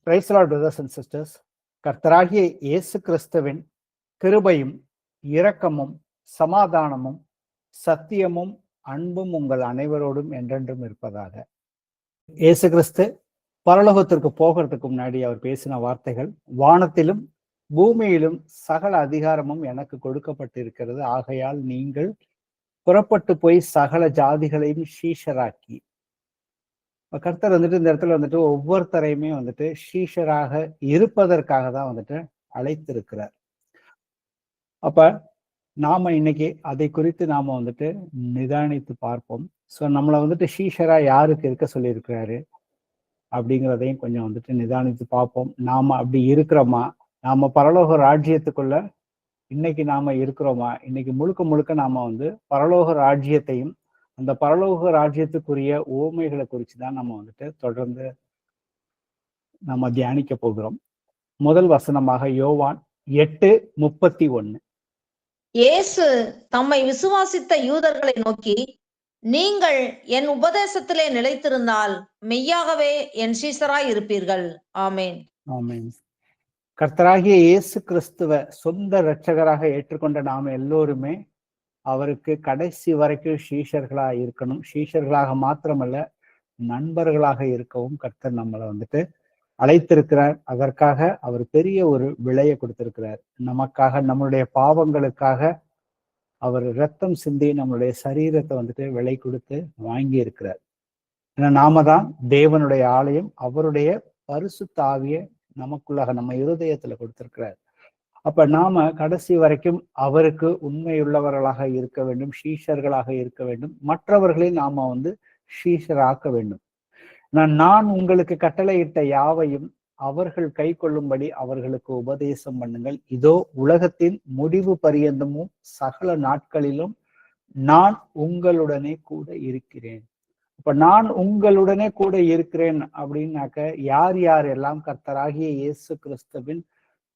Praise the Lord brothers and sisters. கர்த்தராகிய இயேசு கிறிஸ்துவின் கிருபையும் இரக்கமும் சமாதானமும் சத்தியமும் அன்பும் உங்கள் அனைவரோடும் என்றென்றும் இருப்பதாக. இயேசு கிறிஸ்து பரலோகத்திற்கு போகிறதுக்கு முன்னாடி அவர் பேசின வார்த்தைகள், வானத்திலும் பூமியிலும் சகல அதிகாரமும் எனக்கு கொடுக்கப்பட்டிருக்கிறது, ஆகையால் நீங்கள் புறப்பட்டு போய் சகல ஜாதிகளையும் சீஷராக்கி. கர்த்தர் வந்துட்டு இந்த இடத்துல வந்துட்டு ஒவ்வொருத்தரையுமே வந்துட்டு சீஷராக இருப்பதற்காக தான் வந்துட்டு அழைத்திருக்கிறார். அப்ப நாம இன்னைக்கு அதை குறித்து நாம வந்துட்டு நிதானித்து பார்ப்போம். ஸோ நம்மளை வந்துட்டு சீஷரா யாருக்கு இருக்க சொல்லியிருக்கிறாரு அப்படிங்கிறதையும் கொஞ்சம் வந்துட்டு நிதானித்து பார்ப்போம். நாம அப்படி இருக்கிறோமா? நாம பரலோக ராஜ்யத்துக்குள்ள இன்னைக்கு நாம இருக்கிறோமா? இன்னைக்கு முழுக்க முழுக்க நாம வந்து பரலோக ராஜ்யத்தையும் அந்த பரலோக ராஜ்யத்துக்குரிய உவமைகளை குறித்து தான் நம்ம வந்துட்டு தொடர்ந்து நம்ம தியானிக்க போகிறோம். முதல் வசனமாக யோவான் 8:31. இயேசு தம்மை விசுவாசித்த யூதர்களை நோக்கி, நீங்கள் என் உபதேசத்திலே நிலைத்திருந்தால் மெய்யாகவே என் சீஷராய் இருப்பீர்கள். ஆமேன். ஆமேன். கர்த்தராகிய இயேசு கிறிஸ்துவ சொந்த இரட்சகராக ஏற்றுக்கொண்ட நாம எல்லோருமே அவருக்கு கடைசி வரைக்கும் சீஷர்களா இருக்கணும். சீஷர்களாக மாத்திரமல்ல, நண்பர்களாக இருக்கவும் கர்த்தர் நம்மளை வந்துட்டு அழைத்திருக்கிறார். அதற்காக அவர் பெரிய ஒரு விலையை கொடுத்திருக்கிறார். நமக்காக, நம்மளுடைய பாவங்களுக்காக அவர் இரத்தம் சிந்தி நம்மளுடைய சரீரத்தை வந்துட்டு விலை கொடுத்து வாங்கி இருக்கிறார். ஏன்னா நாம தான் தேவனுடைய ஆலயம். அவருடைய பரிசுத்த ஆவியை நமக்குள்ளாக நம்ம இருதயத்துல கொடுத்திருக்கிறார். அப்ப நாம கடைசி வரைக்கும் அவருக்கு உண்மையுள்ளவர்களாக இருக்க வேண்டும், சீஷர்களாக இருக்க வேண்டும். மற்றவர்களை நாம வந்து சீஷராக்க வேண்டும். நான் உங்களுக்கு கட்டளையிட்ட யாவையும் அவர்கள் கை கொள்ளும்படி அவர்களுக்கு உபதேசம் பண்ணுங்கள். இதோ உலகத்தின் முடிவு பரியந்தமும் சகல நாட்களிலும் நான் உங்களுடனே கூட இருக்கிறேன். இப்ப நான் உங்களுடனே கூட இருக்கிறேன் அப்படின்னாக்க யார் யார் எல்லாம் கர்த்தராகிய இயேசு கிறிஸ்துவின்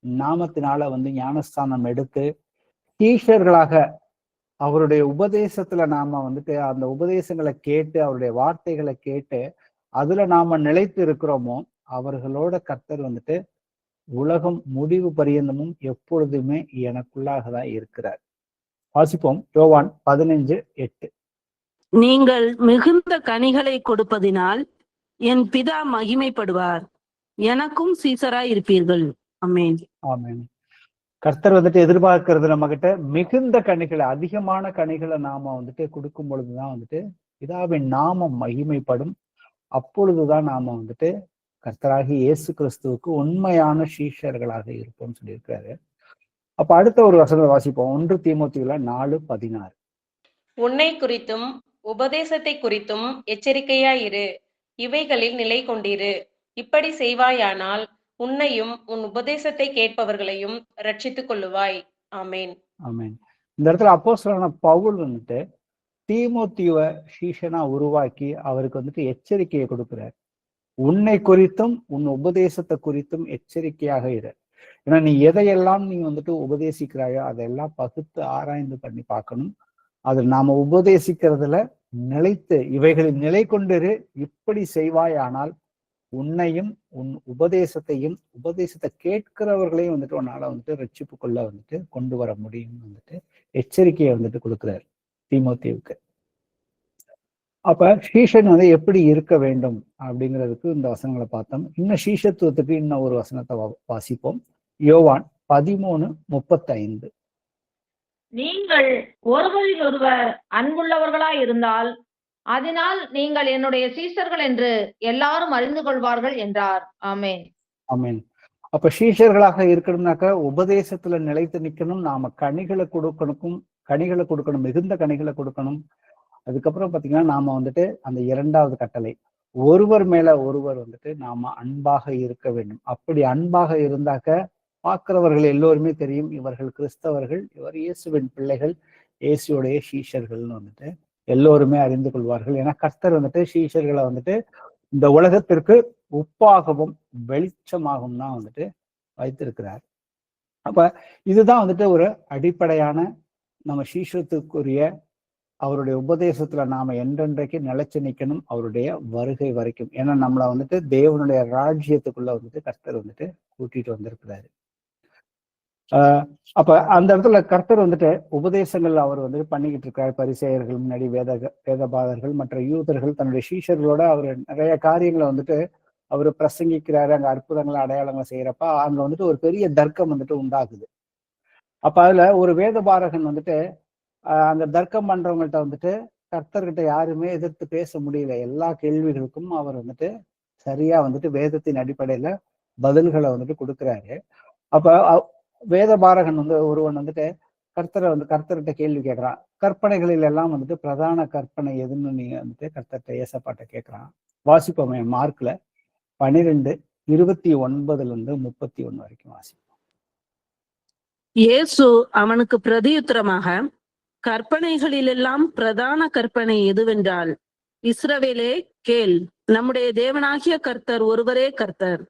நாமத்தினால வந்து ஞானஸ்தானம் எடுத்து சீஷர்களாக அவருடைய உபதேசத்துல நாம வந்துட்டு அந்த உபதேசங்களை கேட்டு அவருடைய வார்த்தைகளை கேட்டு அதுல நாம நிலைத்து இருக்கிறோமோ அவர்களோட கர்த்தர் வந்துட்டு உலகம் முடிவு பரியந்தமும் எப்பொழுதுமே எனக்குள்ளாக தான் இருக்கிறார். வாசிப்போம் யோவான் 15:8. நீங்கள் மிகுந்த கனிகளை கொடுப்பதினால் என் பிதா மகிமைப்படுவார், எனக்கும் சீசராய் இருப்பீர்கள். ஆமென். ஆமென். கர்த்தர் வந்துட்டு எதிர்பார்க்கிறது நம்ம கிட்ட மிகுந்த கனிகளை, அதிகமான கனிகளை நாம வந்துட்டு கொடுக்கும் பொழுதுதான் வந்துட்டு பிதாவின் நாமம் மகிமைப்படும். அப்பொழுதுதான் நாம வந்துட்டு கர்த்தராகி இயேசு கிறிஸ்துவுக்கு உண்மையான சீஷர்களாக இருப்போம்னு சொல்லியிருக்காரு. அப்ப அடுத்த ஒரு வசனத்தை வாசிப்போம். 1 தீமோத்தேயுல 4:16. உன்னை குறித்தும் உபதேசத்தை குறித்தும் எச்சரிக்கையாயிரு, இவைகளில் நிலை கொண்டிரு. இப்படி செய்வாயானால் உன்னையும் உன் உபதேசத்தை கேட்பவர்களையும் ரட்சித்துக் கொள்ளுவாய். ஆமேன். ஆமேன். இந்த இடத்துல அப்போஸ்தலனான பவுல் வந்துட்டு தீமோத்தேயுவை சீஷனா உருவாக்கி அவருக்கு வந்துட்டு எச்சரிக்கையை கொடுக்கிறார். உன்னை குறித்தும் உன் உபதேசத்தை குறித்தும் எச்சரிக்கையாக இரு. ஏன்னா நீ எதையெல்லாம் நீ வந்துட்டு உபதேசிக்கிறாயோ அதையெல்லாம் பகுத்து ஆராய்ந்து பண்ணி பார்க்கணும். அது நாம உபதேசிக்கிறதுல நிலைத்து இவைகளில் நிலை கொண்டிரு. இப்படி செய்வாயானால் உன்னையும் உன் உபதேசத்தையும் உபதேசத்தை கேட்கிறவர்களையும் வந்துட்டு உன்னால வந்துட்டு ரட்சிப்புக்குள்ள வந்துட்டு கொண்டு வர முடியும் வந்துட்டு எச்சரிக்கையை வந்துட்டு கொடுக்கிறார் தீமோத்தேயுவுக்கு. அப்ப சீஷன் வந்து எப்படி இருக்க வேண்டும் அப்படிங்கிறதுக்கு இந்த வசனங்களை பார்த்தோம். இன்னும் சீஷத்துவத்துக்கு இன்னும் ஒரு வசனத்தை வாசிப்போம். யோவான் 13:35. நீங்கள் ஒருவரில் ஒருவர் அன்புள்ளவர்களாய் இருந்தால் அதனால் நீங்கள் என்னுடைய சீஷர்கள் என்று எல்லாரும் அறிந்து கொள்வார்கள் என்றார். ஆமேன். ஆமேன். அப்ப சீஷர்களாக இருக்கணும்னாக்க உபதேசத்துல நிலைத்து நிக்கணும். நாம கனிகளை கொடுக்கணும், மிகுந்த கனிகளை கொடுக்கணும். அதுக்கப்புறம் பாத்தீங்கன்னா நாம வந்துட்டு அந்த 2வது கட்டளை, ஒருவர் மேல ஒருவர் வந்துட்டு நாம அன்பாக இருக்க வேண்டும். அப்படி அன்பாக இருந்தாக்க பார்க்கிறவர்கள் எல்லோருமே தெரியும், இவர்கள் கிறிஸ்தவர்கள், இவர் இயேசுவின் பிள்ளைகள், இயேசுடைய சீஷர்கள்னு வந்துட்டு எல்லோருமே அறிந்து கொள்வார்கள். ஏன்னா கர்த்தர் வந்துட்டு சீஷர்களை வந்துட்டு இந்த உலகத்திற்கு உப்பாகவும் வெளிச்சமாகவும் தான் வந்துட்டு வைத்திருக்கிறார். அப்ப இதுதான் வந்துட்டு ஒரு அடிப்படையான நம்ம சீஷத்துக்குரிய அவருடைய உபதேசத்துல நாம என்றென்றைக்கு நிலைச்சு நிக்கணும், அவருடைய வருகை வரைக்கும். ஏன்னா நம்மளை வந்துட்டு தேவனுடைய ராஜ்யத்துக்குள்ள வந்துட்டு கர்த்தர் வந்துட்டு கூட்டிட்டு வந்திருக்கிறாரு. அப்ப அந்த இடத்துல கர்த்தர் வந்துட்டு உபதேசங்கள் அவர் வந்துட்டு பண்ணிக்கிட்டு இருக்காரு. பரிசேயர்கள் முன்னாடி வேதபாதர்கள் மற்ற யூதர்கள் தன்னுடைய சீஷர்களோட அவர் நிறைய காரியங்களை வந்துட்டு அவர் பிரசங்கிக்கிறாரு. அங்க அற்புதங்களை அடையாளங்களை செய்யறப்ப அங்க வந்துட்டு ஒரு பெரிய தர்க்கம் வந்துட்டு உண்டாகுது. அப்ப அதுல ஒரு வேதபாரகன் வந்துட்டு அந்த தர்க்கம் பண்றவங்கள்ட்ட வந்துட்டு கர்த்தர்கிட்ட யாருமே எதிர்த்து பேச முடியல. எல்லா கேள்விகளுக்கும் அவர் வந்துட்டு சரியா வந்துட்டு வேதத்தின் அடிப்படையில பதில்களை வந்துட்டு கொடுக்குறாரு. அப்ப வேதபாரகன் ஒருவன் வந்துட்டு கர்த்தர்கிட்ட கேள்வி கேட்கிறான். கற்பனைகளில் எல்லாம் வந்துட்டு பிரதான கற்பனை எதுன்னு நீங்க வந்துட்டு கர்த்தர்கிட்ட ஏசப்பாட்ட கேட்கிறான். வாசிப்போமே, மார்க்ல 12:29 வரைக்கும் வாசிப்போம். இயேசு அவனுக்கு பிரதியுத்தரமாக, கற்பனைகளிலெல்லாம் பிரதான கற்பனை எதுவென்றால், இஸ்ரவேலே கேள், நம்முடைய தேவனாகிய கர்த்தர் ஒருவரே கர்த்தர்.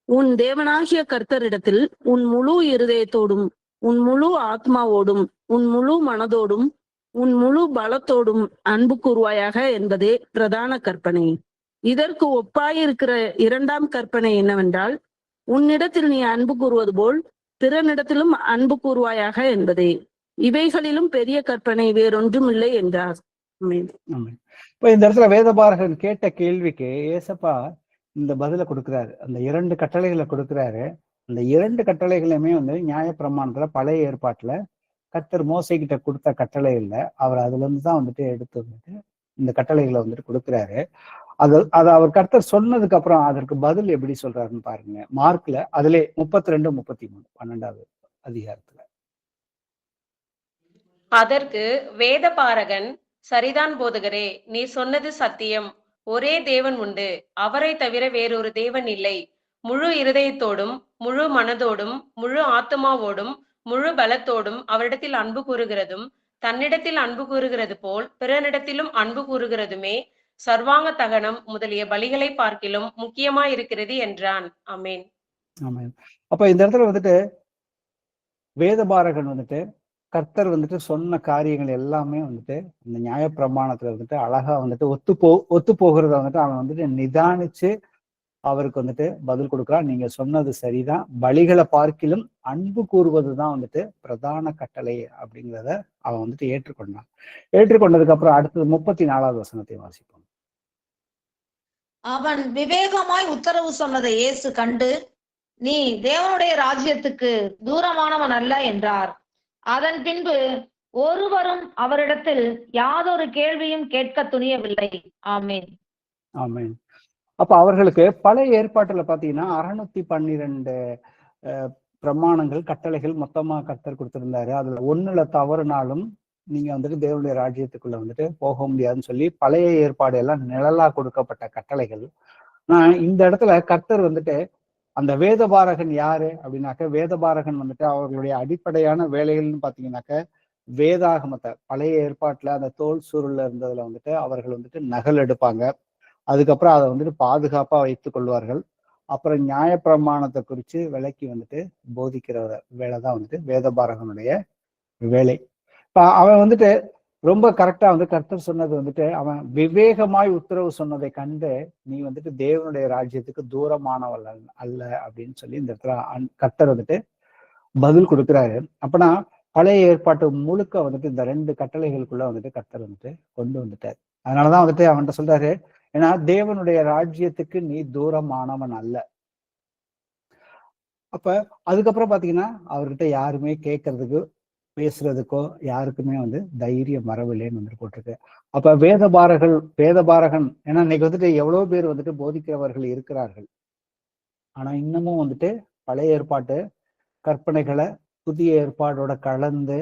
உன் தேவனாகிய கர்த்தரிடத்தில் உன் முழு இருதயத்தோடும் உன் முழு ஆத்மாவோடும் உன் முழு மனதோடும் உன் முழு பலத்தோடும் அன்பு கூர்வாயாக என்பதே பிரதான கற்பனை. இதற்கு ஒப்பாயிருக்கிற இரண்டாம் கற்பனை என்னவென்றால், உன்னிடத்தில் நீ அன்பு கூறுவது போல் பிறனிடத்திலும் அன்பு கூர்வாயாக என்பதே. இவைகளிலும் பெரிய கற்பனை வேறொன்றும் இல்லை என்றார். இப்ப இந்த இடத்துல வேதபாரகன் கேட்ட கேள்விக்கு ஏசப்பா இந்த பதில கொடுக்கிறாரு. அந்த 2 கட்டளைகளை கொடுக்கிறாரு. அந்த 2 கட்டளைகளுமே நியாயப்பிரமாணத்துல பழைய ஏற்பாட்டுல கர்த்தர் மோசைக்கிட்ட கொடுத்த கட்டளை இல்லை. அவர் அதுல இருந்துதான் வந்துட்டு எடுத்து வந்துட்டு இந்த கட்டளைகளை வந்துட்டு கொடுக்கிறாரு. அது அவர் கர்த்தர் சொன்னதுக்கு அப்புறம் அதற்கு பதில் எப்படி சொல்றாருன்னு பாருங்க. மார்க்ல அதிலே 32-33 12வது அதிகாரத்துல. அதற்கு வேதபாரகன், சரிதான் போதகரே, நீ சொன்னது சத்தியம். ஒரே தேவன் உண்டு, அவரை தவிர வேறொரு தேவன் இல்லை. முழு இருதயத்தோடும் முழு மனதோடும் முழு ஆத்மாவோடும் முழு பலத்தோடும் அவரிடத்தில் அன்பு கூறுகிறதும் தன்னிடத்தில் அன்பு கூறுகிறது போல் பிறனிடத்திலும் அன்பு கூறுகிறதுமே சர்வாங்க தகனம் முதலிய பலிகளை பார்க்கிலும் முக்கியமாயிருக்கிறது என்றான். ஆமேன். ஆமேன். அப்ப இந்த இடத்துல வந்துட்டு வேதபாரகன் வந்துட்டு கர்த்தர் வந்துட்டு சொன்ன காரியங்கள் எல்லாமே வந்துட்டு இந்த நியாயப்பிரமாணத்துல வந்துட்டு அழகா வந்துட்டு ஒத்து போகிறத வந்துட்டு அவன் வந்துட்டு நிதானிச்சு அவருக்கு வந்துட்டு பதில் கொடுக்குறான். நீங்க சொன்னது சரிதான், பலிகளை பார்க்கிலும் அன்பு கூறுவதுதான் வந்துட்டு பிரதான கட்டளை அப்படிங்கிறத அவன் வந்துட்டு ஏற்றுக்கொண்டான். ஏற்றுக்கொண்டதுக்கு அப்புறம் அடுத்தது 34வது வசனத்தை வாசிப்போம். அவன் விவேகமாய் உத்தரவு சொன்னதை இயேசு கண்டு, நீ தேவனுடைய ராஜ்யத்துக்கு தூரமானவன் அல்ல என்றார். அதன் பின்பு ஒருவரும் அவரிடத்தில் யாதொரு கேள்வியும் கேட்க துணியவில்லை. ஆமேன். ஆமேன். அப்ப அவர்களுக்கு பழைய ஏற்பாட்டுல பாத்தீங்கன்னா 612 பிரமாணங்கள் கட்டளைகள் மொத்தமா கர்த்தர் கொடுத்திருந்தாரு. அதுல ஒண்ணுல தவறுனாலும் நீங்க வந்துட்டு தேவனுடைய ராஜ்யத்துக்குள்ள வந்துட்டு போக முடியாதுன்னு சொல்லி பழைய ஏற்பாடு எல்லாம் நிழலா கொடுக்கப்பட்ட கட்டளைகள். ஆனா இந்த இடத்துல கர்த்தர் வந்துட்டு அந்த வேதபாரகன் யாரு அப்படின்னாக்க, வேதபாரகன் வந்துட்டு அவர்களுடைய அடிப்படையான வேலைகள்னு பாத்தீங்கன்னாக்க வேதாகமத்தை பழைய ஏற்பாட்டுல அந்த தோல் சுருள்ல இருந்ததுல வந்துட்டு அவர்கள் வந்துட்டு நகல் எடுப்பாங்க. அதுக்கப்புறம் அதை வந்துட்டு பாதுகாப்பா வைத்துக் கொள்வார்கள். அப்புறம் நியாயப்பிரமாணத்தை குறித்து விலைக்கு வந்துட்டு போதிக்கிற வேலைதான் வந்துட்டு வேதபாரகனுடைய வேலை. இப்ப அவன் வந்துட்டு ரொம்ப கரெக்டா கர்த்தர் சொன்னது வந்துட்டு, அவன் விவேகமாய் உத்தரவு சொன்னதை கண்டு நீ வந்துட்டு தேவனுடைய ராஜ்யத்துக்கு தூரமானவள் அல்ல அப்படின்னு சொல்லி இந்த இடத்துல கர்த்தர் வந்துட்டு பதில் கொடுக்குறாரு. அப்பனா பழைய ஏற்பாட்டு முழுக்க வந்துட்டு இந்த 2 கட்டளைகளுக்குள்ள வந்துட்டு கர்த்தர் வந்துட்டு கொண்டு வந்துட்டார். அதனாலதான் வந்துட்டு அவன்கிட்ட சொல்றாரு, ஏன்னா தேவனுடைய ராஜ்யத்துக்கு நீ தூரமானவன் அல்ல. அப்ப அதுக்கப்புறம் பாத்தீங்கன்னா அவர்கிட்ட யாருமே கேட்கறதுக்கு பேசுறதுக்கோ யாருக்குமே தைரியம் வரவில்லைன்னு வந்துட்டு போட்டிருக்கு. அப்ப வேதபாரகன் ஏன்னா இன்னைக்கு வந்துட்டு எவ்வளவு பேர் வந்துட்டு போதிக்கிறவர்கள் இருக்கிறார்கள். ஆனா இன்னமும் வந்துட்டு பழைய ஏற்பாட்டு கற்பனைகளை புதிய ஏற்பாடோட கலந்து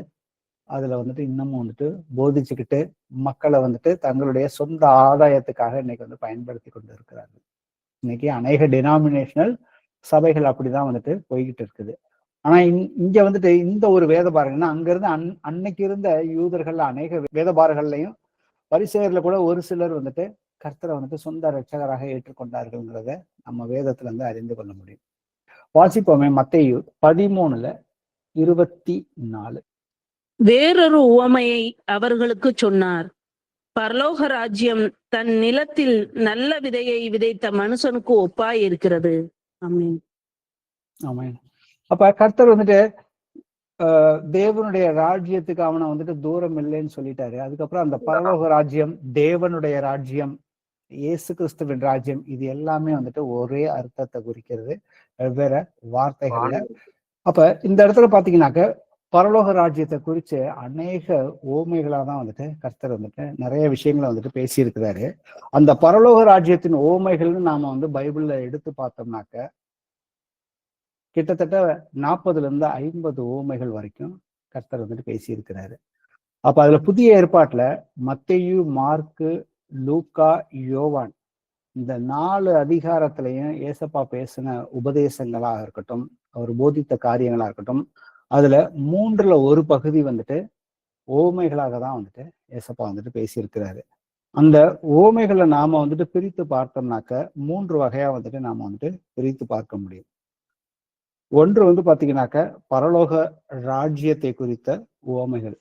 அதுல வந்துட்டு இன்னமும் வந்துட்டு போதிச்சுக்கிட்டு மக்களை வந்துட்டு தங்களுடைய சொந்த ஆதாயத்துக்காக இன்னைக்கு பயன்படுத்தி கொண்டு இருக்கிறார்கள். இன்னைக்கு அநேக டினாமினேஷனல் சபைகள் அப்படிதான் வந்துட்டு போய்கிட்டு இருக்குது. ஆனா இங்க வந்துட்டு இந்த ஒரு வேதபாரகன்னா அங்க இருந்து அன்னைக்கு இருந்த யூதர்கள் அநேக வேதபாரகர்களையும் பரிசேயர்ல கூட ஒரு சிலர் வந்துட்டு கர்த்தரை வந்துட்டு சொந்த இரட்சகராக ஏற்றுக்கொண்டார்கள்ங்கிறத நம்ம வேதத்துல இருந்து அறிந்து கொள்ள முடியும். வாசிப்போமே, மத்தேயு 13:24. வேறொரு உவமையை அவர்களுக்கு சொன்னார். பரலோக ராஜ்யம் தன் நிலத்தில் நல்ல விதையை விதைத்த மனுஷனுக்கு ஒப்பாய் இருக்கிறது. ஆமென். ஆமென். அப்ப கர்த்தர் வந்துட்டு தேவனுடைய ராஜ்யத்துக்கு அவனை வந்துட்டு தூரம் இல்லைன்னு சொல்லிட்டாரு. அதுக்கப்புறம் அந்த பரலோக ராஜ்யம், தேவனுடைய ராஜ்யம், இயேசு கிறிஸ்துவின் ராஜ்யம், இது எல்லாமே வந்துட்டு ஒரே அர்த்தத்தை குறிக்கிறது, வெவ்வேறு வார்த்தைகள்ல. அப்ப இந்த இடத்துல பாத்தீங்கன்னாக்க பரலோக ராஜ்யத்தை குறிச்சு அநேக ஓமைகளா தான் வந்துட்டு கர்த்தர் வந்துட்டு நிறைய விஷயங்களை வந்துட்டு பேசியிருக்கிறாரு. அந்த பரலோக ராஜ்யத்தின் ஓமைகள்னு நாம வந்து பைபிள்ல எடுத்து பார்த்தோம்னாக்க கிட்டத்தட்ட 40-50 ஓமைகள் வரைக்கும் கர்த்தர் வந்துட்டு பேசியிருக்கிறாரு. அப்ப அதுல புதிய ஏற்பாட்டுல மத்தேயு, மார்க்கு, லூக்கா, யோவான், இந்த 4 அதிகாரத்திலையும் ஏசப்பா பேசின உபதேசங்களாக இருக்கட்டும், அவர் போதித்த காரியங்களா இருக்கட்டும், அதுல 1/3 பகுதி வந்துட்டு ஓமைகளாக தான் வந்துட்டு ஏசப்பா வந்துட்டு பேசியிருக்கிறாரு. அந்த ஓமைகளை நாம வந்துட்டு பிரித்து பார்த்தோம்னாக்க 3 வகையா வந்துட்டு நாம வந்துட்டு பிரித்து பார்க்க முடியும். ஒன்று வந்து பாத்தீங்கன்னாக்க பரலோக ராஜ்யத்தை குறித்த உவமைகள்.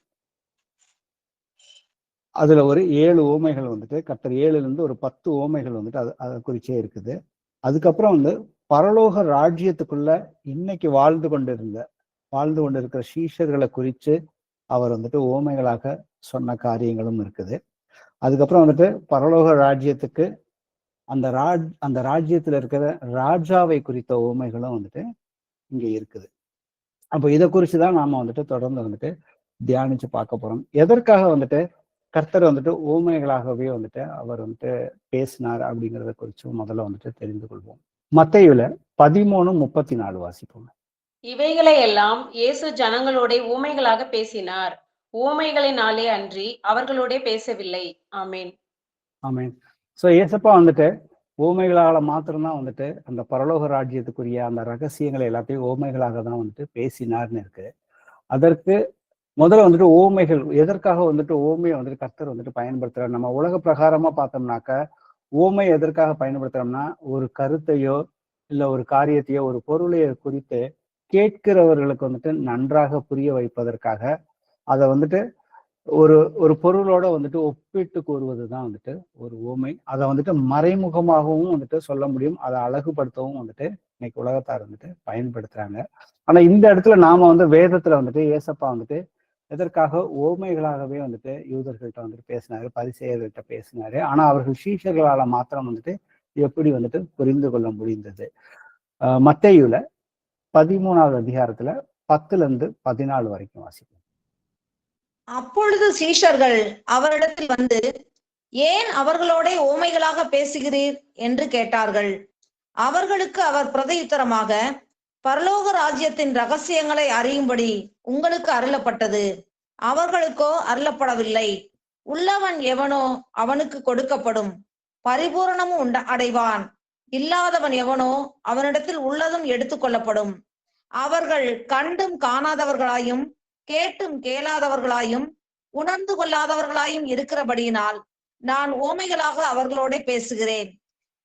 அதுல ஒரு 7 உவமைகள் வந்துட்டு கர்த்தர் 7லிருந்து ஒரு 10 உவமைகள் வந்துட்டு அதை குறிச்சே இருக்குது. அதுக்கப்புறம் வந்து பரலோக ராஜ்யத்துக்குள்ள இன்னைக்கு வாழ்ந்து கொண்டிருக்கிற சீஷர்களை குறித்து அவர் வந்துட்டு உவமைகளாக சொன்ன காரியங்களும் இருக்குது. அதுக்கப்புறம் வந்துட்டு பரலோக ராஜ்யத்துக்கு அந்த ராஜ்யத்துல இருக்கிற ராஜாவை குறித்த உவமைகளும் வந்துட்டு இங்க இருக்குது. அப்போ இதை குறிச்சுதான் நாம வந்துட்டு தொடர்ந்து வந்துட்டு தியானிச்சு பார்க்க போறோம். எதற்காக வந்துட்டு கர்த்தர் வந்துட்டு ஊமைகளாகவே வந்துட்டு அவர் வந்துட்டு பேசினார் அப்படிங்கிறத குறிச்சு முதல்ல வந்துட்டு தெரிந்து கொள்வோம். மத்தேயுல 13:34 வாசிப்போம். இவைகளை எல்லாம் இயேசு ஜனங்களோட ஊமைகளாக பேசினார், ஊமைகளினாலே அன்றி அவர்களோட பேசவில்லை. ஆமேன். ஆமேன். சோ ஏசப்பா வந்துட்டு ஓமைகளால மாத்திரம்தான் வந்துட்டு அந்த பரலோக ராஜ்யத்துக்குரிய அந்த ரகசியங்களை எல்லாத்தையும் ஓமைகளாக தான் வந்துட்டு பேசினார்னு இருக்கு. அதற்கு முதல்ல வந்துட்டு ஓமைகள் எதற்காக வந்துட்டு ஓமையை வந்துட்டு கர்த்தர் வந்துட்டு பயன்படுத்துறாரு. நம்ம உலக பிரகாரமா பார்த்தோம்னாக்க ஓமை எதற்காக பயன்படுத்துறோம்னா ஒரு கருத்தையோ இல்ல ஒரு காரியத்தையோ ஒரு பொருளையோ குறித்து கேட்கிறவர்களுக்கு வந்துட்டு நன்றாக புரிய வைப்பதற்காக அதை வந்துட்டு ஒரு பொருளோட வந்துட்டு ஒப்பிட்டு கூறுவதுதான் வந்துட்டு ஒரு ஓமை. அதை வந்துட்டு மறைமுகமாகவும் வந்துட்டு சொல்ல முடியும், அதை அழகுபடுத்தவும் வந்துட்டு இன்னைக்கு உலகத்தார் வந்துட்டு பயன்படுத்துறாங்க. ஆனா இந்த இடத்துல நாம வந்து வேதத்துல வந்துட்டு ஏசப்பா வந்துட்டு எதற்காக ஓமைகளாகவே வந்துட்டு யூதர்கள்ட்ட வந்துட்டு பேசினாரு, பரிசேயர்கள்ட்ட பேசினாரு. ஆனா அவர்கள் சீஷர்களால மாத்திரம் வந்துட்டு எப்படி வந்துட்டு புரிந்து கொள்ள முடிந்தது. மத்தேயுல 13வது அதிகாரத்துல 10-14 வரைக்கும் வாசிப்போம். அப்பொழுது சீஷர்கள் அவரிடத்தில் வந்து, ஏன் அவர்களோட ஓமைகளாக பேசுகிறீர் என்று கேட்டார்கள். அவர்களுக்கு அவர் பிரதியுத்தரமாக, பரலோக ராஜ்யத்தின் ரகசியங்களை அறியும்படி உங்களுக்கு அருளப்பட்டது, அவர்களுக்கோ அருளப்படவில்லை. உள்ளவன் எவனோ அவனுக்கு கொடுக்கப்படும், பரிபூரணமும் அடைவான். இல்லாதவன் எவனோ அவனிடத்தில் உள்ளதும் எடுத்துக்கொள்ளப்படும். அவர்கள் கண்டும் காணாதவர்களாயும் கேட்டும் கேளாதவர்களாயும் உணர்ந்து கொள்ளாதவர்களாயும் இருக்கிறபடியினால் நான் ஓமைகளாக அவர்களோட பேசுகிறேன்.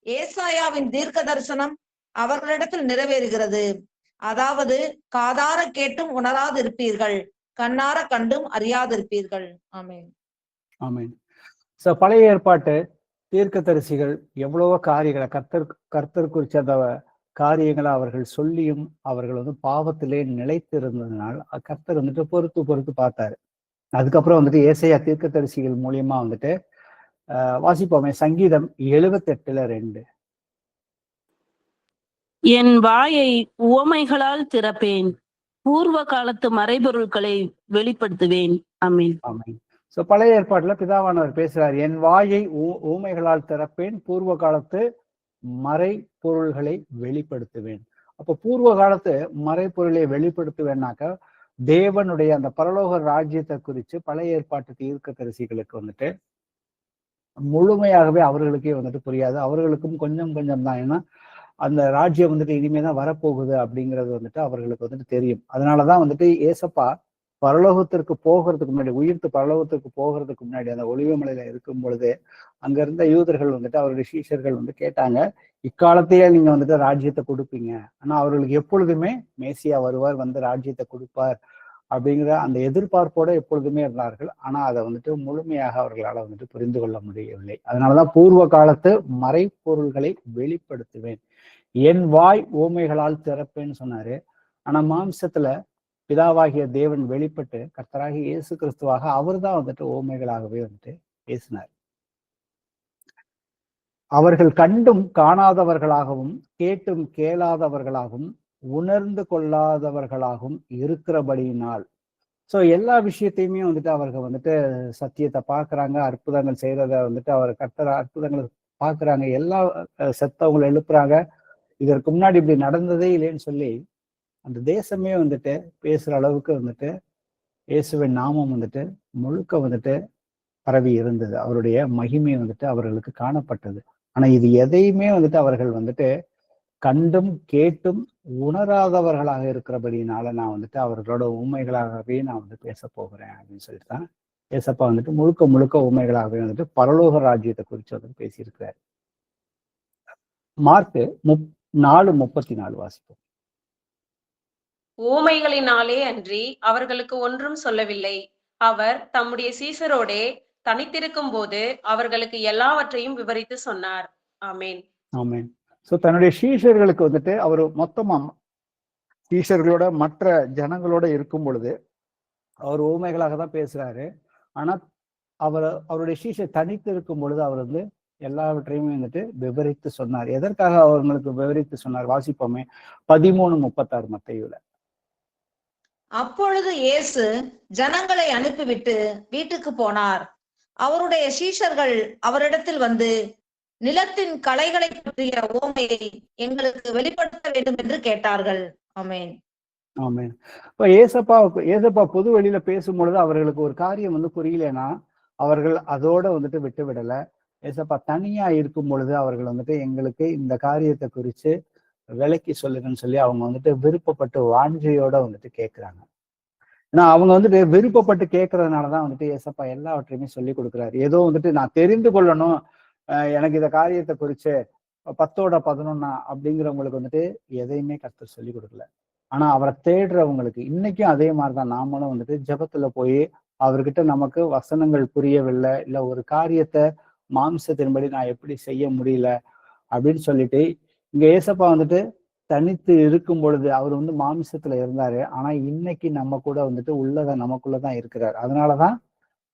ஏசாயாவின் தீர்க்க தரிசனம் அவர்களிடத்தில் நிறைவேறுகிறது. அதாவது, காதார கேட்டும் உணராதிருப்பீர்கள், கண்ணார கண்டும் அறியாதிருப்பீர்கள். ஆமென். ஆமென். சோ பழைய ஏற்பாட்டு தீர்க்கதரிசிகள் எவ்வளவோ காரியங்களை கர்த்தர் குறிச்ச அந்த காரியங்களை அவர்கள் சொல்லியும் அவர்கள் வந்து பாவத்திலே நிலைத்து இருந்ததுனால் கர்த்தர் வந்துட்டு பொறுத்து பார்த்தாரு. அதுக்கப்புறம் வந்துட்டு ஏசாயா தீர்க்கதரிசிகள் மூலியமா வந்துட்டு வாசிப்போமே, சங்கீதம் 78:2. என் வாயை உவமைகளால் திறப்பேன், பூர்வ காலத்து மறைபொருட்களை வெளிப்படுத்துவேன். ஆமென். ஆமென். சோ பழைய ஏற்பாட்டுல பிதாவானவர் பேசுறார், என் வாயை ஊமைகளால் திறப்பேன், பூர்வ காலத்து மறை பொருள்களை வெளிப்படுத்துவேன். அப்ப பூர்வ காலத்து மறைப்பொருளை வெளிப்படுத்துவேன்னாக்க தேவனுடைய அந்த பரலோக ராஜ்யத்தை குறித்து பழைய ஏற்பாட்டு தீர்க்கதரிசிகளுக்கு வந்துட்டு முழுமையாகவே அவர்களுக்கே வந்துட்டு புரியாது. அவர்களுக்கும் கொஞ்சம் தான். ஏன்னா அந்த ராஜ்யம் வந்துட்டு இனிமேதான் வரப்போகுது அப்படிங்கிறது வந்துட்டு அவர்களுக்கு வந்துட்டு தெரியும். அதனாலதான் வந்துட்டு ஏசப்பா பரலோகத்திற்கு போகிறதுக்கு முன்னாடி, உயிர்த்து பரலோகத்திற்கு போகிறதுக்கு முன்னாடி அந்த ஒலிவ மலையில இருக்கும் பொழுது அங்க இருந்த யூதர்கள் வந்துட்டு அவருடைய சீஷர்கள் வந்து கேட்டாங்க, இக்காலத்தையே நீங்க வந்துட்டு ராஜ்யத்தை கொடுப்பீங்க, ஆனா அவர்களுக்கு எப்பொழுதுமே மேசியா வருவார், வந்து ராஜ்யத்தை கொடுப்பார் அப்படிங்கிற அந்த எதிர்பார்ப்போட எப்பொழுதுமே இருந்தார்கள். ஆனா அதை வந்துட்டு முழுமையாக அவர்களால் வந்துட்டு புரிந்து கொள்ள முடியவில்லை. அதனாலதான் பூர்வ காலத்து மறைப்பொருள்களை வெளிப்படுத்துவேன், என் வாய் ஓமைகளால் திறப்பேன்னு சொன்னாரு. ஆனா மாம்சத்துல பிதாவாகிய தேவன் வெளிப்பட்டு கர்த்தராகிய இயேசு கிறிஸ்துவாக அவர் தான் வந்துட்டு ஓமைகளாகவே வந்துட்டு பேசினார். அவர்கள் கண்டும் காணாதவர்களாகவும் கேட்டும் கேளாதவர்களாகவும் உணர்ந்து கொள்ளாதவர்களாகவும் இருக்கிறபடியினால். சோ எல்லா விஷயத்தையுமே வந்துட்டு அவர்கள் வந்துட்டு சத்தியத்தை பார்க்கறாங்க, அற்புதங்கள் செய்யறத வந்துட்டு அவர் கர்த்தர் அற்புதங்கள் பார்க்கறாங்க, எல்லா செத்தவங்களை எழுப்புறாங்க, இதற்கு முன்னாடி இப்படி நடந்ததே இல்லைன்னு சொல்லி அந்த தேசமே வந்துட்டு பேசுற அளவுக்கு வந்துட்டு இயேசுவின் நாமம் வந்துட்டு முழுக்க வந்துட்டு பரவி இருந்தது. அவருடைய மகிமை வந்துட்டு அவர்களுக்கு காணப்பட்டது. ஆனா இது எதையுமே வந்துட்டு அவர்கள் வந்துட்டு கண்டும் கேட்டும் உணராதவர்களாக இருக்கிறபடினால நான் வந்துட்டு அவர்களோட உண்மைகளாகவே நான் வந்து பேச போகிறேன் அப்படின்னு சொல்லிட்டு தான் ஏசப்பா வந்துட்டு முழுக்க முழுக்க உண்மைகளாகவே வந்துட்டு பரலோக ராஜ்யத்தை குறித்து வந்து பேசியிருக்கிறார். மார்க்கு 4:34 வாசிப்போம். ஊமைகளினாலே அன்றி அவர்களுக்கு ஒன்றும் சொல்லவில்லை. அவர் தம்முடைய சீசரோடே தனித்திருக்கும் போது அவர்களுக்கு எல்லாவற்றையும் விவரித்து சொன்னார். ஆமேன். ஆமேன். சோ தன்னுடைய சீஷர்களுக்கு வந்துட்டு அவர் மொத்தமா சீஷர்களோட மற்ற ஜனங்களோட இருக்கும் பொழுது அவர் ஊமைகளாக தான் பேசுறாரு. ஆனா அவருடைய சீஷர் தனித்து இருக்கும் பொழுது அவர் வந்து எல்லாவற்றையுமே வந்துட்டு விவரித்து சொன்னார். எதற்காக அவர்களுக்கு விவரித்து சொன்னார்? வாசிப்போமே 13:36 மத்தேயுல. அப்பொழுது இயேசு ஜனங்களை அனுப்பிவிட்டு வீட்டுக்கு போனார். அவருடைய சீஷர்கள் அவரிடத்தில் வந்து, நிலத்தின் களைகளை பற்றிய ஓமையை எங்களுக்கு வெளிப்படுத்த வேண்டும் என்று கேட்டார்கள். ஆமேன். ஆமேன். இப்ப ஏசப்பா பொது வெளியில பேசும்பொழுது அவர்களுக்கு ஒரு காரியம் வந்து புரியலன்னா அவர்கள் அதோட வந்துட்டு விட்டு விடல. ஏசப்பா தனியா இருக்கும் பொழுது அவர்கள் வந்துட்டு எங்களுக்கு இந்த காரியத்தை குறித்து விளக்கி சொல்லுங்கன்னு சொல்லி அவங்க வந்துட்டு விருப்பப்பட்டு வாஞ்சையோட வந்துட்டு கேட்கிறாங்க. ஏன்னா அவங்க வந்துட்டு விருப்பப்பட்டு கேட்கறதுனாலதான் வந்துட்டு ஏசப்பா எல்லாவற்றையுமே சொல்லி கொடுக்குறாரு. ஏதோ வந்துட்டு நான் தெரிந்து கொள்ளணும், எனக்கு இந்த காரியத்தை குறிச்சு 10:11 அப்படிங்கிறவங்களுக்கு வந்துட்டு எதையுமே கர்த்தர் சொல்லி கொடுக்கல. ஆனா அவரை தேடுறவங்களுக்கு இன்னைக்கும் அதே மாதிரிதான் நாமளும் வந்துட்டு ஜெபத்துல போய் அவர்கிட்ட நமக்கு வசனங்கள் புரியவில்லை, இல்ல ஒரு காரியத்தை மாம்சத்தின்படி நான் எப்படி செய்ய முடியல அப்படின்னு சொல்லிட்டு இங்க ஏசப்பா வந்துட்டு தனித்து இருக்கும் பொழுது அவர் வந்து மாம்சத்துல இருந்தாரு. ஆனா இன்னைக்கு நம்ம கூட வந்துட்டு உள்ளதான் நமக்குள்ளதான் இருக்கிறார். அதனாலதான்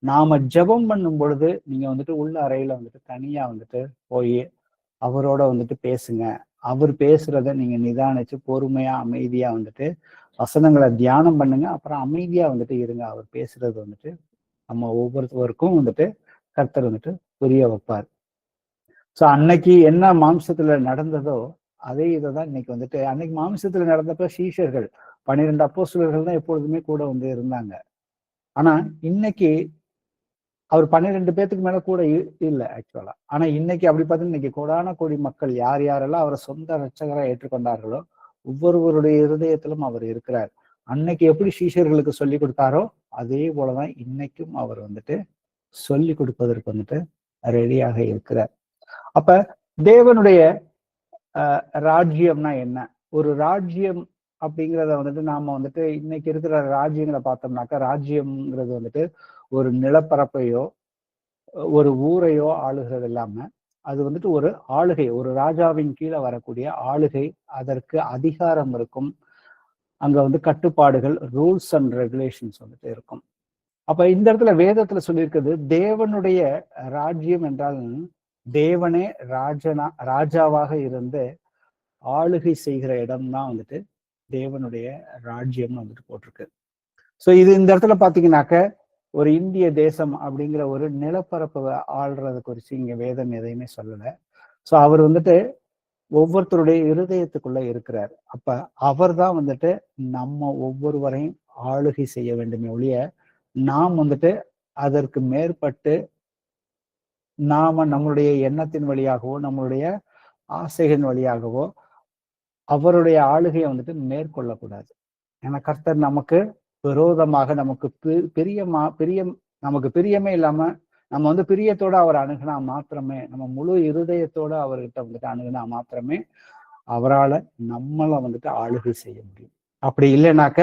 நாம ஜெபம் பண்ணும் பொழுது நீங்க வந்துட்டு உள்ள அறையில வந்துட்டு தனியா வந்துட்டு போய் அவரோட வந்துட்டு பேசுங்க. அவர் பேசுறத நீங்க நிதானிச்சு பொறுமையா அமைதியா வந்துட்டு வசனங்களை தியானம் பண்ணுங்க. அப்புறம் அமைதியா வந்துட்டு இருங்க. அவர் பேசுறது வந்துட்டு நம்ம ஒவ்வொருத்தருக்கும் வந்துட்டு கர்த்தர் வந்துட்டு புரிய வைப்பார். சோ அன்னைக்கு என்ன மாம்சத்துல நடந்ததோ அதே இதைதான் இன்னைக்கு வந்துட்டு, அன்னைக்கு மாம்சத்துல நடந்தப்ப சீஷர்கள் 12 அப்போஸ்தலர்கள் தான் எப்பொழுதுமே கூட வந்து இருந்தாங்க. ஆனா இன்னைக்கு அவர் 12 பேத்துக்கு மேல கூட இல்ல ஆக்சுவலா. ஆனா இன்னைக்கு அப்படி பார்த்தீங்கன்னா இன்னைக்கு கோடான கோடி மக்கள் யார் யாரெல்லாம் அவரை சொந்த இரட்சகரா ஏற்றுக்கொண்டார்களோ ஒவ்வொருவருடைய இருதயத்திலும் அவர் இருக்கிறார். அன்னைக்கு எப்படி சீஷர்களுக்கு சொல்லி கொடுத்தாரோ அதே போலதான் இன்னைக்கும் அவர் வந்துட்டு சொல்லி கொடுப்பதற்கு வந்துட்டு ரெடியாக இருக்கிறார். அப்ப தேவனுடைய ராஜ்யம்னா என்ன? ஒரு ராஜ்யம் அப்படிங்கிறத வந்துட்டு நாம வந்துட்டு இன்னைக்கு இருக்கிற ராஜ்யங்களை பார்த்தோம்னாக்கா ராஜ்யம்ங்கிறது வந்துட்டு ஒரு நிலப்பரப்பையோ ஒரு ஊரையோ ஆளுகிறது இல்லாம அது வந்துட்டு ஒரு ஆளுகை, ஒரு ராஜாவின் கீழே வரக்கூடிய ஆளுகை. அதற்கு அதிகாரம் இருக்கும், அங்க வந்து கட்டுப்பாடுகள், ரூல்ஸ் அண்ட் ரெகுலேஷன்ஸ் வந்துட்டு இருக்கும். அப்ப இந்த இடத்துல வேதத்துல சொல்லியிருக்கிறது தேவனுடைய ராஜ்யம் என்றால் தேவனே ராஜாவாக இருந்து ஆளுகை செய்கிற இடம்தான் வந்துட்டு தேவனுடைய ராஜ்யம்னு வந்துட்டு போட்டிருக்கு. சோ இது இந்த இடத்துல பாத்தீங்கன்னாக்க ஒரு இந்திய தேசம் அப்படிங்கிற ஒரு நிலப்பரப்பை ஆள்றத குறிச்சு இங்க வேதம் எதையுமே சொல்லல. சோ அவர் வந்துட்டு ஒவ்வொருத்தருடைய இருதயத்துக்குள்ள இருக்கிறார். அப்ப அவர் தான் வந்துட்டு நம்ம ஒவ்வொருவரையும் ஆளுகை செய்ய வேண்டுமே ஒழிய நாம் வந்துட்டு அதற்கு மேற்பட்டு நாம நம்மளுடைய எண்ணத்தின் வழியாகவோ நம்மளுடைய ஆசைகளின் வழியாகவோ அவருடைய ஆளுகையை வந்துட்டு மேற்கொள்ளக்கூடாது. ஏன்னா கர்த்தர் நமக்கு விரோதமாக நமக்கு நமக்கு பிரியமே இல்லாம நம்ம வந்து பிரியத்தோட அவர் அணுகினா மாத்திரமே, நம்ம முழு இருதயத்தோட அவர்கிட்ட வந்துட்டு அணுகினா மாத்திரமே அவரால் நம்மளை வந்துட்டு ஆளுகை செய்ய முடியும். அப்படி இல்லைனாக்க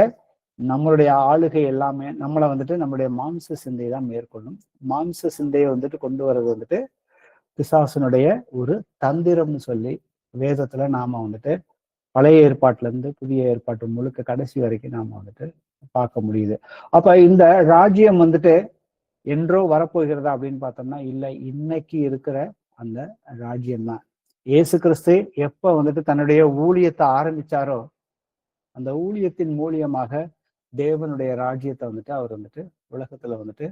நம்மளுடைய ஆளுகை எல்லாமே நம்மளை வந்துட்டு நம்மளுடைய மாம்ச சிந்தை தான் மேற்கொள்ளும். மாம்ச சிந்தையை வந்துட்டு கொண்டு வர்றது வந்துட்டு பிசாசனுடைய ஒரு தந்திரம்னு சொல்லி வேதத்துல நாம வந்துட்டு பழைய ஏற்பாட்டுல இருந்து புதிய ஏற்பாட்டு முழுக்க கடைசி வரைக்கும் நாம வந்துட்டு பார்க்க முடியுது. அப்ப இந்த ராஜ்யம் வந்துட்டு என்றோ வரப்போகிறதா அப்படின்னு பார்த்தோம்னா இல்லை, இன்னைக்கு இருக்கிற அந்த ராஜ்யம் தான். இயேசு கிறிஸ்து எப்ப வந்துட்டு தன்னுடைய ஊழியத்தை ஆரம்பிச்சாரோ அந்த ஊழியத்தின் மூலியமாக தேவனுடைய ராஜ்யத்தை வந்துட்டு அவர் வந்துட்டு உலகத்துல வந்துட்டு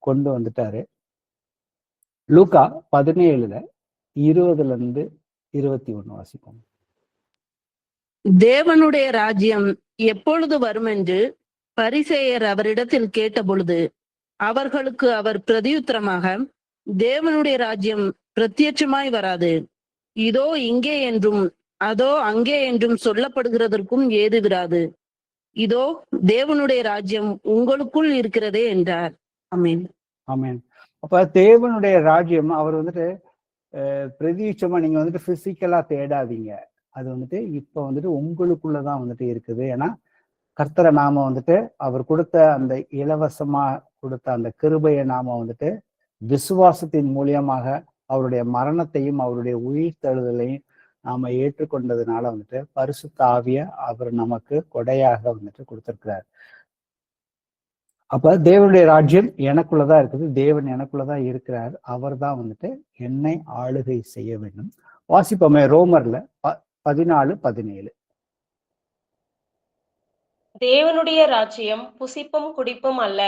கொண்டு வந்துட்டாரு. லூக்கா 17:20-21 வாசிப்போம். தேவனுடைய ராஜ்யம் எப்பொழுது வரும் என்று பரிசேயர் அவரிடத்தில் கேட்ட பொழுது அவர்களுக்கு அவர் பிரதியுத்தரமாக, தேவனுடைய ராஜ்யம் பிரத்யட்சமாய் வராது, இதோ இங்கே என்றும் அதோ அங்கே என்றும் சொல்லப்படுகிறதற்கும் ஏதுவிராது, இதோ தேவனுடைய ராஜ்யம் உங்களுக்குள் இருக்கிறதே என்றார். ஆமென். ஆமென். அப்ப தேவனுடைய ராஜ்யம் அவர் வந்துட்டு பிரதியுச்சமா நீங்க வந்துட்டு பிசிக்கலா தேடாதீங்க. அது வந்துட்டு இப்ப வந்துட்டு உங்களுக்குள்ளதான் வந்துட்டு இருக்குது. ஏன்னா கர்த்தரை நாம வந்துட்டு அவர் கொடுத்த அந்த இலவசமா கொடுத்த அந்த கிருபையை நாம வந்துட்டு விசுவாசத்தின் மூலியமாக அவருடைய மரணத்தையும் அவருடைய உயிர்த்தெழுதலையும் நாம ஏற்றுக்கொண்டதுனால வந்துட்டு பரிசுத்த ஆவிய அவர் நமக்கு கொடையாக வந்துட்டு கொடுத்திருக்கிறார். அப்ப தேவனுடைய ராஜ்யம் எனக்குள்ளதான் இருக்குது, தேவன் எனக்குள்ளதான் இருக்கிறார், அவர் தான் வந்துட்டு என்னை ஆளுகை செய்ய வேண்டும். வாசிப்போமே ரோமர்ல 14:17. தேவனுடைய ராஜ்யம் புசிப்பும் குடிப்பும் அல்ல,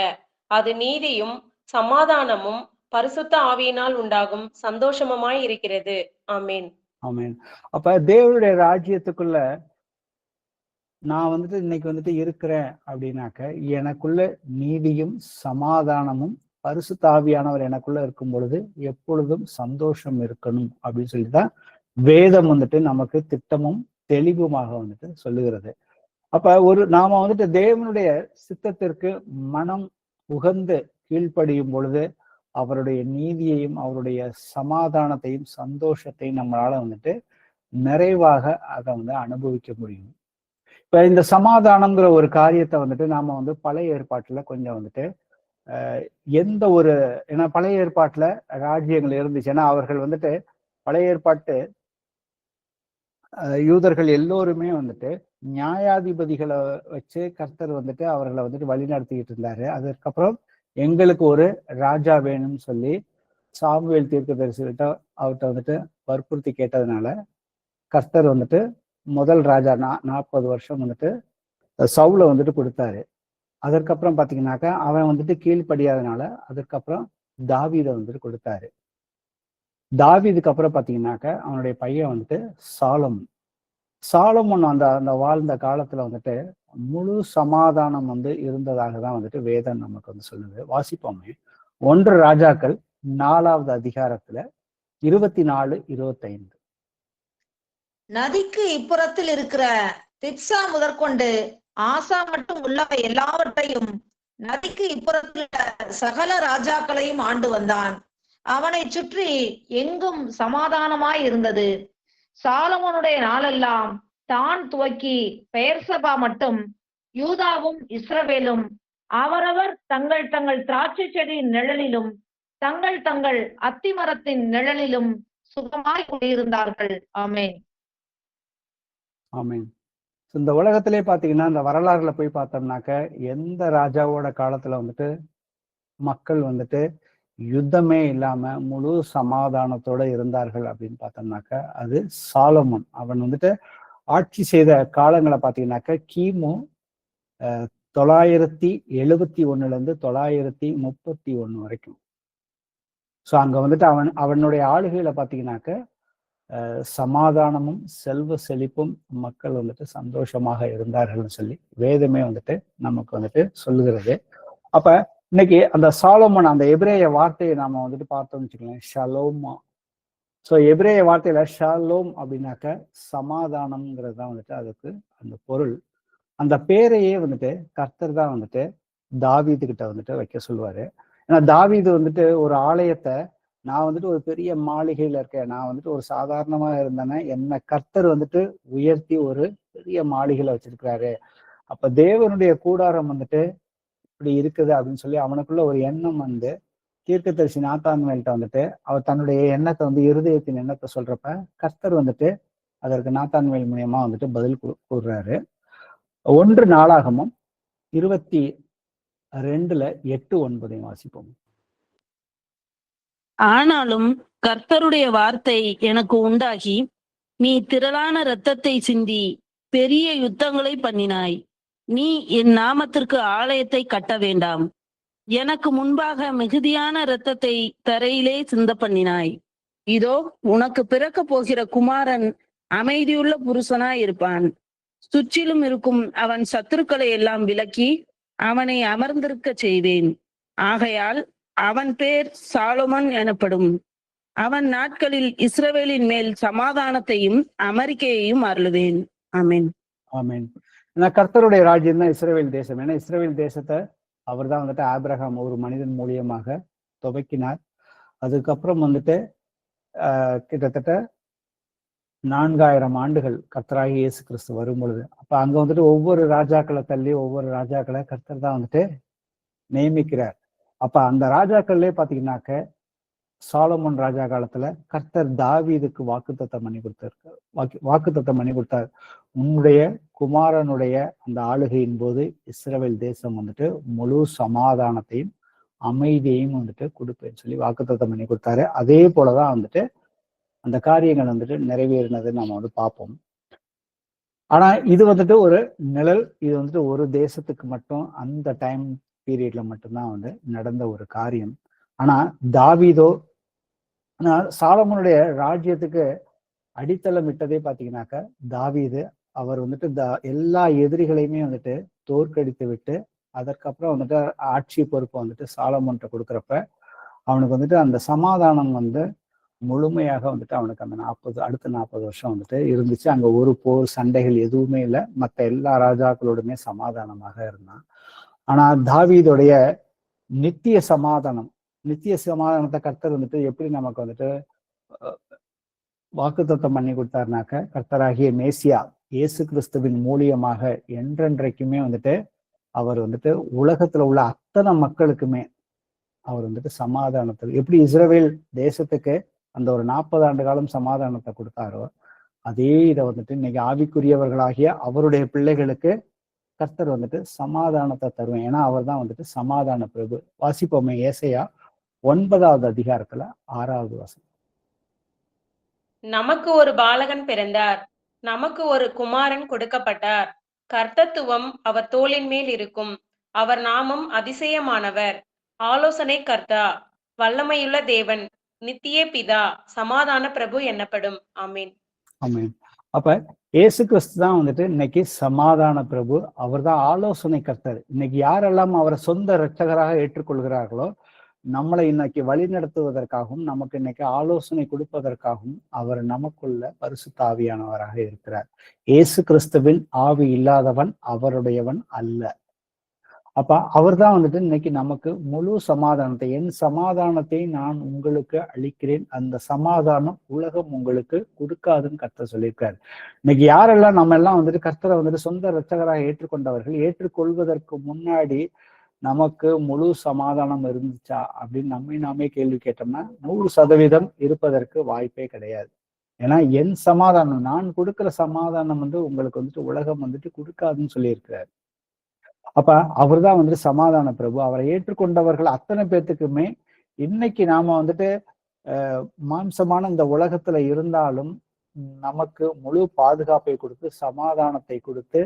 அது நீதியும் சமாதானமும் பரிசுத்த ஆவியினால் உண்டாகும் சந்தோஷமுமாய் இருக்கிறது. ஆமேன். ஆமேன். அப்ப தேவனுடைய ராஜ்யத்துக்குள்ள நான் வந்துட்டு இன்னைக்கு வந்துட்டு இருக்கிறேன் அப்படின்னாக்க எனக்குள்ள நீதியும் சமாதானமும் பரிசுத்த ஆவியானவர் எனக்குள்ள இருக்கும் பொழுது எப்பொழுதும் சந்தோஷம் இருக்கணும் அப்படின்னு சொல்லிதான் வேதம் வந்துட்டு நமக்கு திட்டமும் தெளிவுமாக வந்துட்டு சொல்லுகிறது. அப்ப நாம வந்துட்டு தேவனுடைய சித்தத்திற்கு மனம் உகந்து கீழ்ப்படியும் பொழுது அவருடைய நீதியையும் அவருடைய சமாதானத்தையும் சந்தோஷத்தையும் நம்மளால வந்துட்டு நிறைவாக அதை வந்து அனுபவிக்க முடியும். இப்ப இந்த சமாதானம்ங்கிற ஒரு காரியத்தை வந்துட்டு நாம வந்து பழைய ஏற்பாட்டுல கொஞ்சம் வந்துட்டு எந்த ஒரு ஏன்னா பழைய ஏற்பாட்டுல ராஜ்யங்கள் இருந்துச்சு. ஏன்னா அவர்கள் வந்துட்டு பழைய ஏற்பாட்டு யூதர்கள் எல்லோருமே வந்துட்டு நியாயாதிபதிகளை வச்சு கர்த்தர் வந்துட்டு அவர்களை வந்துட்டு வழி நடத்திக்கிட்டு இருந்தாரு. அதுக்கப்புறம் எங்களுக்கு ஒரு ராஜா வேணும்னு சொல்லி சாமுவேல் தீர்க்கதரிசிகிட்ட அவர்கிட்ட வந்துட்டு வற்புறுத்தி கேட்டதுனால கர்த்தர் வந்துட்டு முதல் ராஜா 40 வருஷம் வந்துட்டு சவுலை வந்துட்டு கொடுத்தாரு. அதற்கப்புறம் பாத்தீங்கன்னாக்கா அவன் வந்துட்டு கீழ்ப்படியாதனால அதுக்கப்புறம் தாவீதை வந்துட்டு கொடுத்தாரு. தாவீதுக்கு அப்புறம் பாத்தீங்கன்னாக்கா அவனுடைய பையன் வந்துட்டு சாலமோன் அந்த வாழ்ந்த காலத்துல வந்துட்டு முழு சமாதானம் வந்து இருந்ததாக தான் வந்துட்டு வேதம் நமக்கு வந்து சொல்லுது. வாசிப்போமே 1 ராஜாக்கள் 4வது அதிகாரத்துல 24-25. நதிக்கு இப்புறத்தில் இருக்கிற திப்சா முதற்கொண்டு ஆசா மட்டும் உள்ளவை எல்லாவற்றையும் நதிக்கு இப்புறத்தில் சகல ராஜாக்களையும் ஆண்டு வந்தான். அவனை சுற்றி எங்கும் சமாதானமாய் இருந்தது. சாலமோனுடைய நாளெல்லாம் தான் துவக்கி பெயர்சபா மட்டும் யூதாவும் இஸ்ரவேலும் அவரவர் தங்கள் தங்கள் திராட்சை செடியின் நிழலிலும் தங்கள் தங்கள் அத்திமரத்தின் நிழலிலும் சுகமாய் குடியிருந்தார்கள். ஆமென். ஆமென். இந்த உலகத்திலே பாத்தீங்கன்னா இந்த வரலாறுல போய் பார்த்தோம்னாக்க எந்த ராஜாவோட காலத்துல வந்துட்டு மக்கள் வந்துட்டு யுத்தமே இல்லாம முழு சமாதானத்தோட இருந்தார்கள் அப்படின்னு பார்த்தோம்னாக்க அது சாலமோன். அவன் வந்துட்டு ஆட்சி செய்த காலங்களை பார்த்தீங்கன்னாக்க கிமு 971 931 வரைக்கும். ஸோ அங்க வந்துட்டு அவனுடைய ஆளுகையில பார்த்தீங்கன்னாக்க சமாதானமும் செல்வ செழிப்பும் மக்கள் வந்துட்டு சந்தோஷமாக இருந்தார்கள்னு சொல்லி வேதமே வந்துட்டு நமக்கு வந்துட்டு சொல்லுகிறது. அப்ப இன்னைக்கு அந்த சாலமோன் அந்த எபிரேய வார்த்தையை நாம வந்துட்டு பார்த்தோம்னு வச்சுக்கலாம், ஷலோமா. ஸோ எபிரேய வார்த்தையில ஷலோம் அப்படின்னாக்க சமாதானம்ங்கிறது தான் வந்துட்டு அதுக்கு அந்த பொருள். அந்த பேரையே வந்துட்டு கர்த்தர் தான் வந்துட்டு தாவீது கிட்ட வந்துட்டு வைக்க சொல்லுவாரு. ஏன்னா தாவீது வந்துட்டு ஒரு ஆலயத்தை நான் வந்துட்டு ஒரு பெரிய மாளிகையில இருக்கேன், நான் வந்துட்டு ஒரு சாதாரணமா இருந்தேன்னா என்னை கர்த்தர் வந்துட்டு உயர்த்தி ஒரு பெரிய மாளிகையில வச்சிருக்கிறாரு, அப்ப தேவனுடைய கூடாரம் வந்துட்டு இப்படி இருக்குது அப்படின்னு சொல்லி அவனுக்குள்ள ஒரு எண்ணம் வந்து தீர்க்கதரிசி நாத்தான்வேல்கிட்ட வந்துட்டு அவர் தன்னுடைய எண்ணத்தை வந்து இருதயத்தின் எண்ணத்தை சொல்றப்ப கர்த்தர் வந்துட்டு அதற்கு நாத்தான்வேல் மூலியமா வந்துட்டு பதில் கூறுறாரு. 1 நாளாகமும் 22:8-9 வாசிப்போம். ஆனாலும் கர்த்தருடைய வார்த்தை எனக்கு உண்டாகி, நீ திரளான இரத்தத்தை சிந்தி பெரிய யுத்தங்களை பண்ணினாய். நீ என் நாமத்திற்கு ஆலயத்தை கட்ட வேண்டாம். எனக்கு முன்பாக மிகுதியான இரத்தத்தை தரையிலே சிந்த பண்ணினாய். இதோ உனக்கு பிறக்க போகிற குமாரன் அமைதியுள்ள புருஷனாய் இருப்பான். சுற்றிலும் இருக்கும் அவன் சத்துருக்களை எல்லாம் விலக்கி அவனை அமர்ந்திருக்க செய்வேன். ஆகையால் அவன் பேர் சாலொமோன் எனப்படும். அவன் நாட்களில் இஸ்ரவேலின் மேல் சமாதானத்தையும் அமெரிக்கையையும் அருளுவேன். ஆமென். ஆமென். கர்த்தருடைய ராஜ்யம் தான் இஸ்ரவேல் தேசம். ஏன்னா இஸ்ரவேல் தேசத்தை அவர் தான் வந்துட்டு ஆபிரகாம் ஒரு மனிதன் மூலியமாக துவக்கினார். அதுக்கப்புறம் வந்துட்டு கிட்டத்தட்ட 4000 ஆண்டுகள் கர்த்தராகி இயேசு கிறிஸ்து வரும் பொழுது அப்ப அங்க வந்துட்டு ஒவ்வொரு ராஜாக்களை தள்ளி ஒவ்வொரு ராஜாக்களை கர்த்தர் தான் வந்துட்டு நியமிக்கிறார். அப்ப அந்த ராஜாக்கள்லயே பாத்தீங்கன்னாக்க சாலமோன் ராஜா காலத்துல கர்த்தர் தாவீதுக்கு வாக்குத்தத்தம் பண்ணி கொடுத்தார். உன்னுடைய குமாரனுடைய அந்த ஆளுகையின் போது இஸ்ரவேல் தேசம் வந்துட்டு முழு சமாதானத்தையும் அமைதியையும் வந்துட்டு கொடுப்பேன்னு சொல்லி வாக்குத்தத்தம் பண்ணி கொடுத்தாரு. அதே போலதான் வந்துட்டு அந்த காரியங்கள் வந்துட்டு நிறைவேறினது நம்ம வந்து பார்ப்போம். ஆனா இது வந்துட்டு ஒரு நிழல், இது வந்துட்டு ஒரு தேசத்துக்கு மட்டும் அந்த டைம் பீரியட்ல மட்டும்தான் வந்து நடந்த ஒரு காரியம். ஆனா தாவீதோ சாலமோனுடைய ராஜ்யத்துக்கு அடித்தளம் இட்டதே பாத்தீங்கன்னாக்க தாவீது அவர் வந்துட்டு எல்லா எதிரிகளையுமே வந்துட்டு தோற்கடித்து விட்டு அதற்கப்புறம் வந்துட்டு ஆட்சி பொறுப்பை வந்துட்டு சாலமோன்ட்ட கொடுக்குறப்ப அவனுக்கு வந்துட்டு அந்த சமாதானம் வந்து முழுமையாக வந்துட்டு அவனுக்கு அந்த அடுத்த 40 வருஷம் வந்துட்டு இருந்துச்சு. அங்க ஒரு போர் சண்டைகள் எதுவுமே இல்லை, மற்ற எல்லா ராஜாக்களோடுமே சமாதானமாக இருந்தான். ஆனா தாவீதுடைய நித்திய சமாதானத்தை கர்த்தர் வந்துட்டு எப்படி நமக்கு வந்துட்டு வாக்குத்தத்தம் பண்ணி கொடுத்தாருனாக்க கர்த்தராகிய மேசியா இயேசு கிறிஸ்துவின் மூலியமாக என்றென்றைக்குமே வந்துட்டு அவர் வந்துட்டு உலகத்துல உள்ள அத்தனை மக்களுக்குமே அவர் வந்துட்டு சமாதானத்தில் எப்படி இஸ்ரவேல் தேசத்துக்கு அந்த ஒரு 40 ஆண்டு காலம் சமாதானத்தை கொடுத்தாரோ அதே இதை வந்துட்டு இன்னைக்கு ஆவிக்குரியவர்களாகிய அவருடைய பிள்ளைகளுக்கு கர்த்தர் வந்துட்டு சமாதானத்தை தருவேன். ஏன்னா அவர் தான் வந்துட்டு சமாதான பிரபு. வாசிப்போமே ஏசாயா 9வது அதிகாரத்துல 6வது வசனம். நமக்கு ஒரு பாலகன் பிறந்தார், நமக்கு ஒரு குமாரன் கொடுக்கப்பட்டார். கர்த்தத்துவம் அவர் தோளின் மேல் இருக்கும். அவர் நாமம் அதிசயமானவர், ஆலோசனை கர்த்தா, வல்லமையுள்ள தேவன், நித்திய பிதா, சமாதான பிரபு என்னப்படும். ஆமீன். ஆமீன். அப்ப இயேசு கிறிஸ்து தான் வந்துட்டு இன்னைக்கு சமாதான பிரபு. அவர் தான் ஆலோசனை கர்த்தர். இன்னைக்கு யாரெல்லாம் அவரை சொந்த இரட்சகராக ஏற்றுக்கொள்கிறார்களோ நம்மளை இன்னைக்கு வழி நடத்துவதற்காகவும் நமக்கு இன்னைக்கு ஆலோசனை கொடுப்பதற்காகவும் அவர் நமக்குள்ள பரிசுத்த ஆவியானவராக இருக்கிறார். இயேசு கிறிஸ்துவின் ஆவி இல்லாதவன் அவருடையவன் அல்ல. அப்ப அவர் தான் வந்துட்டு இன்னைக்கு நமக்கு முழு சமாதானத்தை, என் சமாதானத்தை நான் உங்களுக்கு அளிக்கிறேன், அந்த சமாதானம் உலகம் உங்களுக்கு கொடுக்காதுன்னு கர்த்தர் சொல்லியிருக்காரு. இன்னைக்கு யாரெல்லாம் நம்ம எல்லாம் வந்துட்டு கர்த்தரை வந்துட்டு சொந்த இரட்சகராக ஏற்றுக்கொண்டவர்கள், ஏற்றுக்கொள்வதற்கு முன்னாடி நமக்கு முழு சமாதானம் இருந்துச்சா அப்படின்னு நாமே கேள்வி கேட்டோம்னா 100% இருப்பதற்கு வாய்ப்பே கிடையாது. ஏன்னா என் சமாதானம், நான் கொடுக்கிற சமாதானம் வந்து உங்களுக்கு வந்துட்டு உலகம் வந்துட்டு கொடுக்காதுன்னு சொல்லியிருக்கிறாரு. அப்ப அவர் தான் வந்துட்டு சமாதான பிரபு. அவரை ஏற்றுக்கொண்டவர்கள் அத்தனை பேர்த்துக்குமே இன்னைக்கு நாம வந்துட்டு மாம்சமான இந்த உலகத்துல இருந்தாலும் நமக்கு முழு பாதுகாப்பை கொடுத்து சமாதானத்தை கொடுத்து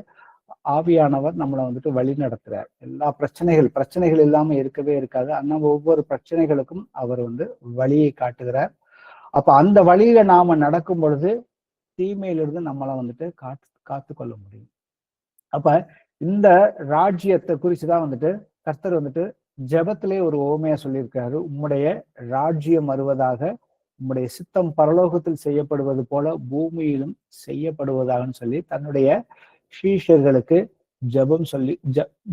ஆவியானவர் நம்மளை வந்துட்டு வழி நடத்துறார். எல்லா பிரச்சனைகள் இல்லாம இருக்கவே இருக்காது. நம்ம ஒவ்வொரு பிரச்சனைகளுக்கும் அவர் வந்து வழியை காட்டுகிறார். அப்ப அந்த வழியில நாம நடக்கும் பொழுது தீமையிலிருந்து நம்மளை வந்துட்டு காத்து கொள்ள முடியும். அப்ப இந்த ராஜ்யத்தை குறிச்சுதான் வந்துட்டு கர்த்தர் வந்துட்டு ஜெபத்திலே ஒரு ஓமையா சொல்லியிருக்காரு. உம்முடைய ராஜ்யம் வருவதாக, உம்முடைய சித்தம் பரலோகத்தில் செய்யப்படுவது போல பூமியிலும் செய்யப்படுவதாகன்னு சொல்லி தன்னுடைய சீஷர்களுக்கு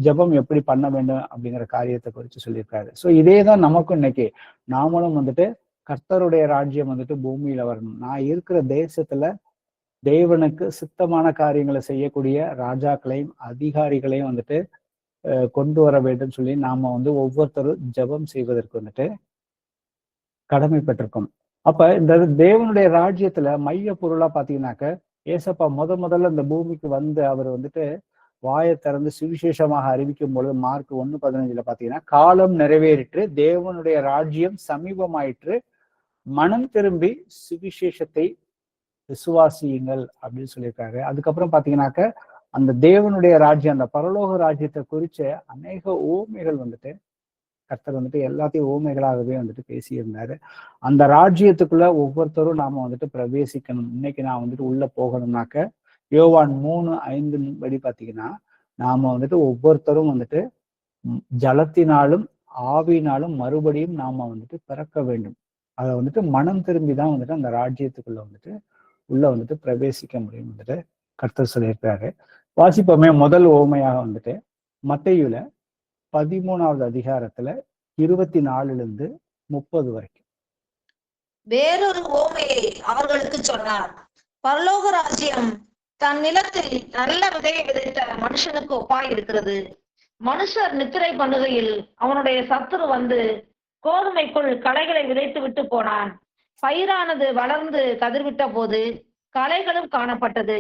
ஜெபம் எப்படி பண்ண வேண்டும் அப்படிங்கிற காரியத்தை குறித்து சொல்லியிருக்காரு. ஸோ இதேதான் நமக்கும் இன்னைக்கு நாமளும் வந்துட்டு கர்த்தருடைய ராஜ்யம் வந்துட்டு பூமியில வரணும். நான் இருக்கிற தேசத்துல தேவனுக்கு சித்தமான காரியங்களை செய்யக்கூடிய ராஜாக்களையும் அதிகாரிகளையும் வந்துட்டு கொண்டு வர வேண்டும் சொல்லி நாம வந்து ஒவ்வொருத்தரும் ஜெபம் செய்வதற்கு வந்துட்டு கடமைப்பட்டிருக்கோம். அப்ப இந்த தேவனுடைய ராஜ்யத்துல மைய பொருளா பாத்தீங்கன்னாக்க ஏசப்பா முதல்ல இந்த பூமிக்கு வந்து அவர் வந்துட்டு வாயை திறந்து சுவிசேஷமாக அறிவிக்கும் பொழுது மார்க் 1:15 பாத்தீங்கன்னா, காலம் நிறைவேறிற்று, தேவனுடைய ராஜ்யம் சமீபமாயிற்று, மனம் திரும்பி சுவிசேஷத்தை விசுவாசியுங்கள் அப்படின்னு சொல்லியிருக்காரு. அதுக்கப்புறம் பாத்தீங்கன்னாக்க அந்த தேவனுடைய ராஜ்யம், அந்த பரலோக ராஜ்யத்தை குறிச்ச அநேக ஓமைகள் வந்துட்டு கர்த்தர் வந்துட்டு எல்லாத்தையும் ஓமைகளாகவே வந்துட்டு பேசியிருந்தாரு. அந்த ராஜ்யத்துக்குள்ள ஒவ்வொருத்தரும் நாம வந்துட்டு பிரவேசிக்கணும். இன்னைக்கு நான் வந்துட்டு உள்ள போகணும்னாக்க யோவான் 3:5 படி பாத்தீங்கன்னா, நாம வந்துட்டு ஒவ்வொருத்தரும் வந்துட்டு ஜலத்தினாலும் ஆவியினாலும் மறுபடியும் நாம வந்துட்டு பிறக்க வேண்டும். அதை வந்துட்டு மனம் திரும்பிதான் வந்துட்டு அந்த ராஜ்யத்துக்குள்ள வந்துட்டு உள்ள வந்துட்டு பிரவேசிக்க முடியும் வந்துட்டு கர்த்தர் சொல்லியிருக்காரு. வாசிப்போமே முதல் ஓமையாக வந்துட்டு மத்தேயுல 13வது அதிகாரத்துல 24 30 வரைக்கும். வேறொரு ஓமையை அவர்களுக்கு சொன்னார். பரலோக ராஜ்யம் தன் நிலத்தில் நல்ல விதையை விதைத்த மனுஷனுக்கு ஒப்பாய் இருக்கிறது. மனுஷர் நித்திரை பண்ணுகையில் அவனுடைய சத்துரு வந்து கோதுமைக்குள் களைகளை விதைத்து விட்டு போனான். பயிரானது வளர்ந்து கதிர்விட்ட போது களைகளும் காணப்பட்டது.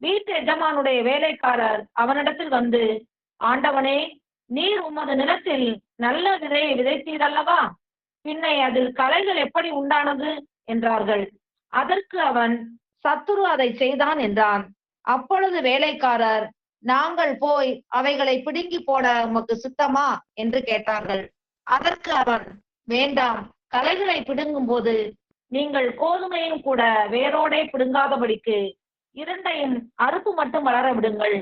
வீட்டு எஜமானுடைய வேலைக்காரர் அவனிடத்தில் வந்து, ஆண்டவனே, நீர் உமது நிலத்தில் நல்ல விதையை விதைத்தீரல்லவா, பின்னை அதில் களைகள் எப்படி உண்டானது என்றார்கள். அதற்கு அவன், சத்துரு அதை செய்தான் என்றான். அப்பொழுது வேலைக்காரர், நாங்கள் போய் அவைகளை பிடுங்கி போட உமக்கு சித்தமா என்று கேட்டார்கள். அதற்கு அவன், வேண்டாம், களைகளை பிடுங்கும் போது நீங்கள் கோதுமையும் கூட வேரோடே பிடுங்காதபடிக்கு இரண்டையும் அறுப்பு மட்டும் வளர விடுங்கள்.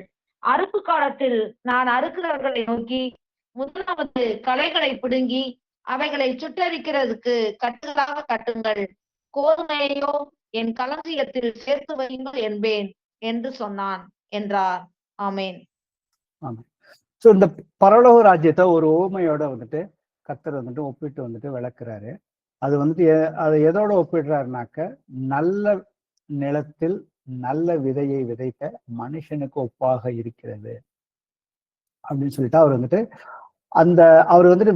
அறுப்பு காலத்தில் நான் அறுக்கிறவர்களை நோக்கி, முதலாவது களைகளை பிடுங்கி அவைகளை சுட்டரிக்கிறதுக்கு கட்டுகளாக கட்டுங்கள், கோதுமையோ என் களஞ்சியத்தில் சேர்த்து வையுங்கள் என்பேன் என்று சொன்னான் என்றார். ஆமேன். சோ இந்த பரலோக ராஜ்யத்தை ஒரு ஓமையோட வந்துட்டு கர்த்தர் வந்துட்டு ஒப்பிட்டு வந்துட்டு விளக்குறாரு. அது வந்துட்டு அதை எதோட ஒப்பிடுறாருனாக்க, நல்ல நிலத்தில் நல்ல விதையை விதைத்த மனுஷனுக்கு ஒப்பாக இருக்கிறது அப்படின்னு சொல்லிட்டு அவர் வந்துட்டு அவர் வந்துட்டு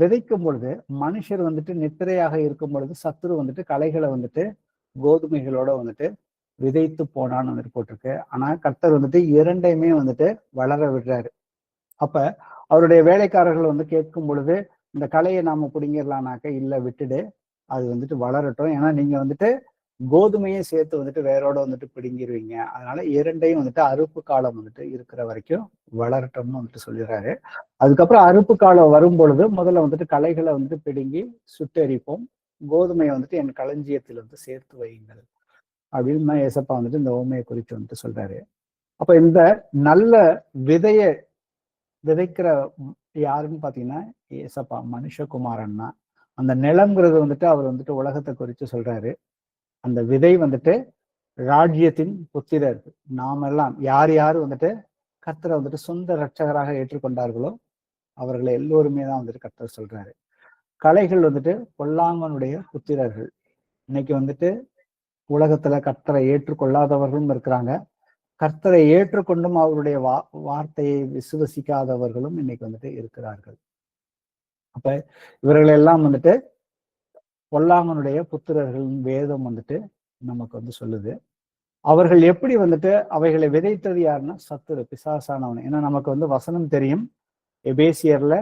விதைக்கும் பொழுது மனுஷர் வந்துட்டு நித்திரையாக இருக்கும் பொழுது சத்துரு வந்துட்டு களைகளை வந்துட்டு கோதுமைகளோட வந்துட்டு விதைத்து போனான்னு வந்துட்டு போட்டிருக்கு. ஆனா கர்த்தர் வந்துட்டு இரண்டையுமே வந்துட்டு வளர விடுறாரு. அப்ப அவருடைய வேலைக்காரர்கள் வந்து கேட்கும் பொழுது, இந்த களையை நாம பிடிங்கிடலாம்னாக்க, இல்ல விட்டுடு, அது வந்துட்டு வளரட்டும், ஏன்னா நீங்க வந்துட்டு கோதுமையும் சேர்த்து வந்துட்டு வேரோட வந்துட்டு பிடுங்கிடுவீங்க, அதனால இரண்டையும் வந்துட்டு அறுப்பு காலம் வந்துட்டு இருக்கிற வரைக்கும் வளரட்டும்னு வந்துட்டு சொல்லிடுறாரு. அதுக்கப்புறம் அறுப்பு காலம் வரும் பொழுது முதல்ல வந்துட்டு களைகளை வந்துட்டு பிடுங்கி சுட்டெரிப்போம், கோதுமையை வந்துட்டு என் களஞ்சியத்தில் வந்து சேர்த்து வையுங்கள் அப்படின்னு தான் ஏசப்பா வந்துட்டு இந்த ஓமையை குறித்து வந்துட்டு சொல்றாரு. அப்ப இந்த நல்ல விதைய விதைக்கிற யாருன்னு பாத்தீங்கன்னா ஏசப்பா, மனுஷகுமாரன் தான். அந்த நிலம்ங்கிறது வந்துட்டு அவர் வந்துட்டு உலகத்தை குறித்து சொல்றாரு. அந்த விதை வந்துட்டு ராஜ்யத்தின் புத்திரர். நாமெல்லாம் யார் யாரு வந்துட்டு கர்த்தரை வந்துட்டு சொந்த இரட்சகராக ஏற்றுக்கொண்டார்களோ அவர்களை எல்லோருமே தான் வந்துட்டு கர்த்தர் சொல்றாரு. களைகள் வந்துட்டு பொல்லாங்கனுடைய புத்திரர்கள். இன்னைக்கு வந்துட்டு உலகத்துல கர்த்தரை ஏற்றுக்கொள்ளாதவர்களும் இருக்கிறாங்க, கர்த்தரை ஏற்றுக்கொண்டும் அவருடைய வார்த்தையை விசுவசிக்காதவர்களும் இன்னைக்கு வந்துட்டு இருக்கிறார்கள். அப்ப இவர்கள் எல்லாம் வந்துட்டு பொல்லாங்கனுடைய புத்திரர்கள் வேதம் வந்துட்டு நமக்கு வந்து சொல்லுது. அவர்கள் எப்படி வந்துட்டு அவைகளை விதைத்தது யாருன்னா சத்துரு, பிசாசானவன். ஏன்னா நமக்கு வந்து வசனம் தெரியும். எபேசியர்ல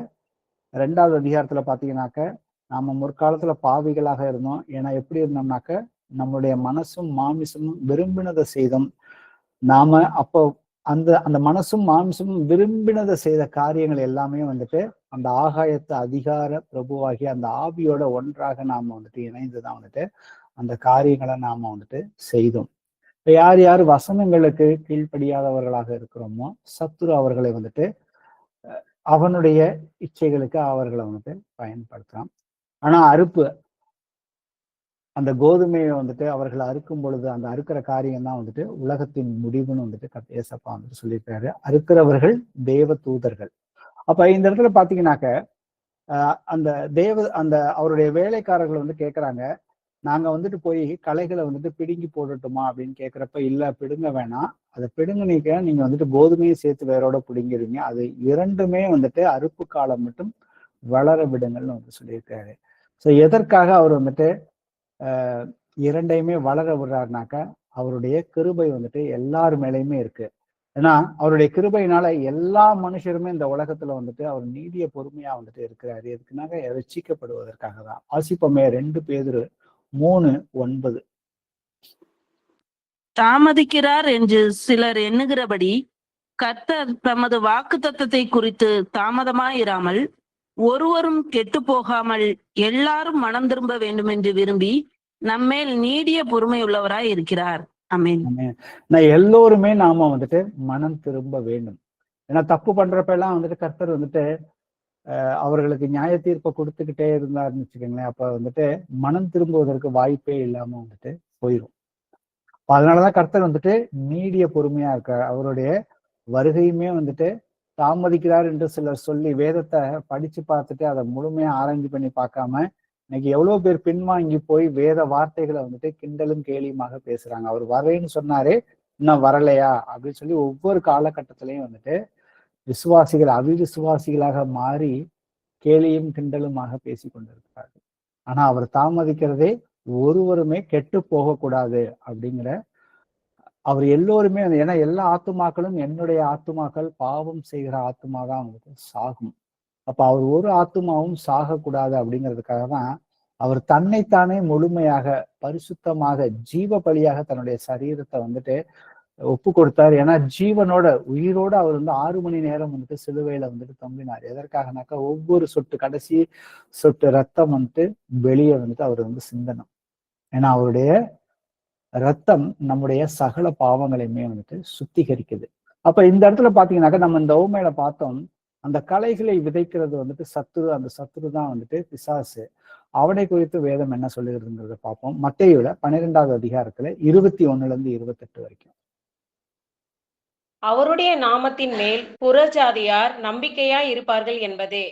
2வது அதிகாரத்துல பாத்தீங்கன்னாக்க, நாம முற்காலத்துல பாவிகளாக இருந்தோம். ஏன்னா எப்படி இருந்தோம்னாக்க, நம்முடைய மனசும் மாமிசமும் விரும்பினதை செய்தோம். நாம அப்போ அந்த மனசும் மாமிசமும் விரும்பினதை செய்த காரியங்கள் எல்லாமே வந்துட்டு அந்த ஆகாயத்து அதிகார பிரபுவாகிய அந்த ஆவியோட ஒன்றாக நாம வந்துட்டு இணைந்துதான் வந்துட்டு அந்த காரியங்களை நாம வந்துட்டு செய்தோம். இப்ப யார் யார் வசனங்களுக்கு கீழ்ப்படியாதவர்களாக இருக்கிறோமோ சத்துரு அவர்களை வந்துட்டு அவனுடைய இச்சைகளுக்கு அவர்களை வந்துட்டு பயன்படுத்தலாம். ஆனா அறுப்பு, அந்த கோதுமையை வந்துட்டு அவர்கள் அறுக்கும் பொழுது அந்த அறுக்கிற காரியம் தான் வந்துட்டு உலகத்தின் முடிவுன்னு வந்துட்டு ஏசப்பா வந்துட்டு சொல்லியிருக்காரு. அறுக்கிறவர்கள் தேவ தூதர்கள். அப்ப இந்த இடத்துல பாத்தீங்கன்னாக்க அந்த அவருடைய வேலைக்காரர்கள் வந்து கேட்கறாங்க, நாங்க வந்துட்டு போய் களைகளை வந்துட்டு பிடுங்கி போடட்டுமா அப்படின்னு கேட்கிறப்ப, இல்ல பிடுங்க வேணாம், அதை பிடுங்கினீங்க நீங்க வந்துட்டு கோதுமையை சேர்த்து வேரோட பிடுங்கிடுவீங்க, அது இரண்டுமே வந்துட்டு அறுப்பு காலம் மட்டும் வளர விடுங்கள்னு வந்து சொல்லியிருக்காரு. ஸோ எதற்காக அவர் வந்துட்டு இரண்டையுமே வளர விடுறாருனாக்கா, அவருடைய கிருபை வந்துட்டு எல்லார் மேலேயுமே இருக்கு. ஏன்னா அவருடைய கிருபையினால எல்லா மனுஷருமே இந்த உலகத்துல வந்துட்டு அவர் நீடிய பொறுமையா வந்துட்டு இருக்கிறாரு. எதுக்குனாக்க ரட்சிக்கப்படுவதற்காக தான். வாசிப்போமே 2 பேதுரு 3:9. தாமதிக்கிறார் என்று சிலர் எண்ணுகிறபடி கர்த்தர் தமது வாக்குத்தத்தத்தை குறித்து தாமதமாயிராமல் ஒருவரும் கெட்டு போகாமல் எல்லாரும் மனம் திரும்ப வேண்டும் என்று விரும்பி நம்மேல் நீடிய பொறுமை உள்ளவராய் இருக்கிறார். ஆமென். நான் எல்லோருமே நாம வந்துட்டு மனம் திரும்ப வேண்டும். ஏன்னா தப்பு பண்றப்ப எல்லாம் வந்துட்டு கர்த்தர் வந்துட்டு அவர்களுக்கு நியாய தீர்ப்பை கொடுத்துக்கிட்டே இருந்தாருன்னு வச்சுக்கோங்களேன். அப்ப வந்துட்டு மனம் திரும்புவதற்கு வாய்ப்பே இல்லாம வந்துட்டு போயிடும். அதனாலதான் கர்த்தர் வந்துட்டு நீடிய பொறுமையா இருக்கார். அவருடைய வருகையுமே வந்துட்டு தாமதிக்கிறார் என்று சிலர் சொல்லி வேதத்தை படிச்சு பார்த்துட்டு அதை முழுமையா ஆராய்ச்சி பண்ணி பார்க்காம இன்னைக்கு எவ்வளவு பேர் பின்வாங்கி போய் வேத வார்த்தைகளை வந்துட்டு கிண்டலும் கேலியுமாக பேசுறாங்க. அவர் வரேன்னு சொன்னாரே, இன்னும் வரலையா அப்படின்னு சொல்லி ஒவ்வொரு காலகட்டத்திலையும் வந்துட்டு விசுவாசிகள் அவிசுவாசிகளாக மாறி கேலியும் கிண்டலுமாக பேசி கொண்டிருக்கிறார்கள். ஆனா அவர் தாமதிக்கிறதே ஒருவருமே கெட்டு போகக்கூடாது அப்படிங்கிற, அவர் எல்லோருமே ஏன்னா எல்லா ஆத்துமாக்களும் என்னுடைய ஆத்துமாக்கள் பாவம் செய்கிற ஆத்துமா தான் வந்துட்டு சாகும். அப்ப அவர் ஒரு ஆத்துமாவும் சாகக்கூடாது அப்படிங்கிறதுக்காக தான் அவர் தன்னைத்தானே முழுமையாக பரிசுத்தமாக ஜீவ பலியாக தன்னுடைய சரீரத்தை வந்துட்டு ஒப்பு கொடுத்தார். ஏன்னா ஜீவனோட உயிரோட அவர் வந்து 6 மணி நேரம் வந்துட்டு சிலுவையில வந்துட்டு தொங்கினார். எதற்காகனாக்கா ஒவ்வொரு சொட்டு கடைசி சொட்டு ரத்தம் வந்துட்டு வெளியே வந்துட்டு அவர் வந்து சிந்தனம். ஏன்னா அவருடைய ரத்தம் நம்முடைய சகல பாவங்களையுமே வந்துட்டு சுத்திகரிக்குது. அப்ப இந்த இடத்துல பாத்தீங்கன்னாக்கா நம்ம இந்த உவமையில பார்த்தோம், அந்த களைகளை விதைக்கிறது வந்துட்டு சத்துரு, அந்த சத்துரு தான் வந்துட்டு பிசாசு. அவனை குறித்து வேதம் என்ன சொல்லுகிறதுங்கிறத பார்ப்போம். மத்தேயுல 12வது அதிகாரத்துல 21 28 வரைக்கும். அவருடைய நாமத்தின் மேல் புறஜாதியார் நம்பிக்கையாய் இருப்பார்கள் என்பதே.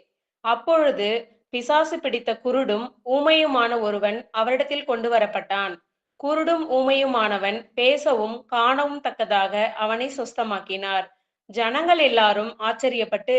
அப்பொழுது பிசாசு பிடித்த குருடும் ஊமையுமான ஒருவன் அவரிடத்தில் கொண்டு வரப்பட்டான். குருடும் ஊமையுமானவன் பேசவும் காணவும் தக்கதாக அவனை சொஸ்தமாக்கினார். ஜனங்கள் எல்லாரும் ஆச்சரியப்பட்டு,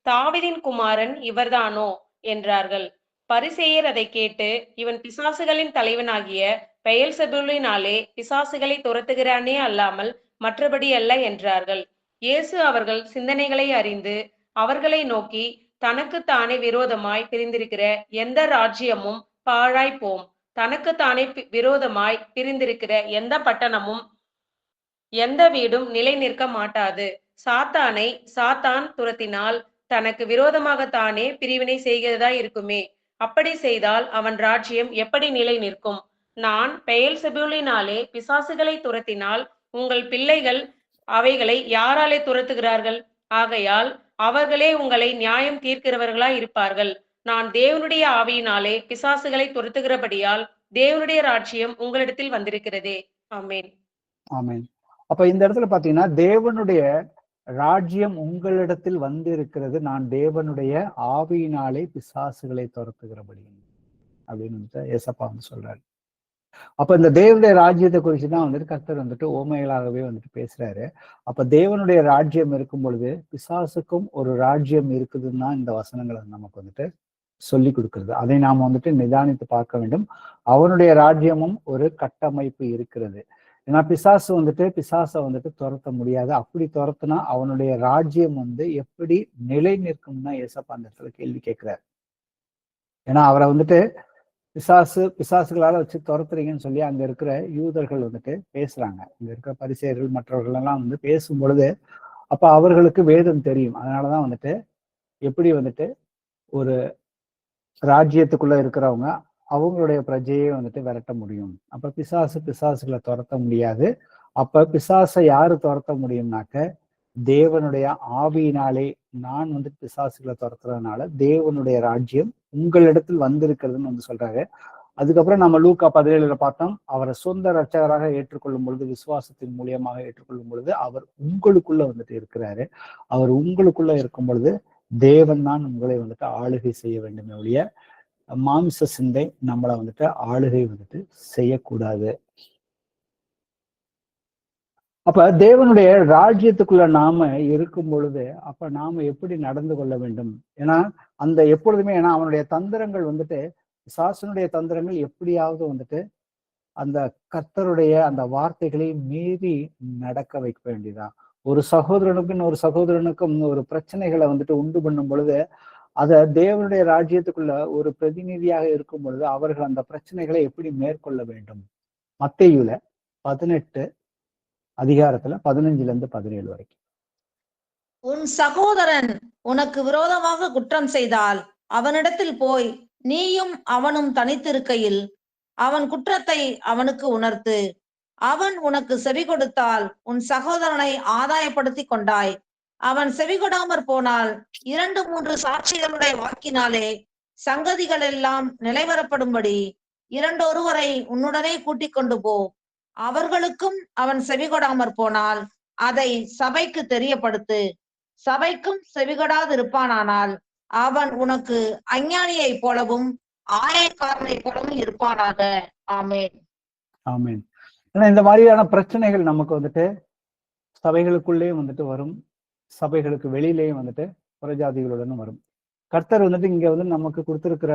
தாவீதின் குமாரன் இவர்தானோ என்றார்கள். பரிசேயர் அதை கேட்டு, இவன் பிசாசுகளின் தலைவனாகிய பெயல்செபூலினாலே பிசாசுகளை துரத்துகிறானே அல்லாமல் மற்றபடி அல்ல என்றார்கள். இயேசு அவர்கள் சிந்தனைகளை அறிந்து அவர்களை நோக்கி, தனக்குத்தானே விரோதமாய் பிரிந்திருக்கிற எந்த ராஜ்யமும் பாழாய் போம், தனக்குத்தானே விரோதமாய் பிரிந்திருக்கிற எந்த பட்டணமும் எந்த வீடும் நிலை நிற்க மாட்டாது. சாத்தானை சாத்தான் துரத்தினால் தனக்கு விரோதமாகத்தானே பிரிவினை செய்கிறதா இருக்குமே. அப்படி செய்தால் அவன் ராஜ்யம் எப்படி நிலை நிற்கும்? நான் பெயல்செபூலினாலே பிசாசுகளை துரத்தினால் உங்கள் பிள்ளைகள் அவைகளை யாராலே துரத்துகிறார்கள்? ஆகையால் அவர்களே உங்களை நியாயம் தீர்க்கிறவர்களாய் இருப்பார்கள். நான் தேவனுடைய ஆவியினாலே பிசாசுகளை துரத்துகிறபடியால் தேவனுடைய ராஜ்யம் உங்களிடத்தில் வந்திருக்கிறதே. ஆமென். ஆமென். அப்ப இந்த இடத்துல பாத்தீங்கன்னா தேவனுடைய ராஜ்யம் உங்களிடத்தில் வந்திருக்கிறது, நான் தேவனுடைய ஆவியினாலே பிசாசுகளை துரத்துகிறபடி அப்படின்னு ஏசப்பா வந்து சொல்றாரு. அப்ப இந்த தேவனுடைய ராஜ்யத்தை குறிச்சுதான் வந்துட்டு கர்த்தர் வந்துட்டு ஓமைகளாகவே வந்துட்டு பேசுறாரு. அப்ப தேவனுடைய ராஜ்யம் இருக்கும் பொழுது பிசாசுக்கும் ஒரு ராஜ்யம் இருக்குதுன்னா இந்த வசனங்களை நமக்கு வந்துட்டு சொல்லி கொடுக்கிறது. அதை நாம வந்துட்டு நிதானித்து பார்க்க வேண்டும். அவனுடைய ராஜ்யமும் ஒரு கட்டமைப்பு இருக்கிறது. ஏன்னா பிசாசை வந்துட்டு துரத்த முடியாது. அப்படி துரத்துனா அவனுடைய ராஜ்யம் வந்து எப்படி நிலை நிற்கும்னா ஏசப்பா அந்த இடத்துல கேள்வி கேட்கிறாரு. ஏன்னா அவரை வந்துட்டு பிசாசுகளால வச்சு துரத்துறீங்கன்னு சொல்லி அங்க இருக்கிற யூதர்கள் வந்துட்டு பேசுறாங்க. இங்க இருக்கிற பரிசேயர்கள் மற்றவர்கள் எல்லாம் வந்து பேசும் பொழுது அப்ப அவர்களுக்கு வேதம் தெரியும். அதனாலதான் வந்துட்டு எப்படி வந்துட்டு ஒரு ராஜ்யத்துக்குள்ள இருக்கிறவங்க அவங்களுடைய பிரஜையை வந்துட்டு விரட்ட முடியும். அப்ப பிசாசுகளை துரத்த முடியாது. அப்ப பிசாசை யாரு துரத்த முடியும்னாக்க தேவனுடைய ஆவியினாலே. நான் வந்துட்டு பிசாசுகளை துரத்துறதுனால தேவனுடைய ராஜ்யம் உங்களிடத்தில் வந்திருக்கிறதுன்னு வந்து சொல்றாரு. அதுக்கப்புறம் நம்ம லூக்கா 17 பார்த்தோம், அவரை சொந்த ரட்சகராக ஏற்றுக்கொள்ளும் பொழுது, விசுவாசத்தின் மூலியமாக ஏற்றுக்கொள்ளும் பொழுது அவர் உங்களுக்குள்ள வந்துட்டு இருக்கிறாரு. அவர் உங்களுக்குள்ள இருக்கும் பொழுது தேவன் தான் உங்களை வந்துட்டு ஆளுகை செய்ய வேண்டுமே ஒழிய மாமிச சிந்தை நம்மளை வந்துட்டு ஆளுகை வந்துட்டு செய்யக்கூடாது. அப்ப தேவனுடைய ராஜ்யத்துக்குள்ள நாம இருக்கும் பொழுது அப்ப நாம எப்படி நடந்து கொள்ள வேண்டும்? ஏன்னா அந்த எப்பொழுதுமே ஏன்னா அவனுடைய தந்திரங்கள் வந்துட்டு சாசனுடைய தந்திரங்கள் எப்படியாவது வந்துட்டு அந்த கர்த்தருடைய அந்த வார்த்தைகளை மீறி நடக்க வைக்க வேண்டியதான். ஒரு சகோதரனுக்கும் ஒரு சகோதரனுக்கும் ஒரு பிரச்சனைகளை வந்துட்டு உண்டு பண்ணும் பொழுது அத தேவனுடைய ராஜ்யத்துக்குள்ள ஒரு பிரதிநிதியாக இருக்கும் பொழுது அவர்கள் அந்த பிரச்சனைகளை எப்படி மேற்கொள்ள வேண்டும்? மத்தேயுல 18 அதிகாரத்துல 15-17 வரைக்கும். உன் சகோதரன் உனக்கு விரோதமாக குற்றம் செய்தால் அவனிடத்தில் போய் நீயும் அவனும் தனித்திருக்கையில் அவன் குற்றத்தை அவனுக்கு உணர்த்து. அவன் உனக்கு செவி கொடுத்தால் உன் சகோதரனை ஆதாயப்படுத்தி கொண்டாய். அவன் செவி கொடாமற் போனால் 2-3 சாட்சிகளுடைய வாக்கினாலே சங்கதிகள் எல்லாம் நிலைவரப்படும்படி 2-1 உன்னுடனே கூட்டிக் கொண்டு போ. அவர்களுக்கும் அவன் செவி கொடாமற் போனால் அதை சபைக்கு தெரியப்படுத்து. சபைக்கும் செவிகொடாதிருப்பானால் அவன் உனக்கு அஞ்ஞானியைப் போலவும் ஆயக்காரனைப் போலவும் இருப்பானாக. ஆமேன். ஆமேன். ஏன்னா இந்த மாதிரியான பிரச்சனைகள் நமக்கு வந்துட்டு சபைகளுக்குள்ளேயும் வந்துட்டு வரும், சபைகளுக்கு வெளியிலேயும் வந்துட்டு புறஜாதிகளுடனும் வரும். கர்த்தர் வந்துட்டு இங்க வந்து நமக்கு கொடுத்திருக்கிற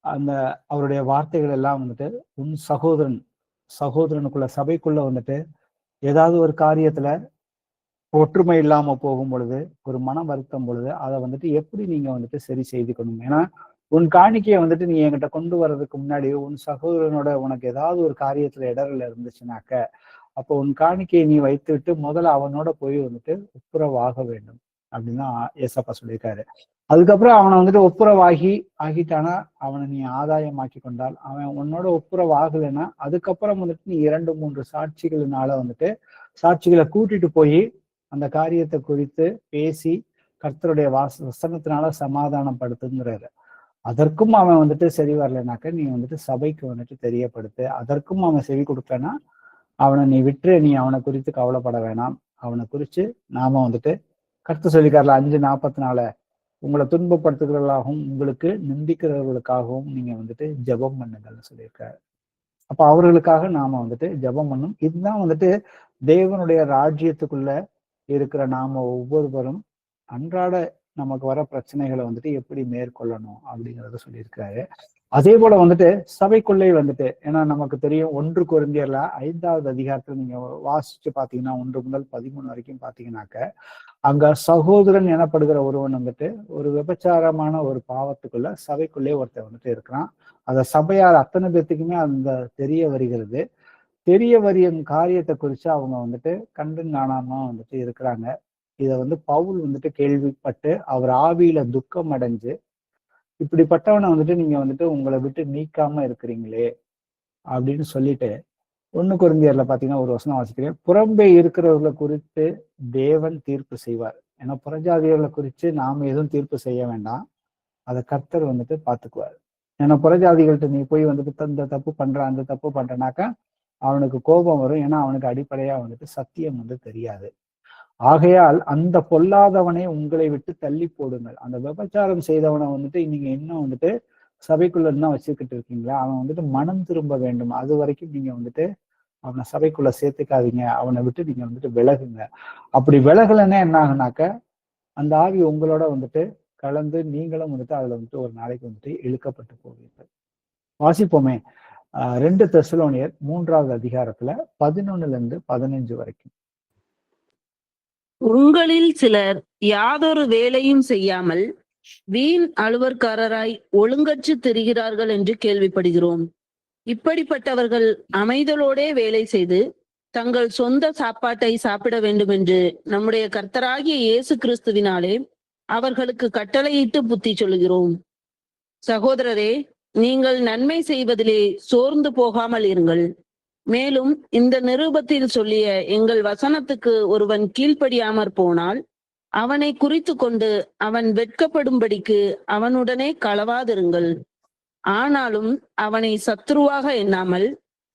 அந்த அவருடைய வார்த்தைகள் எல்லாம் வந்துட்டு உன் சகோதரனுக்குள்ள சபைக்குள்ள வந்துட்டு ஏதாவது ஒரு காரியத்துல ஒற்றுமை இல்லாம போகும் பொழுது, ஒரு மன வருத்தம் பொழுது அதை வந்துட்டு எப்படி நீங்க வந்துட்டு சரி செய்துக்கணும்? ஏன்னா உன் காணிக்கையை வந்துட்டு நீ என்கிட்ட கொண்டு வர்றதுக்கு முன்னாடி உன் சகோதரனோட உனக்கு ஏதாவது ஒரு காரியத்துல இடர்ல இருந்துச்சுனாக்க அப்போ உன் காணிக்கையை நீ வைத்து விட்டு முதல்ல அவனோட போய் வந்துட்டு ஒப்புரவாக வேண்டும் அப்படின்னு ஏசப்பா சொல்லியிருக்காரு. அதுக்கப்புறம் அவனை வந்துட்டு ஆகிட்டானா அவனை நீ ஆதாயமாக்கி கொண்டால், அவன் உன்னோட ஒப்புரவாகலைன்னா அதுக்கப்புறம் வந்துட்டு நீ 2-3 சாட்சிகளை கூட்டிட்டு போய் அந்த காரியத்தை குறித்து பேசி கர்த்தருடைய வசனத்தினால சமாதானப்படுத்துங்கிறாரு. அதற்கும் அவன் வந்துட்டு சரி வரலைனாக்க நீ வந்துட்டு சபைக்கு வந்துட்டு தெரியப்படுத்து. அதற்கும் அவன் செவி கொடுக்கலன்னா அவனை நீ விட்டு நீ அவனை குறித்து கவலைப்பட வேணாம். அவனை குறித்து நாம வந்துட்டு கர்த்தர் சொல்லிக்காரல 5:44 உங்களை துன்பப்படுத்துகிறவர்களாகவும் உங்களுக்கு நிந்திக்கிறவர்களுக்காகவும் நீங்க வந்துட்டு ஜெபம் பண்ணுங்கள்னு சொல்லியிருக்காரு. அப்ப அவர்களுக்காக நாம வந்துட்டு ஜெபம் பண்ணும். இதுதான் வந்துட்டு தேவனுடைய ராஜ்யத்துக்குள்ள இருக்கிற நாம ஒவ்வொருவரும் அன்றாட நமக்கு வர பிரச்சனைகளை வந்துட்டு எப்படி மேற்கொள்ளணும் அப்படிங்கிறத சொல்லியிருக்காரு. அதே போல வந்துட்டு சபைக்குள்ளே வந்துட்டு ஏன்னா நமக்கு தெரியும் 1 கொரிந்தியர்ல 5வது அதிகாரத்துல நீங்க வாசிச்சு பாத்தீங்கன்னா 1-13 வரைக்கும் பாத்தீங்கன்னாக்க அங்க சகோதரன் எனப்படுகிற ஒருவன் வந்துட்டு ஒரு விபச்சாரமான ஒரு பாவத்துக்குள்ள சபைக்குள்ளே ஒருத்தர் வந்துட்டு இருக்கிறான். அந்த சபையார் அத்தனை பேர்த்துக்குமே அந்த தெரிய வருகிறது. தெரிய வரியும் காரியத்தை குறித்து அவங்க வந்துட்டு கண்டு காணாம வந்துட்டு இருக்கிறாங்க. இதை வந்து பவுல் வந்துட்டு கேள்விப்பட்டு அவர் ஆவியில துக்கம் அடைஞ்சு இப்படிப்பட்டவனை வந்துட்டு நீங்க வந்துட்டு உங்களை விட்டு நீக்காம இருக்கிறீங்களே அப்படின்னு சொல்லிட்டு 1 கொரிந்தியர்ல பாத்தீங்கன்னா ஒரு வசனம் வாசிக்கிறேன். புறம்பே இருக்கிறவர்களை குறித்து தேவன் தீர்ப்பு செய்வார். ஏன்னா புறஜாதியர்களை குறித்து நாம எதுவும் தீர்ப்பு செய்ய வேண்டாம், அதை கர்த்தர் வந்துட்டு பாத்துக்குவார். ஏன்னா புறஜாதிகள்கிட்ட நீ போய் வந்துட்டு இந்த தப்பு பண்ற அந்த தப்பு பண்றனாக்கா அவனுக்கு கோபம் வரும். ஏன்னா அவனுக்கு அடிப்படையா வந்துட்டு சத்தியம் வந்து தெரியாது. ஆகையால் அந்த பொல்லாதவனை உங்களை விட்டு தள்ளி போடுங்கள். அந்த விபச்சாரம் செய்தவனை வந்துட்டு நீங்க இன்னும் வந்துட்டு சபைக்குள்ள தான் வச்சுக்கிட்டு இருக்கீங்களா? அவன் வந்துட்டு மனம் திரும்ப வேண்டும். அது வரைக்கும் நீங்க வந்துட்டு அவனை சபைக்குள்ள சேர்த்துக்காதீங்க. அவனை விட்டு நீங்க வந்துட்டு விலகுங்க. அப்படி விலகலைன்னா என்ன ஆகுனாக்க அந்த ஆவி உங்களோட வந்துட்டு கலந்து நீங்களும் வந்துட்டு அதுல வந்துட்டு ஒரு நாளைக்கு வந்துட்டு இழுக்கப்பட்டு போவீர்கள். வாசிப்போமே 2 தெசலோனியர் 3வது அதிகாரத்துல 11-15 வரைக்கும். உங்களில் சிலர் யாதொரு வேலையும் செய்யாமல் வீண் அலுவற்காரராய் ஒழுங்கற்று திரிகிறார்கள் என்று கேள்விப்படுகிறோம். இப்படிப்பட்டவர்கள் அமைதலோடே வேலை செய்து தங்கள் சொந்த சாப்பாட்டை சாப்பிட வேண்டும் என்று நம்முடைய கர்த்தராகிய இயேசு கிறிஸ்துவினாலே அவர்களுக்கு கட்டளையிட்டு புத்தி சொல்கிறோம். சகோதரரே, நீங்கள் நன்மை செய்வதிலே சோர்ந்து போகாமல் இருங்கள். மேலும் இந்த நிருபத்தில் சொல்லிய எங்கள் வசனத்துக்கு ஒருவன் கீழ்ப்படியாமற் போனால் அவனை குறித்து கொண்டு அவன் வெட்கப்படும்படிக்கு அவனுடனே களவாதிருங்கள். ஆனாலும் அவனை சத்துருவாக எண்ணாமல்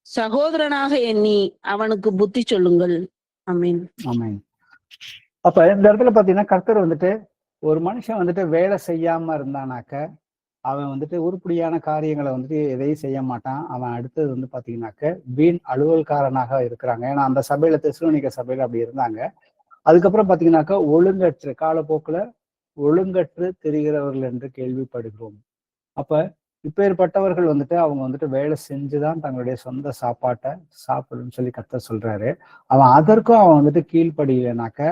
சகோதரனாக எண்ணி அவனுக்கு புத்தி சொல்லுங்கள். ஆமென். ஆமென். அப்ப இந்த இடத்துல பாத்தீங்கன்னா கர்த்தர் வந்துட்டு ஒரு மனுஷன் வந்துட்டு வேலை செய்யாம இருந்தானாக்க அவன் வந்துட்டு உருப்படியான காரியங்களை வந்துட்டு எதையும் செய்ய மாட்டான். அவன் அடுத்தது வந்து பாத்தீங்கன்னாக்க வீண் அலுவல்காரனாக இருக்கிறாங்க. ஏன்னா அந்த சபையில, தெசலோனிக்க சபையில அப்படி இருந்தாங்க. அதுக்கப்புறம் பாத்தீங்கன்னாக்கா ஒழுங்கற்று, காலப்போக்குல ஒழுங்கற்று திரிகிறவர்கள் என்று கேள்விப்படுகிறோம். அப்ப இப்பேற்பட்டவர்கள் வந்துட்டு அவங்க வந்துட்டு வேலை செஞ்சுதான் தங்களுடைய சொந்த சாப்பாட்டை சாப்பிடணும்னு சொல்லி கர்த்தர் சொல்றாரு. அவன் அதற்கும் அவன் வந்துட்டு கீழ்ப்படியலைனாக்க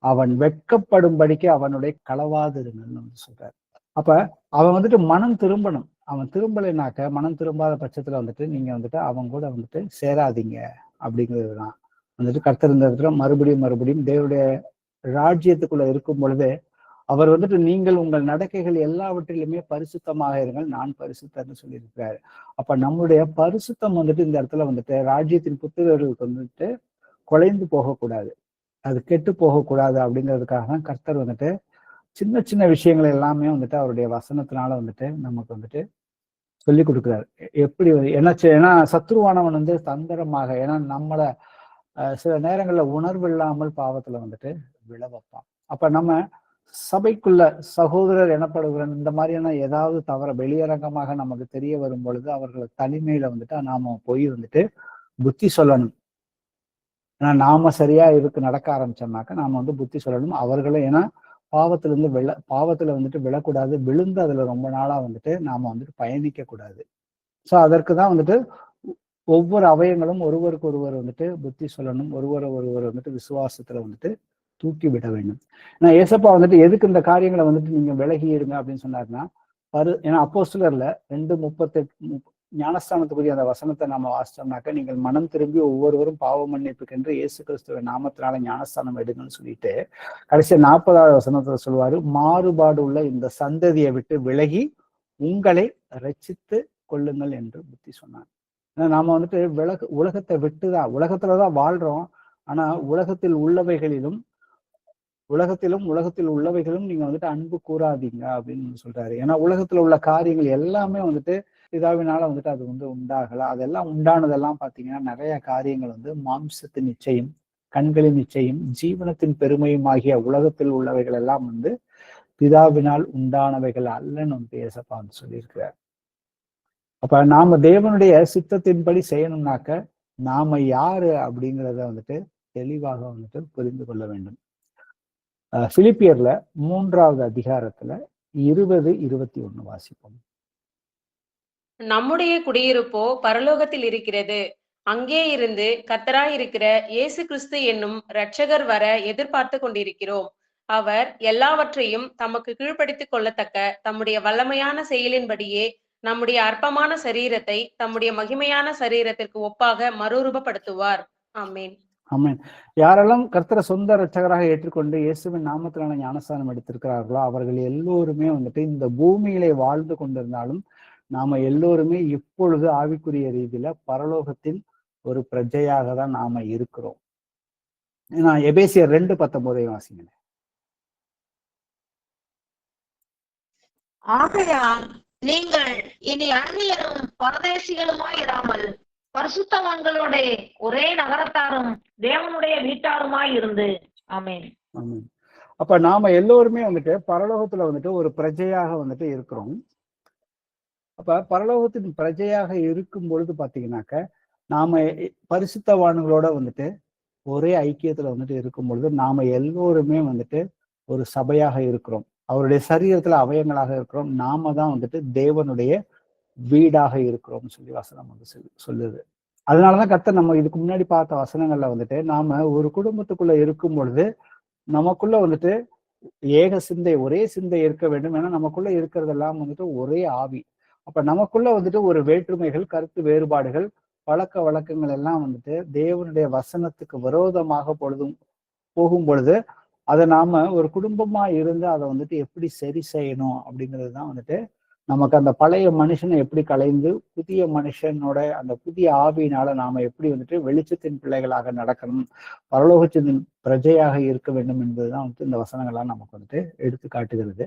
அவன் வெட்கப்படும்படிக்கு அவனுடைய களவாதிருங்கன்னு வந்து சொல்றாரு. அப்ப அவன் வந்துட்டு மனம் திரும்பணும். அவன் திரும்பலைனாக்க, மனம் திரும்பாத பட்சத்துல வந்துட்டு நீங்க வந்துட்டு அவங்க கூட வந்துட்டு சேராதீங்க அப்படிங்கிறதுதான் வந்துட்டு கர்த்தர் இந்த இடத்துல மறுபடியும் தேவனுடைய ராஜ்யத்துக்குள்ள இருக்கும் பொழுது அவர் வந்துட்டு நீங்கள் உங்கள் நடக்கைகள் எல்லாவற்றிலுமே பரிசுத்தமாக இருங்கள், நான் பரிசுத்தன்னு சொல்லியிருக்கிறாரு. அப்ப நம்முடைய பரிசுத்தம் வந்துட்டு இந்த இடத்துல வந்துட்டு ராஜ்யத்தின் புத்திரர்களுக்கு வந்துட்டு குலைந்து போகக்கூடாது, அது கெட்டு போகக்கூடாது. அப்படிங்கிறதுக்காக தான் கர்த்தர் வந்துட்டு சின்ன சின்ன விஷயங்கள் எல்லாமே வந்துட்டு அவருடைய வசனத்தினால வந்துட்டு நமக்கு வந்துட்டு சொல்லி கொடுக்குறாரு. எப்படி ஏன்னா சத்ருவானவன் வந்து தந்திரமாக, ஏன்னா நம்மளை சில நேரங்கள்ல உணர்வு இல்லாமல் பாவத்துல வந்துட்டு விழ வைப்பான். அப்ப நம்ம சபைக்குள்ள சகோதரர் எனப்படுகிற இந்த மாதிரியான ஏதாவது தவற வெளியரங்கமாக நமக்கு தெரிய வரும் பொழுது அவர்களை தனிமையில வந்துட்டு நாம போய் வந்துட்டு புத்தி சொல்லணும். ஏன்னா நாம சரியா நடக்க ஆரம்பிச்சோம்னாக்க நாம வந்து புத்தி சொல்லணும் அவர்களும். ஏன்னா பாவத்துல வந்துட்டு விழக்கூடாது, விழுந்து அதுல ரொம்ப நாளா வந்துட்டு நாம வந்துட்டு பயணிக்க கூடாது. சோ அதற்கு தான் வந்துட்டு ஒவ்வொரு அவயங்களும் ஒருவருக்கு ஒருவர் வந்துட்டு புத்தி சொல்லணும், ஒருவர் வந்துட்டு விசுவாசத்துல வந்துட்டு தூக்கி விட வேண்டும். ஏன்னா ஏசப்பா வந்துட்டு எதுக்கு இந்த காரியங்களை வந்துட்டு நீங்க விலகி இருங்க அப்படின்னு சொன்னாருன்னா, ஏன்னா அப்போஸ்தலர்ல 2:38 ஞானஸ்தானத்துக்குரிய அந்த வசனத்தை நாம வாசிச்சோம்னாக்க, நீங்கள் மனம் திரும்பி ஒவ்வொருவரும் பாவ மன்னிப்புக்கென்று இயேசு கிறிஸ்துவின் நாமத்தினால ஞானஸ்தானம் எடுங்கன்னு சொல்லிட்டு கடைசி 40வது வசனத்துல சொல்லுவாரு, மாறுபாடு உள்ள இந்த சந்ததியை விட்டு விலகி உங்களை ரட்சித்து கொள்ளுங்கள் என்று புத்தி சொன்னாங்க. ஏன்னா நாம வந்துட்டு உலகத்தை விட்டுதான், உலகத்துலதான் வாழ்றோம். ஆனா உலகத்தில் உள்ளவைகளும் நீங்க வந்துட்டு அன்பு கூறாதீங்க அப்படின்னு சொல்றாரு. ஏன்னா உலகத்துல உள்ள காரியங்கள் எல்லாமே வந்துட்டு பிதாவினால வந்துட்டு அது வந்து உண்டாகல. அதெல்லாம் உண்டானதெல்லாம் பாத்தீங்கன்னா நிறைய காரியங்கள் வந்து மாம்சத்தின் நிச்சயம், கண்களின் நிச்சயம், ஜீவனத்தின் பெருமையும் ஆகிய உலகத்தில் உள்ளவைகள் எல்லாம் வந்து பிதாவினால் உண்டானவைகள் அல்லன்னு வந்து ஏசப்பா வந்து சொல்லியிருக்கிறார். அப்ப நாம தேவனுடைய சித்தத்தின்படி செய்யணும்னாக்க நாம யாரு அப்படிங்கிறத வந்துட்டு தெளிவாக வந்துட்டு புரிந்து கொள்ள வேண்டும். பிலிப்பியர்ல 3வது அதிகாரத்துல 20-21 வாசிப்போம். நம்முடைய குடியிருப்போ பரலோகத்தில் இருக்கிறது. அங்கே இருந்து கர்த்தராய் இருக்கிற இயேசு கிறிஸ்து என்னும் இரட்சகர் வர எதிர்பார்த்து கொண்டிருக்கிறோம். அவர் எல்லாவற்றையும் தமக்கு கீழ்ப்படுத்திக் கொள்ளத்தக்க தம்முடைய வல்லமையான செயலின்படியே நம்முடைய அற்பமான சரீரத்தை தம்முடைய மகிமையான சரீரத்திற்கு ஒப்பாக மறுரூபப்படுத்துவார். ஆமேன். ஆமேன். யாரெல்லாம் கர்த்தரை சொந்த இரட்சகராக ஏற்றுக்கொண்டு இயேசுவின் நாமத்திலான ஞானஸ்தானம் எடுத்திருக்கிறார்களோ அவர்கள் எல்லோருமே வந்துட்டு இந்த பூமியிலே வாழ்ந்து கொண்டிருந்தாலும் நாம எல்லோருமே இப்பொழுது ஆவிக்குரிய ரீதியில பரலோகத்தில் ஒரு பிரஜையாக தான் நாம இருக்கிறோம். ஏன்னா எபேசியர் 2:19 வாசிங்க. ஆகையால் நீங்கள் இனி அந்நியரும் பரதேசிகளுமாய் இராமல் பரிசுத்தவான்களோட ஒரே நகரத்தாரும் தேவனுடைய வீட்டாருமாய் இருந்து. ஆமென். ஆமென். அப்ப நாம எல்லோருமே வந்துட்டு பரலோகத்துல வந்துட்டு ஒரு பிரஜையாக வந்துட்டு இருக்கிறோம். அப்ப பரலோகத்தின் பிரஜையாக இருக்கும் பொழுது பாத்தீங்கன்னாக்க நாம பரிசுத்தவான்களோட வந்துட்டு ஒரே ஐக்கியத்துல வந்துட்டு இருக்கும் பொழுது நாம எல்லோருமே வந்துட்டு ஒரு சபையாக இருக்கிறோம். அவருடைய சரீரத்துல அவயங்களாக இருக்கிறோம். நாம தான் வந்துட்டு தேவனுடைய வீடாக இருக்கிறோம்னு சொல்லி வசனம் வந்து சொல்லுது. அதனாலதான் கர்த்தர் நம்ம இதுக்கு முன்னாடி பார்த்த வசனங்கள்ல வந்துட்டு நாம ஒரு குடும்பத்துக்குள்ள இருக்கும் பொழுது நமக்குள்ள வந்துட்டு ஏக சிந்தை, ஒரே சிந்தை இருக்க வேண்டும். ஏன்னா நமக்குள்ள இருக்கிறதெல்லாம் வந்துட்டு ஒரே ஆவி. அப்ப நமக்குள்ள வந்துட்டு ஒரு வேற்றுமைகள், கருத்து வேறுபாடுகள், பழக்க வழக்கங்கள் எல்லாம் வந்துட்டு தேவனுடைய வசனத்துக்கு விரோதமாக போகும் பொழுது அதை நாம ஒரு குடும்பமா இருந்து அதை வந்துட்டு எப்படி சரி செய்யணும் அப்படிங்கிறது தான் வந்துட்டு நமக்கு அந்த பழைய மனுஷனை எப்படி கலைந்து புதிய மனுஷனோட அந்த புதிய ஆவியினால நாம எப்படி வந்துட்டு வெளிச்சத்தின் பிள்ளைகளாக நடக்கணும், பரலோகத்தின் பிரஜையாக இருக்க வேண்டும் என்பதுதான் வந்துட்டு இந்த வசனங்கள்லாம் நமக்கு வந்துட்டு எடுத்து காட்டுகிறது.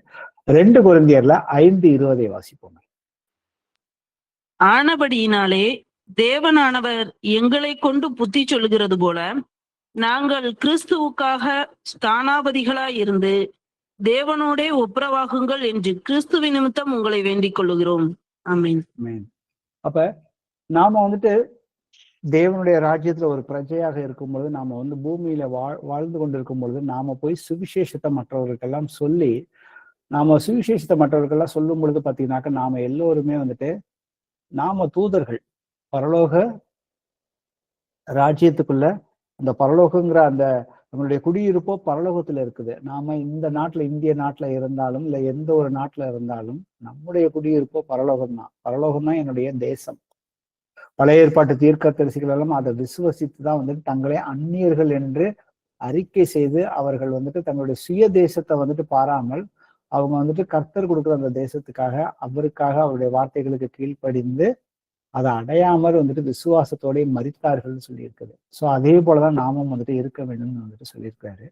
2 கொரிந்தியர்ல 5:20 வாசிப்போம். ஆனபடியினாலே தேவனானவர் எங்களை கொண்டு புத்தி சொல்கிறது போல நாங்கள் கிறிஸ்துவுக்காக ஸ்தானாபதிகளாய் இருந்து தேவனோடே ஒப்புரவாகுங்கள் என்று கிறிஸ்துவின் நிமித்தம் உங்களை வேண்டிக் கொள்ளுகிறோம். ஆமென். ஆமென். அப்ப நாம வந்துட்டு தேவனுடைய ராஜ்யத்துல ஒரு பிரஜையாக இருக்கும் பொழுது, நாம வந்து பூமியில வாழ்ந்து கொண்டிருக்கும் பொழுது, நாம போய் சுவிசேஷத்தை மற்றவர்களுக்கெல்லாம் சொல்லி, நாம சுவிசேஷத்தை மற்றவர்களுக்கெல்லாம் சொல்லும் பொழுது பாத்தீங்கன்னாக்க, நாம எல்லோருமே வந்துட்டு நாம தூதர்கள். பரலோக ராஜ்யத்துக்குள்ள அந்த பரலோகங்கிற அந்த நம்மளுடைய குடியிருப்போ பரலோகத்துல இருக்குது. நாம இந்த நாட்டுல, இந்திய நாட்டுல இருந்தாலும் இல்ல எந்த ஒரு நாட்டுல இருந்தாலும் நம்முடைய குடியிருப்போ பரலோகம் தான். பரலோகம் தான் என்னுடைய தேசம். பழைய ஏற்பாட்டு தீர்க்கதரிசிகள் எல்லாம் அதை விசுவசித்து தான் வந்துட்டு தங்களே அந்நியர்கள் என்று அறிக்கை செய்து அவர்கள் வந்துட்டு தங்களுடைய சுய தேசத்தை வந்துட்டு பாராமல் அவங்க வந்துட்டு கர்த்தர் கொடுக்குற அந்த தேசத்துக்காக, அவருக்காக, அவருடைய வார்த்தைகளுக்கு கீழ்ப்படிந்து அதை அடையாமல் வந்துட்டு விசுவாசத்தோடய மரித்தார்கள்னு சொல்லியிருக்குது. ஸோ அதே போலதான் நாமும் வந்துட்டு இருக்க வேண்டும்னு வந்துட்டு சொல்லியிருக்காரு.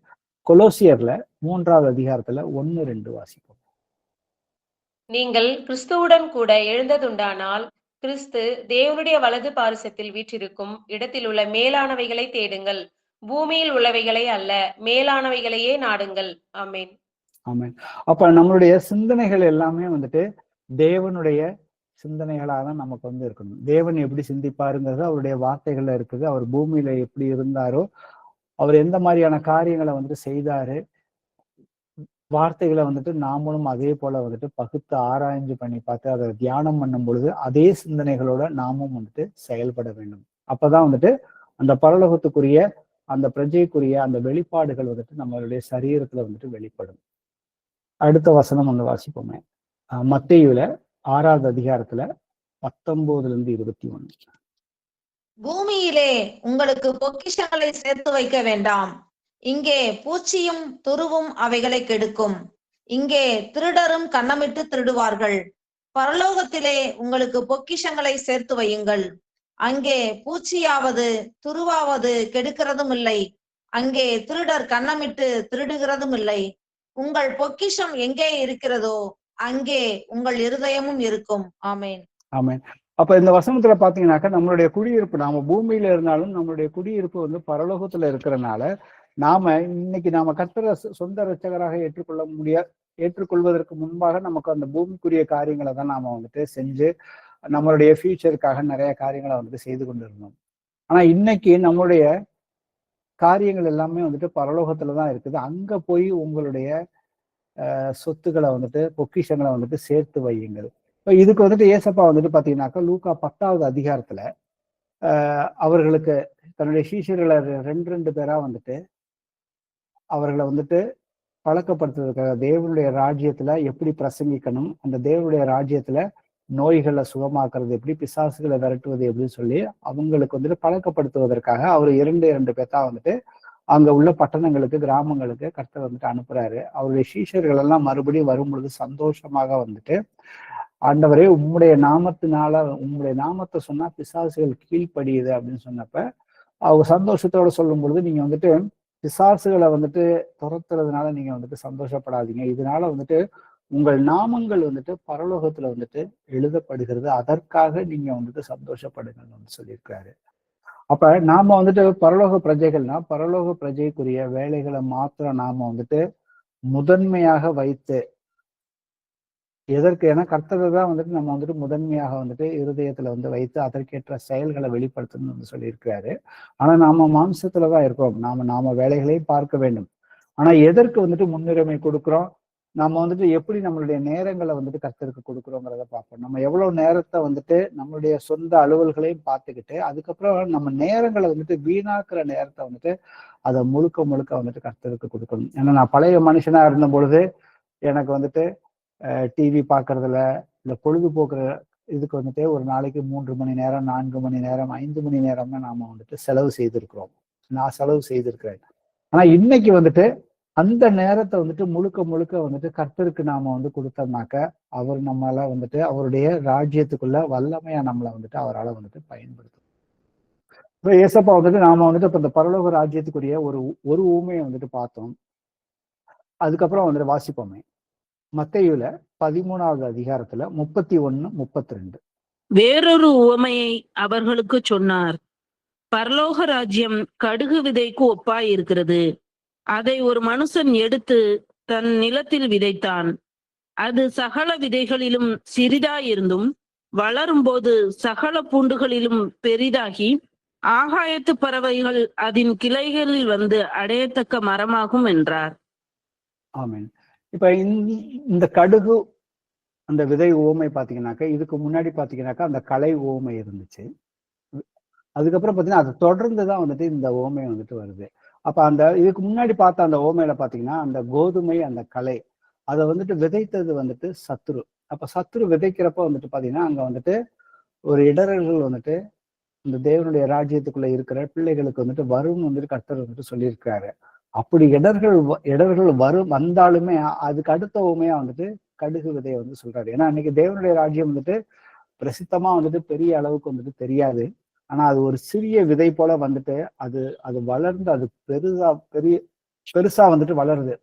கொலோசியர்ல 3வது அதிகாரத்துல 1-2 வாசிப்போம். நீங்கள் கிறிஸ்துவுடன் கூட எழுந்ததுண்டானால் கிறிஸ்து தேவனுடைய வலது பாரிசத்தில் வீற்றிருக்கும் இடத்தில் உள்ள மேலானவைகளை தேடுங்கள், பூமியில் உள்ளவைகளை அல்ல, மேலானவைகளையே நாடுங்கள். ஆமென். ஆமென். அப்ப நம்மளுடைய சிந்தனைகள் எல்லாமே வந்துட்டு தேவனுடைய சிந்தனைகளாக தான் நமக்கு வந்து இருக்கணும். தேவன் எப்படி சிந்திப்பாருங்கிறது அவருடைய வார்த்தைகள்ல இருக்குது. அவர் பூமியில எப்படி இருந்தாரோ, அவர் எந்த மாதிரியான காரியங்களை வந்துட்டு செய்தாரு, வார்த்தைகளை வந்துட்டு நாமளும் அதே போல வந்துட்டு பகுத்து ஆராய்ஞ்சு பண்ணி பார்த்து அதை தியானம் பண்ணும் பொழுது அதே சிந்தனைகளோட நாமும் வந்துட்டு செயல்பட வேண்டும். அப்பதான் வந்துட்டு அந்த பரலோகத்துக்குரிய அந்த பிரஜைக்குரிய அந்த வெளிப்பாடுகள் வந்துட்டு நம்மளுடைய சரீரத்துல வந்துட்டு வெளிப்படும். அடுத்த வசனம் வந்து வாசிப்போமே. மத்தேயுல 6வது அதிகாரத்துல 19-21. பூமியிலே உங்களுக்கு பொக்கிஷங்களை சேர்த்து வைக்க வேண்டாம். இங்கே பூச்சியும் துருவும் அவைகளை கெடுக்கும். இங்கே திருடரும் கன்னமிட்டு திருடுவார்கள். பரலோகத்திலே உங்களுக்கு பொக்கிஷங்களை சேர்த்து வையுங்கள். அங்கே பூச்சியாவது துருவாவது கெடுக்கிறதும் இல்லை. அங்கே திருடர் கன்னமிட்டு திருடுகிறதும் இல்லை. உங்கள் பொக்கிஷம் எங்கே இருக்கிறதோ அங்கே உங்கள் இருதயமும் இருக்கும். ஆமென். ஆமென். அப்ப இந்த வசனத்துல பாத்தீங்கன்னாக்கா நம்மளுடைய குடியிருப்பு, நாம பூமியில இருந்தாலும் நம்மளுடைய குடியிருப்பு வந்து பரலோகத்துல இருக்கிறனால நாம இன்னைக்கு நாம கர்த்தரை சொந்த இரட்சகராக ஏற்றுக்கொள்வதற்கு முன்பாக நமக்கு அந்த பூமிக்குரிய காரியங்களை தான் நாம வந்துட்டு செஞ்சு நம்மளுடைய ஃபியூச்சருக்காக நிறைய காரியங்களை வந்துட்டு செய்து கொண்டு இருந்தோம். ஆனா இன்னைக்கு நம்மளுடைய காரியங்கள் எல்லாமே வந்துட்டு பரலோகத்துலதான் இருக்குது. அங்க போய் உங்களுடைய சொத்துக்களை வந்துட்டு பொக்கிஷங்களை வந்துட்டு சேர்த்து வையுங்கள். இப்போ இதுக்கு வந்துட்டு ஏசப்பா வந்துட்டு பாத்தீங்கன்னாக்கா லூக்கா 10வது அதிகாரத்துல அவர்களுக்கு தன்னுடைய சீஷர்களை 2 பேரா வந்துட்டு அவர்களை வந்துட்டு பழக்கப்படுத்துறதுக்காக தேவனுடைய ராஜ்யத்துல எப்படி பிரசங்கிக்கணும், அந்த தேவனுடைய ராஜ்யத்துல நோய்களை சுகமாக்குறது எப்படி, பிசாசுகளை விரட்டுவது எப்படின்னு சொல்லி அவங்களுக்கு வந்துட்டு பழக்கப்படுத்துவதற்காக அவர் 2 பேர்த்தா வந்துட்டு அங்க உள்ள பட்டணங்களுக்கு, கிராமங்களுக்கு கர்த்தர் வந்துட்டு அனுப்புறாரு. அவருடைய சீஷர்கள் எல்லாம் மறுபடியும் வரும் பொழுது சந்தோஷமாக வந்துட்டு, ஆண்டவரே உம்முடைய நாமத்தை சொன்னா பிசாசுகள் கீழ்ப்படியுது அப்படின்னு சொன்னப்ப அவங்க சந்தோஷத்தோட சொல்லும் பொழுது, நீங்க வந்துட்டு பிசாசுகளை வந்துட்டு துரத்துறதுனால நீங்க வந்துட்டு சந்தோஷப்படாதீங்க, இதனால வந்துட்டு உங்கள் நாமங்கள் வந்துட்டு பரலோகத்துல வந்துட்டு எழுதப்படுகிறது, அதற்காக நீங்க வந்துட்டு சந்தோஷப்படுங்கன்னு சொல்லியிருக்காரு. அப்ப நாம வந்துட்டு பரலோக பிரஜைகள்னா பரலோக பிரஜைக்குரிய வேலைகளை மாத்திரம் நாம வந்துட்டு முதன்மையாக வைத்து, எதற்கு ஏன்னா கர்த்தரை தான் வந்துட்டு நம்ம வந்துட்டு முதன்மையாக வந்துட்டு இருதயத்துல வந்து வைத்து அதற்கேற்ற செயல்களை வெளிப்படுத்தணும்னு வந்து சொல்லியிருக்கிறாரு. ஆனா நாம மாம்சத்துலதான் இருக்கிறோம். நாம வேலைகளையும் பார்க்க வேண்டும். ஆனா எதற்கு வந்துட்டு முன்னுரிமை கொடுக்குறோம், நம்ம வந்துட்டு எப்படி நம்மளுடைய நேரங்களை வந்துட்டு கர்த்தருக்கு கொடுக்குறோங்கிறத பார்ப்போம். நம்ம எவ்வளவு நேரத்தை வந்துட்டு நம்மளுடைய சொந்த அலுவல்களையும் பார்த்துக்கிட்டு அதுக்கப்புறம் நம்ம நேரங்களை வந்துட்டு வீணாக்குற நேரத்தை வந்துட்டு அதை முழுக்க வந்துட்டு கர்த்தருக்கு கொடுக்கணும். ஏன்னா நான் பழைய மனுஷனா இருந்த பொழுது எனக்கு வந்துட்டு டிவி பார்க்கறதுல இல்லை பொழுதுபோக்குற இதுக்கு வந்துட்டு ஒரு நாளைக்கு 3 மணி நேரம், 4 மணி நேரம், 5 மணி நேரம் தான் நாம வந்துட்டு செலவு செய்திருக்கிறோம். நான் செலவு செய்திருக்கிறேன். ஆனா இன்னைக்கு வந்துட்டு அந்த நேரத்தை வந்துட்டு முழுக்க வந்துட்டு கர்த்தருக்கு நாம வந்து கொடுத்தோம்னாக்க அவர் நம்மளால வந்துட்டு அவருடைய ராஜ்யத்துக்குள்ள வல்லமையா நம்மளை வந்துட்டு அவரால் வந்துட்டு பயன்படுத்தும். இப்போ ஏசப்பா வந்துட்டு நாம வந்துட்டு இப்ப இந்த பரலோக ராஜ்யத்துக்குரிய ஒரு ஊமையை வந்துட்டு பார்த்தோம். அதுக்கப்புறம் வந்துட்டு வாசிப்போமே. மத்தேயுல 13வது அதிகாரத்துல 31-32. வேறொரு உவமையை அவர்களுக்கு சொன்னார். பரலோக ராஜ்யம் கடுகு விதைக்கு ஒப்பாய் இருக்கிறது. அதை ஒரு மனுஷன் எடுத்து தன் நிலத்தில் விதைத்தான். அது சகல விதைகளிலும் சிறிதாயிருந்தும் வளரும்போது சகல பூண்டுகளிலும் பெரிதாகி ஆகாயத்து பறவைகள் அதன் கிளைகளில் வந்து அடையத்தக்க மரமாகும் என்றார். ஆமென். இப்ப இந்த கடுகு அந்த விதை ஓமை பாத்தீங்கன்னாக்கா, இதுக்கு முன்னாடி பாத்தீங்கன்னாக்கா அந்த கலை ஓமை இருந்துச்சு. அதுக்கப்புறம் பாத்தீங்கன்னா அதை தொடர்ந்துதான் வந்துட்டு இந்த ஓமை வந்துட்டு வருது. அப்ப அந்த இதுக்கு முன்னாடி பார்த்த அந்த ஓமையில பாத்தீங்கன்னா அந்த கோதுமை அந்த கலை அதை வந்துட்டு விதைத்தது வந்துட்டு சத்துரு. அப்ப சத்துரு விதைக்கிறப்ப வந்துட்டு பாத்தீங்கன்னா அங்க வந்துட்டு ஒரு இடர்கள் வந்துட்டு இந்த தேவனுடைய ராஜ்யத்துக்குள்ள இருக்கிற பிள்ளைகளுக்கு வந்துட்டு வரும் வந்துட்டு கர்த்தர் வந்துட்டு சொல்லியிருக்காரு. அப்படி இடர்கள் வந்தாலுமே அதுக்கு அடுத்த உண்மையா வந்துட்டு கடுகு விதையை வந்து சொல்றாரு. ஏன்னா இன்னைக்கு தேவனுடைய ராஜ்யம் வந்துட்டு பிரசித்தமா வந்துட்டு பெரிய அளவுக்கு வந்துட்டு தெரியாது. ஆனா அது ஒரு சிறிய விதை போல வந்துட்டு அது வளர்ந்து அது பெருசா வந்துட்டு வளருது.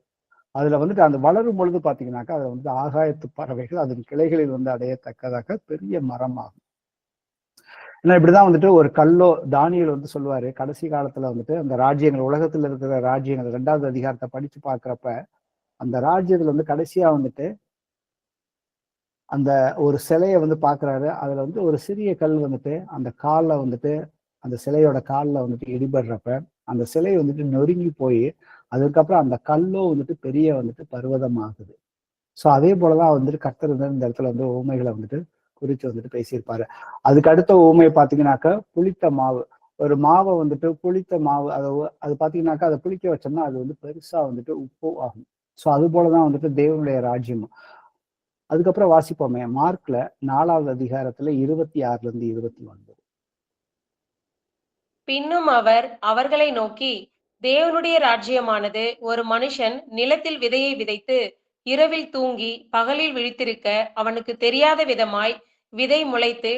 அதுல வந்துட்டு அந்த வளரும் பொழுது பாத்தீங்கன்னாக்கா அதுல வந்து ஆகாயத்து பறவைகள் அதன் கிளைகளில் வந்து அடையத்தக்கதாக பெரிய மரம் ஆகும். ஏன்னா இப்படிதான் வந்துட்டு ஒரு கல்லோ தானியல் வந்து சொல்லுவாரு, கடைசி காலத்துல வந்துட்டு அந்த ராஜ்யங்கள் உலகத்துல இருக்கிற ராஜ்யங்கள் 2வது அதிகாரத்தை படிச்சு பாக்குறப்ப அந்த ராஜ்யத்துல வந்து கடைசியா வந்துட்டு அந்த ஒரு சிலையை வந்து பாக்குறாரு. அதுல வந்து ஒரு சிறிய கல் வந்துட்டு அந்த காலில் வந்துட்டு அந்த சிலையோட காலில் வந்துட்டு இடிபடுறப்ப அந்த சிலை வந்துட்டு நொறுங்கி போய் அதுக்கப்புறம் அந்த கல்லோ வந்துட்டு பெரிய வந்துட்டு பர்வதம் ஆகுது. ஸோ அதே போலதான் வந்துட்டு கர்த்தர் வந்து இந்த இடத்துல வந்து ஊமைகளை வந்துட்டு குறித்து வந்துட்டு பேசியிருப்பாரு. அதுக்கு அடுத்த ஊமையை பார்த்தீங்கன்னாக்கா புளித்த மாவு. ஒரு மாவை வந்துட்டு புளித்த மாவு அது பார்த்தீங்கன்னாக்கா அதை புளிக்க வச்சோம்னா அது வந்து பெருசா வந்துட்டு உப்பு ஆகும். ஸோ அது போலதான் வந்துட்டு தேவனுடைய ராஜ்யம். அதுக்கப்புறம் வாசிப்போமே மார்க்ல 4வது அதிகாரத்துல 26 29. பின்னும் அவர் அவர்களை நோக்கி, தேவனுடைய ராஜ்யமானது ஒரு மனுஷன் நிலத்தில் விதையை விதைத்து இரவில் தூங்கி பகலில் விழித்திருக்க அவனுக்கு தெரியாத விதமாய் விதை முளைத்து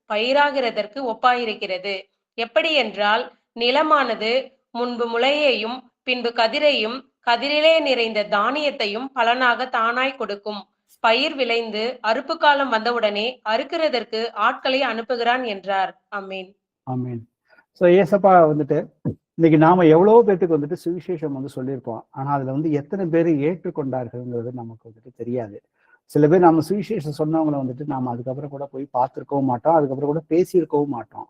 பயிராகிறதற்கு ஒப்பாயிருக்கிறது. எப்படி என்றால், நிலமானது முன்பு முளையையும் பின்பு கதிரையும் கதிரிலே நிறைந்த தானியத்தையும் பலனாக தானாய் கொடுக்கும். பயிர் விளைந்து அறுப்பு காலம் வந்தவுடனே அறுக்கிறதற்கு ஆட்களை அனுப்புகிறான் என்றார். ஆமீன். ஆமீன். ஸோ ஏசப்பா வந்துட்டு இன்னைக்கு நாம எவ்வளவோ பேத்துக்கு வந்துட்டு சுவிசேஷம் வந்து சொல்லியிருப்போம். ஆனா அதுல வந்து எத்தனை பேர் ஏற்றுக்கொண்டார்கள்ங்கிறது நமக்கு வந்துட்டு தெரியாது. சில பேர் நம்ம சுவிசேஷம் சொன்னவங்களை வந்துட்டு நாம அதுக்கப்புறம் கூட போய் பார்த்துருக்கவும் மாட்டோம், அதுக்கப்புறம் கூட பேசியிருக்கவும் மாட்டோம்.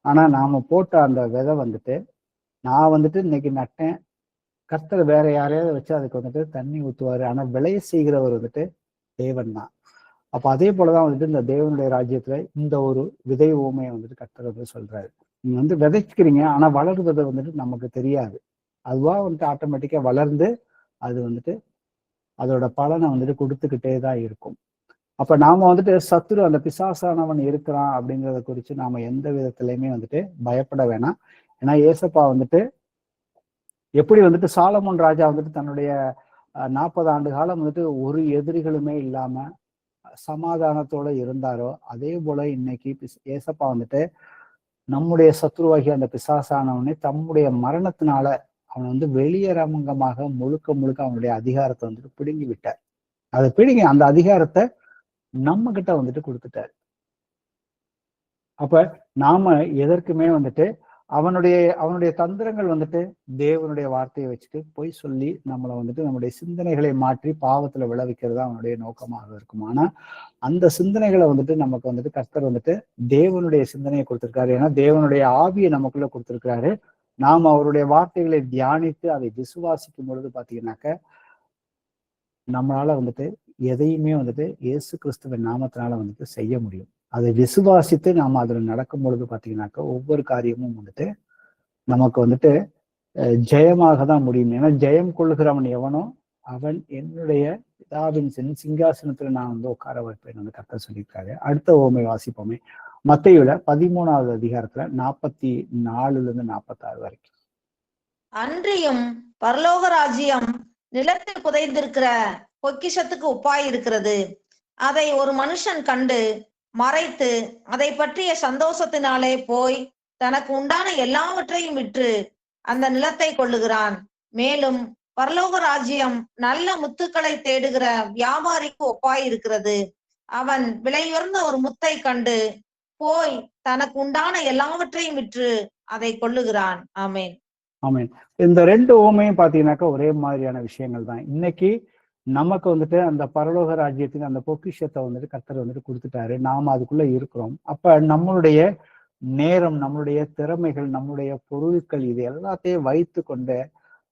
ஆனா நாம போட்ட அந்த விதை வந்துட்டு நான் வந்துட்டு இன்னைக்கு நட்டேன், கர்த்தர் வேற யாரையாவது வச்சு அதுக்கு வந்துட்டு தண்ணி ஊற்றுவாரு. ஆனா விளைய செய்கிறவர் வந்துட்டு தேவன் தான். அப்ப அதே போலதான் வந்துட்டு இந்த தேவனுடைய ராஜ்யத்துல இந்த ஒரு விதை ஊமையை வந்துட்டு கர்த்தர் வந்து சொல்றாரு. நீங்க வந்து விதைக்கிறீங்க, ஆனா வளருவதை வந்துட்டு நமக்கு தெரியாது. அதுவா வந்துட்டு ஆட்டோமேட்டிக்கா வளர்ந்து அது வந்துட்டு அதோட பலனை வந்துட்டு கொடுத்துக்கிட்டே தான் இருக்கும். அப்ப நாம வந்துட்டு சத்துரு அந்த பிசாசானவன் இருக்கிறான் அப்படிங்கிறத குறித்து நாம எந்த விதத்திலையுமே வந்துட்டு பயப்பட வேணாம். ஏன்னா ஏசப்பா வந்துட்டு எப்படி வந்துட்டு சாலமோன் ராஜா வந்துட்டு தன்னுடைய 40 ஆண்டு காலம் வந்துட்டு ஒரு எதிரிகளுமே இல்லாம சமாதானத்தோட இருந்தாரோ அதே போல இன்னைக்கு ஏசப்பா வந்துட்டு நம்முடைய சத்ருவாகி அந்த பிசாசானவனை தம்முடைய மரணத்தினால அவன் வந்து வெளியரங்கமாக முழுக்க அவனுடைய அதிகாரத்தை வந்துட்டு பிடுங்கி விட்டார். அதை பிடுங்கி அந்த அதிகாரத்தை நம்ம கிட்ட வந்துட்டு கொடுத்துட்டாரு. அப்ப நாம எதற்குமே வந்துட்டு அவனுடைய தந்திரங்கள் வந்துட்டு தேவனுடைய வார்த்தையை வச்சுட்டு போய் சொல்லி நம்மளை வந்துட்டு நம்முடைய சிந்தனைகளை மாற்றி பாவத்துல விளைவிக்கிறது அவனுடைய நோக்கமாக இருக்கும். ஆனா அந்த சிந்தனைகளை வந்துட்டு நமக்கு வந்துட்டு கர்த்தர் வந்துட்டு தேவனுடைய சிந்தனையை கொடுத்திருக்காரு. ஏன்னா தேவனுடைய ஆவியை நமக்குள்ள கொடுத்திருக்கிறாரு. நாம் அவருடைய வார்த்தைகளை தியானித்து அதை விசுவாசிக்கும் பொழுது பாத்தீங்கன்னாக்க நம்மளால வந்துட்டு எதையுமே வந்துட்டு இயேசு கிறிஸ்துவின் நாமத்தினால வந்துட்டு செய்ய முடியும். அதை விசுவாசித்து நாம அதுல நடக்கும் பொழுது பாத்தீங்கன்னாக்கா ஒவ்வொரு காரியமும் வந்துட்டு நமக்கு வந்துட்டு ஜெயமாக தான் முடியும். ஏன்னா ஜெயம் கொள்ளுகிறவன் எவனோ அவன் என்னுடைய பிதாவின் சிங்காசனத்துல நான் வந்து உட்கார வைப்பேன் வந்து கர்த்தர் சொல்லியிருக்காரு. அடுத்த ஓமை வாசிப்போமே மத்தேயுல 13வது அதிகாரத்துல 44 46 வரைக்கும். அன்றியும் பரலோக ராஜ்யம் நிலத்தில் புதைந்திருக்கிற பொக்கிஷத்துக்கு ஒப்பாயிருக்கிறது. அதை ஒரு மனுஷன் கண்டு மறைத்து அதை பற்றிய சந்தோஷத்தினாலே போய் தனக்கு உண்டான எல்லாவற்றையும் விற்று அந்த நிலத்தை கொள்ளுகிறான். மேலும் பரலோக ராஜ்யம் நல்ல முத்துக்களை தேடுகிற வியாபாரிக்கு ஒப்பாயிருக்கிறது. அவன் விலையுயர்ந்த ஒரு முத்தை கண்டு போய் தனக்கு உண்டான எல்லாவற்றையும் விற்று அதை கொள்ளுகிறான். ஆமேன். ஆமீன். இந்த 2 ஓமையும் பாத்தீங்கன்னாக்கா ஒரே மாதிரியான விஷயங்கள் தான். இன்னைக்கு நமக்கு வந்துட்டு அந்த பரலோக ராஜ்யத்தின் அந்த பொக்கிஷத்தை வந்துட்டு கர்த்தர் வந்துட்டு கொடுத்துட்டாரு. நாம அதுக்குள்ள இருக்கிறோம். அப்ப நம்மளுடைய நேரம், நம்மளுடைய திறமைகள், நம்மளுடைய பொருட்கள் இது எல்லாத்தையும் வைத்து கொண்டு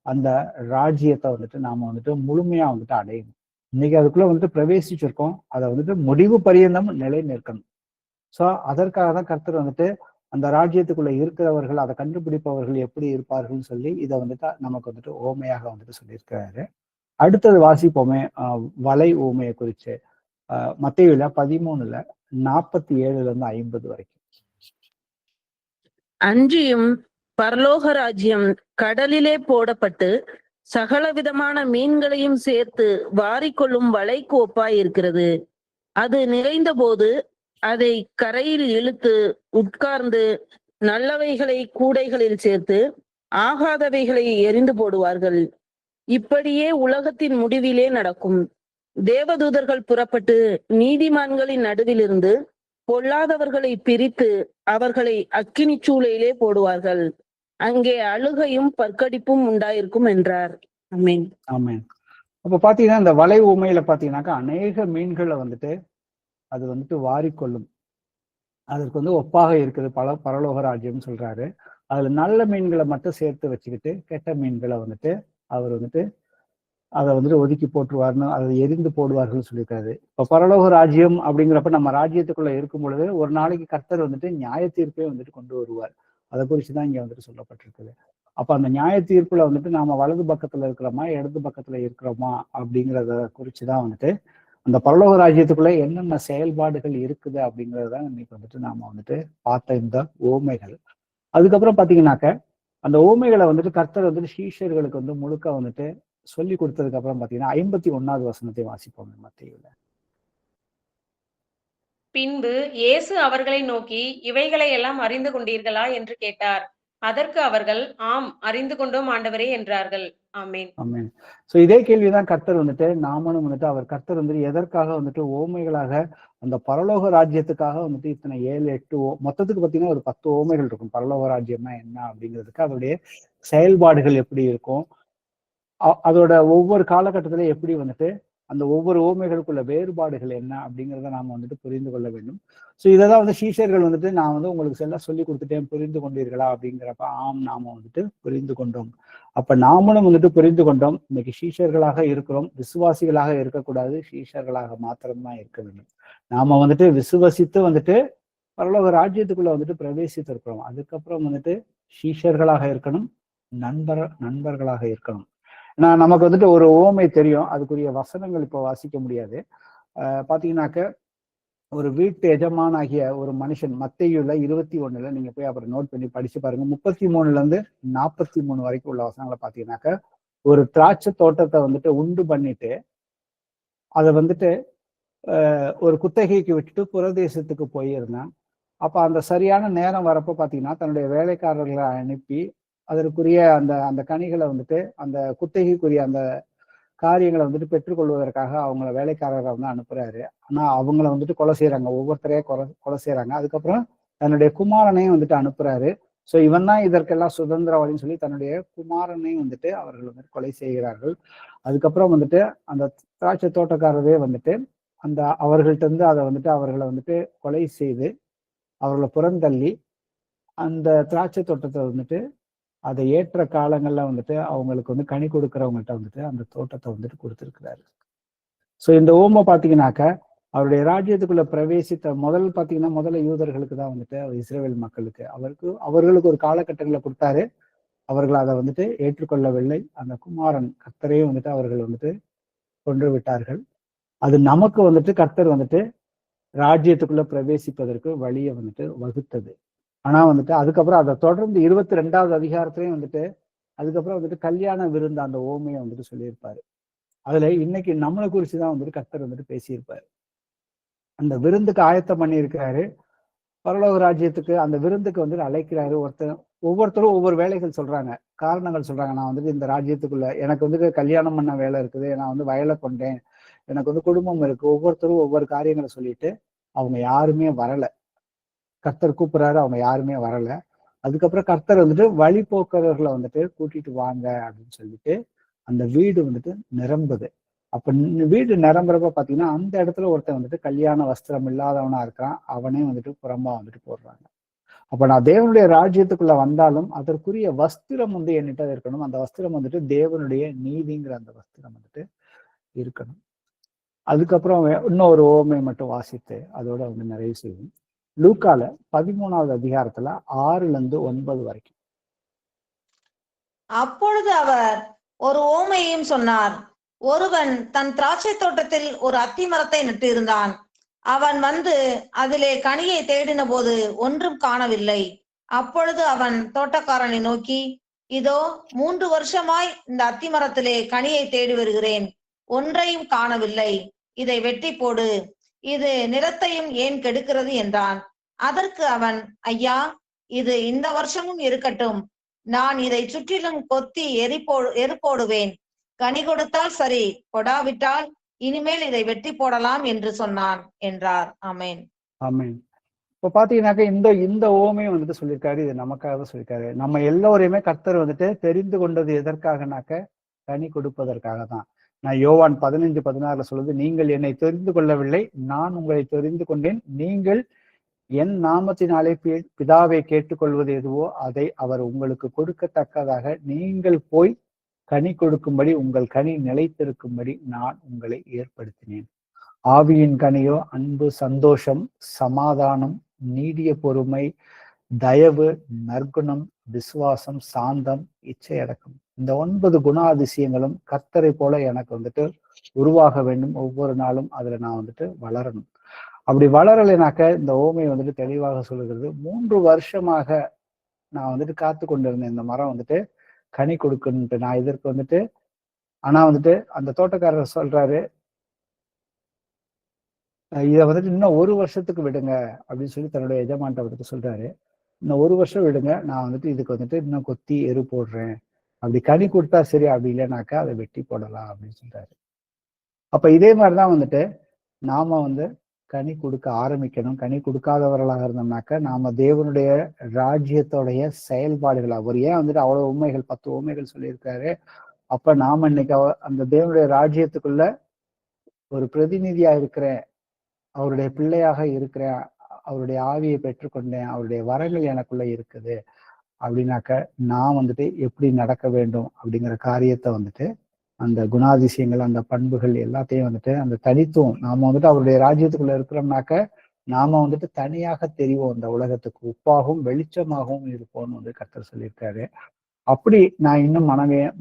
அந்த ராஜ்யத்தை வந்துட்டு நாம வந்துட்டு முழுமையா வந்துட்டு அடையணும். இன்னைக்கு அதுக்குள்ள வந்துட்டு பிரவேசிச்சிருக்கோம். அதை வந்துட்டு முடிவு பரியந்தம் நிலை நிற்கணும். சோ அதற்காக தான் கர்த்தர் வந்துட்டு அந்த ராஜ்யத்துக்குள்ள இருக்கிறவர்கள், அதை கண்டுபிடிப்பவர்கள் எப்படி இருப்பார்கள்னு சொல்லி இதை வந்துட்டு நமக்கு வந்துட்டு ஓமையாக வந்துட்டு சொல்லியிருக்கிறாரு. அடுத்தது வாசிப்போமே வலை ஓமையை குறிச்சு. மத்தேயுல 13:47 வரைக்கும். அன்றியும் பரலோக ராஜ்யம் கடலிலே போடப்பட்டு சகலவிதமான மீன்களையும் சேர்த்து வாரிக்கொள்ளும் வலைக்கு ஒப்பாய் இருக்கிறது. அது நிறைந்த போது அதை கரையில் இழுத்து உட்கார்ந்து நல்லவைகளை கூடைகளில் சேர்த்து ஆகாதவைகளை எரிந்து போடுவார்கள். இப்படியே உலகத்தின் முடிவிலே நடக்கும். தேவதூதர்கள் புறப்பட்டு நீதிமான்களின் நடுவிலிருந்து பொல்லாதவர்களை பிரித்து அவர்களை அக்கினி சூளையிலே போடுவார்கள். அங்கே அழுகையும் பற்கடிப்பும் உண்டாயிருக்கும் என்றார். ஆமென். ஆமென். அப்ப பாத்தீங்கன்னா இந்த வலை ஊமையில பாத்தீங்கன்னாக்கா அநேக மீன்களை வந்துட்டு அது வந்துட்டு வாரிக்கொள்ளும். அதற்கு வந்து ஒப்பாக இருக்குது பரலோக ராஜ்யம் சொல்றாரு. அதுல நல்ல மீன்களை மட்டும் சேர்த்து வச்சுக்கிட்டு கெட்ட மீன்களை வந்துட்டு அவர் வந்துட்டு அதை வந்துட்டு ஒதுக்கி போட்டுருவார்னு, அதை எரிந்து போடுவார்கள் சொல்லியிருக்காரு. இப்ப பரலோக ராஜ்யம் அப்படிங்கிறப்ப நம்ம ராஜ்யத்துக்குள்ள இருக்கும் பொழுது ஒரு நாளைக்கு கர்த்தர் வந்துட்டு நியாய தீர்ப்பே வந்துட்டு கொண்டு வருவார். அதை குறிச்சுதான் இங்க வந்துட்டு சொல்லப்பட்டிருக்குது. அப்ப அந்த நியாய தீர்ப்புல வந்துட்டு நாம வலது பக்கத்துல இருக்கிறோமா இடது பக்கத்துல இருக்கிறோமா அப்படிங்கிறத குறிச்சுதான் வந்துட்டு அந்த பரலோக ராஜ்யத்துக்குள்ள என்னென்ன செயல்பாடுகள் இருக்குது அப்படிங்கிறதான் இன்னைக்கு வந்துட்டு நாம வந்துட்டு பார்த்த இந்த ஓமைகள். அதுக்கப்புறம் பாத்தீங்கன்னாக்க அந்த ஓமைகளை வந்துட்டு கர்த்தர் வந்துட்டு சீஷர்களுக்கு வந்து முழுக்க வந்துட்டு சொல்லி கொடுத்ததுக்கு அப்புறம் பாத்தீங்கன்னா 51வது வசனத்தை வாசிப்போம் மத்தேயுல. பின்பு இயேசு அவர்களை நோக்கி, இவைகளை எல்லாம் அறிந்து கொண்டீர்களா என்று கேட்டார். அதற்கு அவர்கள், ஆம், அறிந்து கொண்டோம் ஆண்டவரே என்றார்கள். ஆமென். ஆமென். சோ இதே கேள்விதான் கர்த்தர் வந்துட்டு நாமளும் வந்துட்டு அவர் கர்த்தர் வந்துட்டு எதற்காக வந்துட்டு ஓமைகளாக அந்த பரலோக ராஜ்யத்துக்காக வந்துட்டு இத்தனை 7, 8 மொத்தத்துக்கு பாத்தீங்கன்னா ஒரு 10 ஓமைகள் இருக்கும். பரலோக ராஜ்யம்னா என்ன அப்படிங்கிறதுக்கு அதோடைய செயல்பாடுகள் எப்படி இருக்கும், அதோட ஒவ்வொரு காலகட்டத்தில எப்படி வந்துட்டு அந்த ஒவ்வொரு ஓமைகளுக்குள்ள வேறுபாடுகள் என்ன அப்படிங்கிறத நாம வந்துட்டு புரிந்து கொள்ள வேண்டும். சோ இதைதான் வந்து சீஷர்கள் வந்துட்டு நான் வந்து உங்களுக்கு எல்லாம் சொல்லி கொடுத்துட்டேன், புரிந்து கொண்டீர்களா அப்படிங்கிறப்ப ஆம் நாம வந்துட்டு புரிந்து கொண்டோம். அப்ப நாமளும் வந்துட்டு புரிந்து கொண்டோம். இன்னைக்கு சீஷர்களாக இருக்கிறோம். விசுவாசிகளாக இருக்கக்கூடாது, சீஷர்களாக மாத்திரம்தான் இருக்க வேண்டும். நாம வந்துட்டு விசுவசித்து வந்துட்டு பரலோக ராஜ்யத்துக்குள்ள வந்துட்டு பிரவேசித்திருக்கிறோம். அதுக்கப்புறம் வந்துட்டு சீஷர்களாக இருக்கணும், நண்பர்களாக இருக்கணும். நமக்கு வந்துட்டு ஒரு ஓமை தெரியும், அதுக்குரிய வசனங்கள் இப்போ வாசிக்க முடியாது. பாத்தீங்கன்னாக்க ஒரு வீட்டு எஜமானாகிய ஒரு மனுஷன் மத்தேயுல 21 நீங்க போய் அப்புறம் நோட் பண்ணி படிச்சு பாருங்க. 33 43 வரைக்கும் உள்ள வசனங்களை பாத்தீங்கன்னாக்க ஒரு திராட்சை தோட்டத்தை வந்துட்டு உண்டு பண்ணிட்டு அதை வந்துட்டு ஒரு குத்தகைக்கு விட்டுட்டு புறதேசத்துக்கு போயிருந்தேன். அப்ப அந்த சரியான நேரம் வரப்போ பாத்தீங்கன்னா தன்னுடைய வேலைக்காரர்களை அனுப்பி அதற்குரிய அந்த அந்த கனிகளை வந்துட்டு அந்த குத்தகைக்குரிய அந்த காரியங்களை வந்துட்டு பெற்றுக்கொள்வதற்காக அவங்கள வேலைக்காரரை வந்து அனுப்புறாரு. ஆனா அவங்கள வந்துட்டு கொலை செய்யறாங்க, ஒவ்வொருத்தரையே கொலை செய்யறாங்க. அதுக்கப்புறம் தன்னுடைய குமாரனையும் வந்துட்டு அனுப்புறாரு. சோ இவன் தான் இதற்கெல்லாம் சுதந்திரவாதின்னு சொல்லி தன்னுடைய குமாரனையும் வந்துட்டு அவர்கள் வந்துட்டு கொலை செய்கிறார்கள். அதுக்கப்புறம் வந்துட்டு அந்த திராட்சை தோட்டக்காரரே வந்துட்டு அந்த அவர்கள்ட்ட இருந்து அதை வந்துட்டு அவர்களை வந்துட்டு கொலை செய்து அவர்களை புறந்தள்ளி அந்த திராட்சை தோட்டத்தை வந்துட்டு அதை ஏற்ற காலங்கள்ல வந்துட்டு அவங்களுக்கு வந்து கனி கொடுக்கறவங்கள்ட்ட வந்துட்டு அந்த தோட்டத்தை வந்துட்டு கொடுத்துருக்கிறாரு. சோ இந்த ஓமை பாத்தீங்கன்னாக்க அவருடைய ராஜ்யத்துக்குள்ள பிரவேசித்த முதல்ல யூதர்களுக்கு தான் வந்துட்டு இஸ்ரேல் மக்களுக்கு அவர்களுக்கு ஒரு காலகட்டங்களை கொடுத்தாரு. அவர்கள் அதை வந்துட்டு ஏற்றுக்கொள்ளவில்லை. அந்த குமாரன் கர்த்தரையும் வந்துட்டு அவர்கள் வந்துட்டு கொன்று விட்டார்கள். அது நமக்கு வந்துட்டு கர்த்தர் வந்துட்டு ராஜ்யத்துக்குள்ள பிரவேசிப்பதற்கு வழியை வந்துட்டு வகுத்தது. ஆனா வந்துட்டு அதுக்கப்புறம் அதை தொடர்ந்து 22வது அதிகாரத்திலையும் வந்துட்டு அதுக்கப்புறம் வந்துட்டு கல்யாண விருந்து அந்த ஓமையை வந்துட்டு சொல்லியிருப்பாரு. அதுல இன்னைக்கு நம்மளை குறிச்சுதான் வந்துட்டு கர்த்தர் வந்துட்டு பேசியிருப்பாரு. அந்த விருந்துக்கு ஆயத்தம் பண்ணி இருக்கிறாரு. பரலோக ராஜ்யத்துக்கு அந்த விருந்துக்கு வந்துட்டு அழைக்கிறாரு. ஒவ்வொருத்தரும் ஒவ்வொரு வேலைகள் சொல்றாங்க, காரணங்கள் சொல்றாங்க. நான் வந்துட்டு இந்த ராஜ்யத்துக்குள்ள எனக்கு வந்துட்டு கல்யாணம் பண்ண வேலை இருக்குது, நான் வந்து வயலை கொண்டேன், எனக்கு வந்து குடும்பம் இருக்கு. ஒவ்வொருத்தரும் ஒவ்வொரு காரியங்களை சொல்லிட்டு அவங்க யாருமே வரல. கர்த்தர் கூப்பிடுறாரு, அவங்க யாருமே வரல. அதுக்கப்புறம் கர்த்தர் வந்துட்டு வழிபோக்கர்களை வந்துட்டு கூட்டிட்டு வாங்க அப்படின்னு சொல்லிட்டு அந்த வீடு வந்துட்டு நிரம்புது. அப்ப வீடு நிரம்புறப்ப பாத்தீங்கன்னா அந்த இடத்துல ஒருத்தன் வந்துட்டு கல்யாண வஸ்திரம் இல்லாதவனா இருக்கான், அவனே வந்துட்டு புறம்பா வந்துட்டு போடுறாங்க. அப்ப நான் தேவனுடைய ராஜ்யத்துக்குள்ள வந்தாலும் அதற்குரிய வஸ்திரம் வந்து என்கிட்ட இருக்கணும். அந்த வஸ்திரம் வந்துட்டு தேவனுடைய நீதிங்கிற அந்த வஸ்திரம் வந்துட்டு இருக்கணும். அதுக்கப்புறம் இன்னொரு ஓமை மட்டும் வாசித்து அதோட வந்து நிறைவு செய்வோம். லூக்கால 13வது அதிகாரத்துல 6-9 வரைக்கும். அப்பொழுது அவர் ஒரு ஓமையையும் சொன்னார். ஒருவன் தன் திராட்சை தோட்டத்தில் ஒரு அத்தி மரத்தை நட்டிருந்தான். அவன் வந்து அதிலே கனியை தேடின போது ஒன்றும் காணவில்லை. அப்பொழுது அவன் தோட்டக்காரனை நோக்கி, இதோ 3 வருஷமாய் இந்த அத்தி மரத்திலே கனியை தேடி வருகிறேன், ஒன்றையும் காணவில்லை. இதை வெட்டி போடு, இது நிலத்தையும் ஏன் கெடுக்கிறது என்றான். அதற்கு அவன், ஐயா, இது இந்த வருஷமும் இருக்கட்டும், நான் இதை சுற்றிலும் கொத்தி எரிப்போடுவேன். கனி கொடுத்தால் சரி, கொடாவிட்டால் இனிமேல் இதை வெட்டி போடலாம் என்று சொன்னான் என்றார். ஆமேன். ஆமேன். இப்ப பாத்தீங்கன்னாக்க இந்த ஓமையை வந்துட்டு சொல்லியிருக்காரு. இது நமக்காக தான் சொல்லியிருக்காரு. நம்ம எல்லோரையுமே கர்த்தர் வந்துட்டு தெரிந்து கொண்டது எதற்காகனாக்க கனி கொடுப்பதற்காக தான். நான் யோவான் 15:16 சொல்லுது, நீங்கள் என்னை தெரிந்து கொள்ளவில்லை, நான் உங்களை தெரிந்து கொண்டேன். நீங்கள் என் நாமத்தினாலே பிதாவை கேட்டுக்கொள்வது எதுவோ அதை அவர் உங்களுக்கு கொடுக்கத்தக்கதாக நீங்கள் போய் கனி கொடுக்கும்படி, உங்கள் கனி நிலைத்திருக்கும்படி நான் உங்களை ஏற்படுத்தினேன். ஆவியின் கனியோ அன்பு, சந்தோஷம், சமாதானம், நீடிய பொறுமை, தயவு, நற்குணம், விசுவாசம், சாந்தம், இச்சையடக்கம். இந்த 9 குணாதிசயங்களும் கர்த்தரை போல எனக்கு வந்துட்டு உருவாக வேண்டும். ஒவ்வொரு நாளும் அதுல நான் வந்துட்டு வளரணும். அப்படி வளரலைனாக்க இந்த ஓமை வந்துட்டு தெளிவாக சொல்லுகிறது, 3 வருஷமாக நான் வந்துட்டு காத்து கொண்டிருந்தேன் இந்த மரம் வந்துட்டு கனி கொடுக்குன்ட்டு. நான் இதற்கு வந்துட்டு ஆனா வந்துட்டு அந்த தோட்டக்காரர் சொல்றாரு, இதை வந்துட்டு இன்னும் 1 வருஷத்துக்கு விடுங்க அப்படின்னு சொல்லி தன்னுடைய எஜமான்ட்ட வந்துட்டு சொல்றாரு. இன்னும் 1 வருஷம் விடுங்க, நான் வந்துட்டு இதுக்கு வந்துட்டு இன்னும் கொத்தி எரு போடுறேன், அப்படி கனி கொடுத்தா சரி, அப்படி இல்லைனாக்கா அதை வெட்டி போடலாம் அப்படின்னு சொல்றாரு. அப்ப இதே மாதிரிதான் வந்துட்டு நாம வந்து கனி கொடுக்க ஆரம்பிக்கணும். கனி கொடுக்காதவர்களாக இருந்தோம்னாக்க நாம தேவனுடைய ராஜ்யத்தோடைய செயல்பாடுகள், அவர் ஏன் வந்துட்டு அவ்வளவு உண்மைகள் 10 உண்மைகள் சொல்லியிருக்காரு. அப்ப நாம இன்னைக்கு அந்த தேவனுடைய ராஜ்யத்துக்குள்ள ஒரு பிரதிநிதியா இருக்கிறேன், அவருடைய பிள்ளையாக இருக்கிறேன், அவருடைய ஆவியை பெற்றுக்கொண்டேன், அவருடைய வரங்கள் எனக்குள்ள இருக்குது அப்படின்னாக்க நான் வந்துட்டு எப்படி நடக்க வேண்டும் அப்படிங்கிற காரியத்தை வந்துட்டு அந்த குணாதிசயங்கள், அந்த பண்புகள் எல்லாத்தையும் வந்துட்டு அந்த தனித்துவம், நாம வந்துட்டு அவருடைய ராஜ்யத்துக்குள்ள இருக்கிறோம்னாக்க நாம வந்துட்டு தனியாக தெரிவோம், இந்த உலகத்துக்கு உப்பாகவும் வெளிச்சமாகவும் இருப்போம்னு வந்து கர்த்தர் சொல்லியிருக்காரு. அப்படி நான் இன்னும்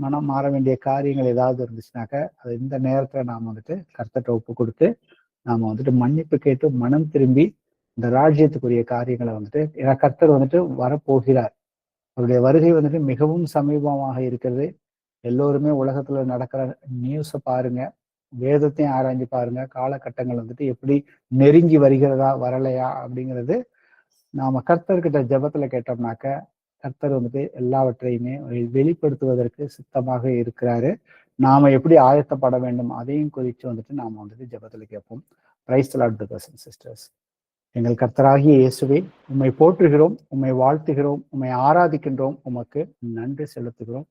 மனம் மாற வேண்டிய காரியங்கள் ஏதாவது இருந்துச்சுனாக்க அது இந்த நேரத்துல நாம வந்துட்டு கர்த்தர்ட்ட ஒப்பு கொடுத்து நாம வந்துட்டு மன்னிப்பு கேட்டு மனம் திரும்பி இந்த ராஜ்யத்துக்குரிய காரியங்களை வந்துட்டு, ஏன்னா கர்த்தர் வந்துட்டு வரப்போகிறார். அவருடைய வருகை வந்துட்டு மிகவும் சமீபமாக இருக்கிறது. எல்லோருமே உலகத்துல நடக்கிற நியூஸை பாருங்க, வேதத்தையும் ஆராய்ஞ்சு பாருங்க, காலகட்டங்கள் வந்துட்டு எப்படி நெருங்கி வருகிறதா வரலையா அப்படிங்கிறது நாம கர்த்தர்கிட்ட ஜெபத்துல கேட்டோம்னாக்க கர்த்தர் வந்துட்டு எல்லாவற்றையுமே வெளிப்படுத்துவதற்கு சித்தமாக இருக்கிறாரு. நாம எப்படி ஆயத்தப்பட வேண்டும் அதையும் குறித்து வந்துட்டு நாம வந்துட்டு ஜெபத்துல கேட்போம். Praise the Lord brothers and sisters. எங்கள் கர்த்தராகிய இயேசுவே, உம்மை போற்றுகிறோம், உம்மை வாழ்த்துகிறோம், உம்மை ஆராதிக்கின்றோம், உமக்கு நன்றி செலுத்துகிறோம்.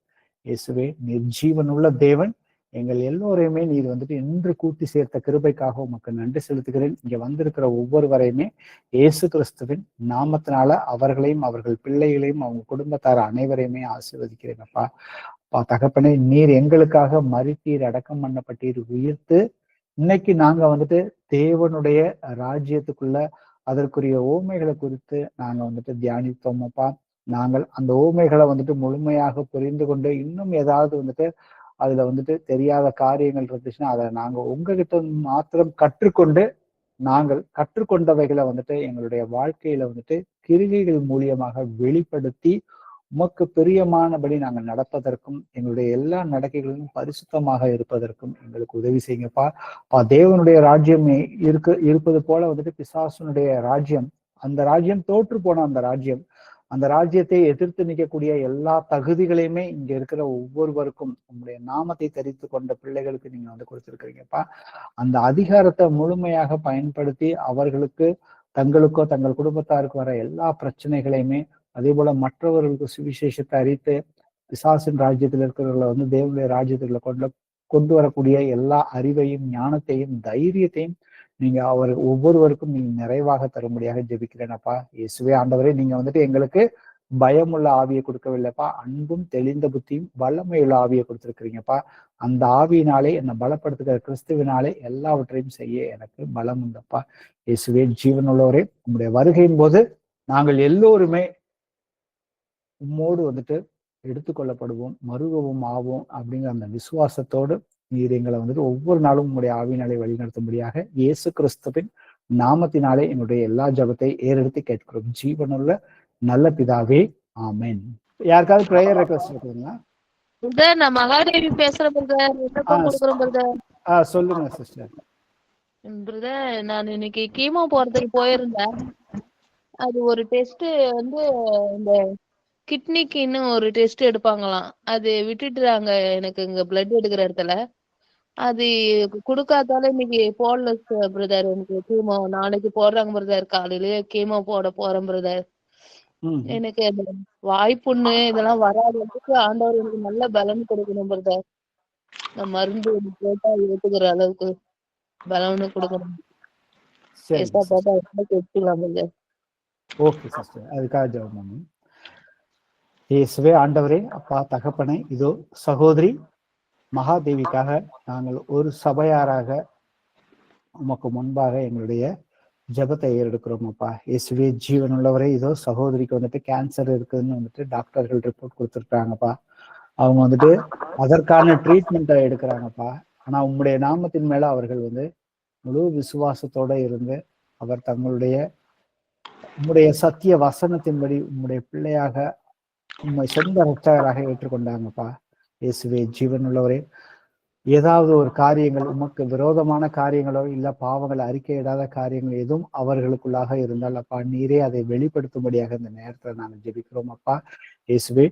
இயேசுவே, நீர் ஜீவனுள்ள தேவன், எங்கள் எல்லோரையுமே நீர் வந்துட்டு இன்று கூட்டி சேர்த்த கிருபைக்காக உமக்கு நன்றி செலுத்துகிறேன். இங்க வந்திருக்கிற ஒவ்வொருவரையுமே இயேசு கிறிஸ்துவின் நாமத்தினால அவர்களையும் அவர்கள் பிள்ளைகளையும் அவங்க குடும்பத்தார் அனைவரையுமே ஆசீர்வதிக்கிறேன். அப்பா தகப்பனே, நீர் எங்களுக்காக மரித்தீர், அடக்கம் பண்ணப்பட்டீர், உயிர்த்து இன்னைக்கு நாங்க வந்துட்டு தேவனுடைய ராஜ்யத்துக்குள்ள அதற்குரிய ஓமைகளை குறித்து நாங்க வந்துட்டு தியானித்தோமப்பா. நாங்கள் அந்த ஓமைகளை வந்துட்டு முழுமையாக புரிந்து கொண்டு இன்னும் ஏதாவது வந்துட்டு அதுல வந்துட்டு தெரியாத காரியங்கள் இருந்துச்சுன்னா அதை நாங்க உங்ககிட்ட மாத்திரம் கற்றுக்கொண்டு நாங்கள் கற்றுக்கொண்டவைகளை வந்துட்டு எங்களுடைய வாழ்க்கையில வந்துட்டு கிரிகைகள் மூலியமாக வெளிப்படுத்தி உமக்கு பிரியமானபடி நாங்கள் நடப்பதற்கும் எங்களுடைய எல்லா நடக்கைகளிலும் பரிசுத்தமாக இருப்பதற்கும் எங்களுக்கு உதவி செய்யுங்கப்பா. தேவனுடைய ராஜ்யம் இருப்பது போல வந்துட்டு பிசாசுனுடைய ராஜ்யம், அந்த ராஜ்யம் தோற்று போன அந்த ராஜ்யத்தை எதிர்த்து நிற்கக்கூடிய எல்லா தகுதிகளையுமே இங்க இருக்கிற ஒவ்வொருவருக்கும் உங்களுடைய நாமத்தை தரித்து கொண்ட பிள்ளைகளுக்கு நீங்க வந்து கொடுத்திருக்கிறீங்கப்பா. அந்த அதிகாரத்தை முழுமையாக பயன்படுத்தி அவர்களுக்கு தங்களுக்கோ தங்கள் குடும்பத்தாருக்கு வர எல்லா பிரச்சனைகளையுமே அதே போல மற்றவர்களுக்கு சுவிசேஷத்தை அறிவித்து பிசாசின் ராஜ்யத்தில் இருக்கிறவர்களை வந்து தேவனுடைய ராஜ்யத்துக்குள்ள கொண்டு வரக்கூடிய எல்லா அறிவையும், ஞானத்தையும், தைரியத்தையும் நீங்க ஒவ்வொருவருக்கும் நீங்க நிறைவாக தரும்படியாக ஜெபிக்கிறேனப்பா. இயேசுவே ஆண்டவரே, நீங்க வந்துட்டு எங்களுக்கு பயமுள்ள ஆவியை கொடுக்கவில்லைப்பா, அன்பும் தெளிந்த புத்தியும் வல்லமையுள்ள ஆவியை கொடுத்திருக்கிறீங்கப்பா. அந்த ஆவியினாலே என்னை பலப்படுத்துகிற கிறிஸ்துவினாலே எல்லாவற்றையும் செய்ய எனக்கு பலம் உண்டப்பா. இயேசுவே ஜீவனுள்ளவரே, உங்களுடைய வருகையின் போது நாங்கள் எல்லோருமே உம்மோடு வந்துட்டு எடுத்துக்கொள்ளப்படுவோம், மருகவும் ஆவோம் அப்படிங்கிற அந்த விசுவாசத்தோடு நீர் எங்களை வந்துட்டு ஒவ்வொரு நாளும் உங்களுடைய ஆவியினாலே வழிநடத்தும்படியாக இயேசு கிறிஸ்துவின் நாமத்தினாலே என்னுடைய எல்லா ஜபத்தை ஏறெடுத்து கேட்கிறோம் ஜீவனுள்ள நல்ல பிதாவே, ஆமென். யாருக்காவது பிரேயர் ரெக்வெஸ்ட் இருக்குதுங்களா? நான் மகாதேவி பேசுறேன் பிரதர். சொல்லுங்க சிஸ்டர். பிரதர், நான் இன்னைக்கு கீமோ போறதுக்கு போயிருந்தேன். அது ஒரு டெஸ்ட் வந்து இந்த கிட்னிக்கு இன்னும் ஒரு டெஸ்ட் எடுப்பாங்களாம். அது விட்டுட்டுறாங்க எனக்கு இங்க பிளட் எடுக்கிற இடத்துல. அது கொடுக்காதால இன்னைக்கு போடல பிரதர். எனக்கு கீமோ நாளைக்கு போடுறாங்க பிரதர். காலையிலேயே கீமோ போட போறேன் பிரதர். எனக்கு அந்த வாய்ப்புண்ணு இதெல்லாம் வராததுக்கு ஆண்டவர் எனக்கு நல்ல பலன் கொடுக்கணும் பிரதர். நான் மருந்து கேட்டா ஏத்துக்கிற அளவுக்கு பலன்னு கொடுக்கணும். ஓகே சிஸ்டர், அதுக்காக ஜெபம் பண்ணுங்க. இயேசுவே ஆண்டவரே, அப்பா தகப்பனே, இதோ சகோதரி மகாதேவிக்காக நாங்கள் ஒரு சபையாராக உமக்கு முன்பாக எங்களுடைய ஜபத்தை ஏறெடுக்கிறோம் அப்பா. இயேசுவே ஜீவனுள்ளவரே, இதோ சகோதரிக்கு வந்துட்டு கேன்சர் இருக்குதுன்னு வந்துட்டு டாக்டர்கள் ரிப்போர்ட் கொடுத்துருக்காங்கப்பா. அவங்க வந்துட்டு அதற்கான ட்ரீட்மெண்ட்டை எடுக்கிறாங்கப்பா. ஆனா உம்முடைய நாமத்தின் மேல அவர்கள் வந்து முழு விசுவாசத்தோட இருந்து அவர் தங்களுடைய உம்முடைய சத்திய வசனத்தின்படி உம்முடைய பிள்ளையாக உம்மை சொந்த ரட்சகராக ஏற்றுக்கொண்டாங்கப்பா. இயேசுவே ஜீவனுள்ளவரே, ஏதாவது ஒரு காரியங்கள் உமக்கு விரோதமான காரியங்களோ இல்ல பாவங்களை அறிக்கையிடாத காரியங்கள் எதுவும் அவர்களுக்குள்ளாக இருந்தால் அப்பா, நீரே அதை வெளிப்படுத்தும்படியாக இந்த நேரத்துல நாங்கள் ஜெபிக்கிறோம் அப்பா. இயேசுவே,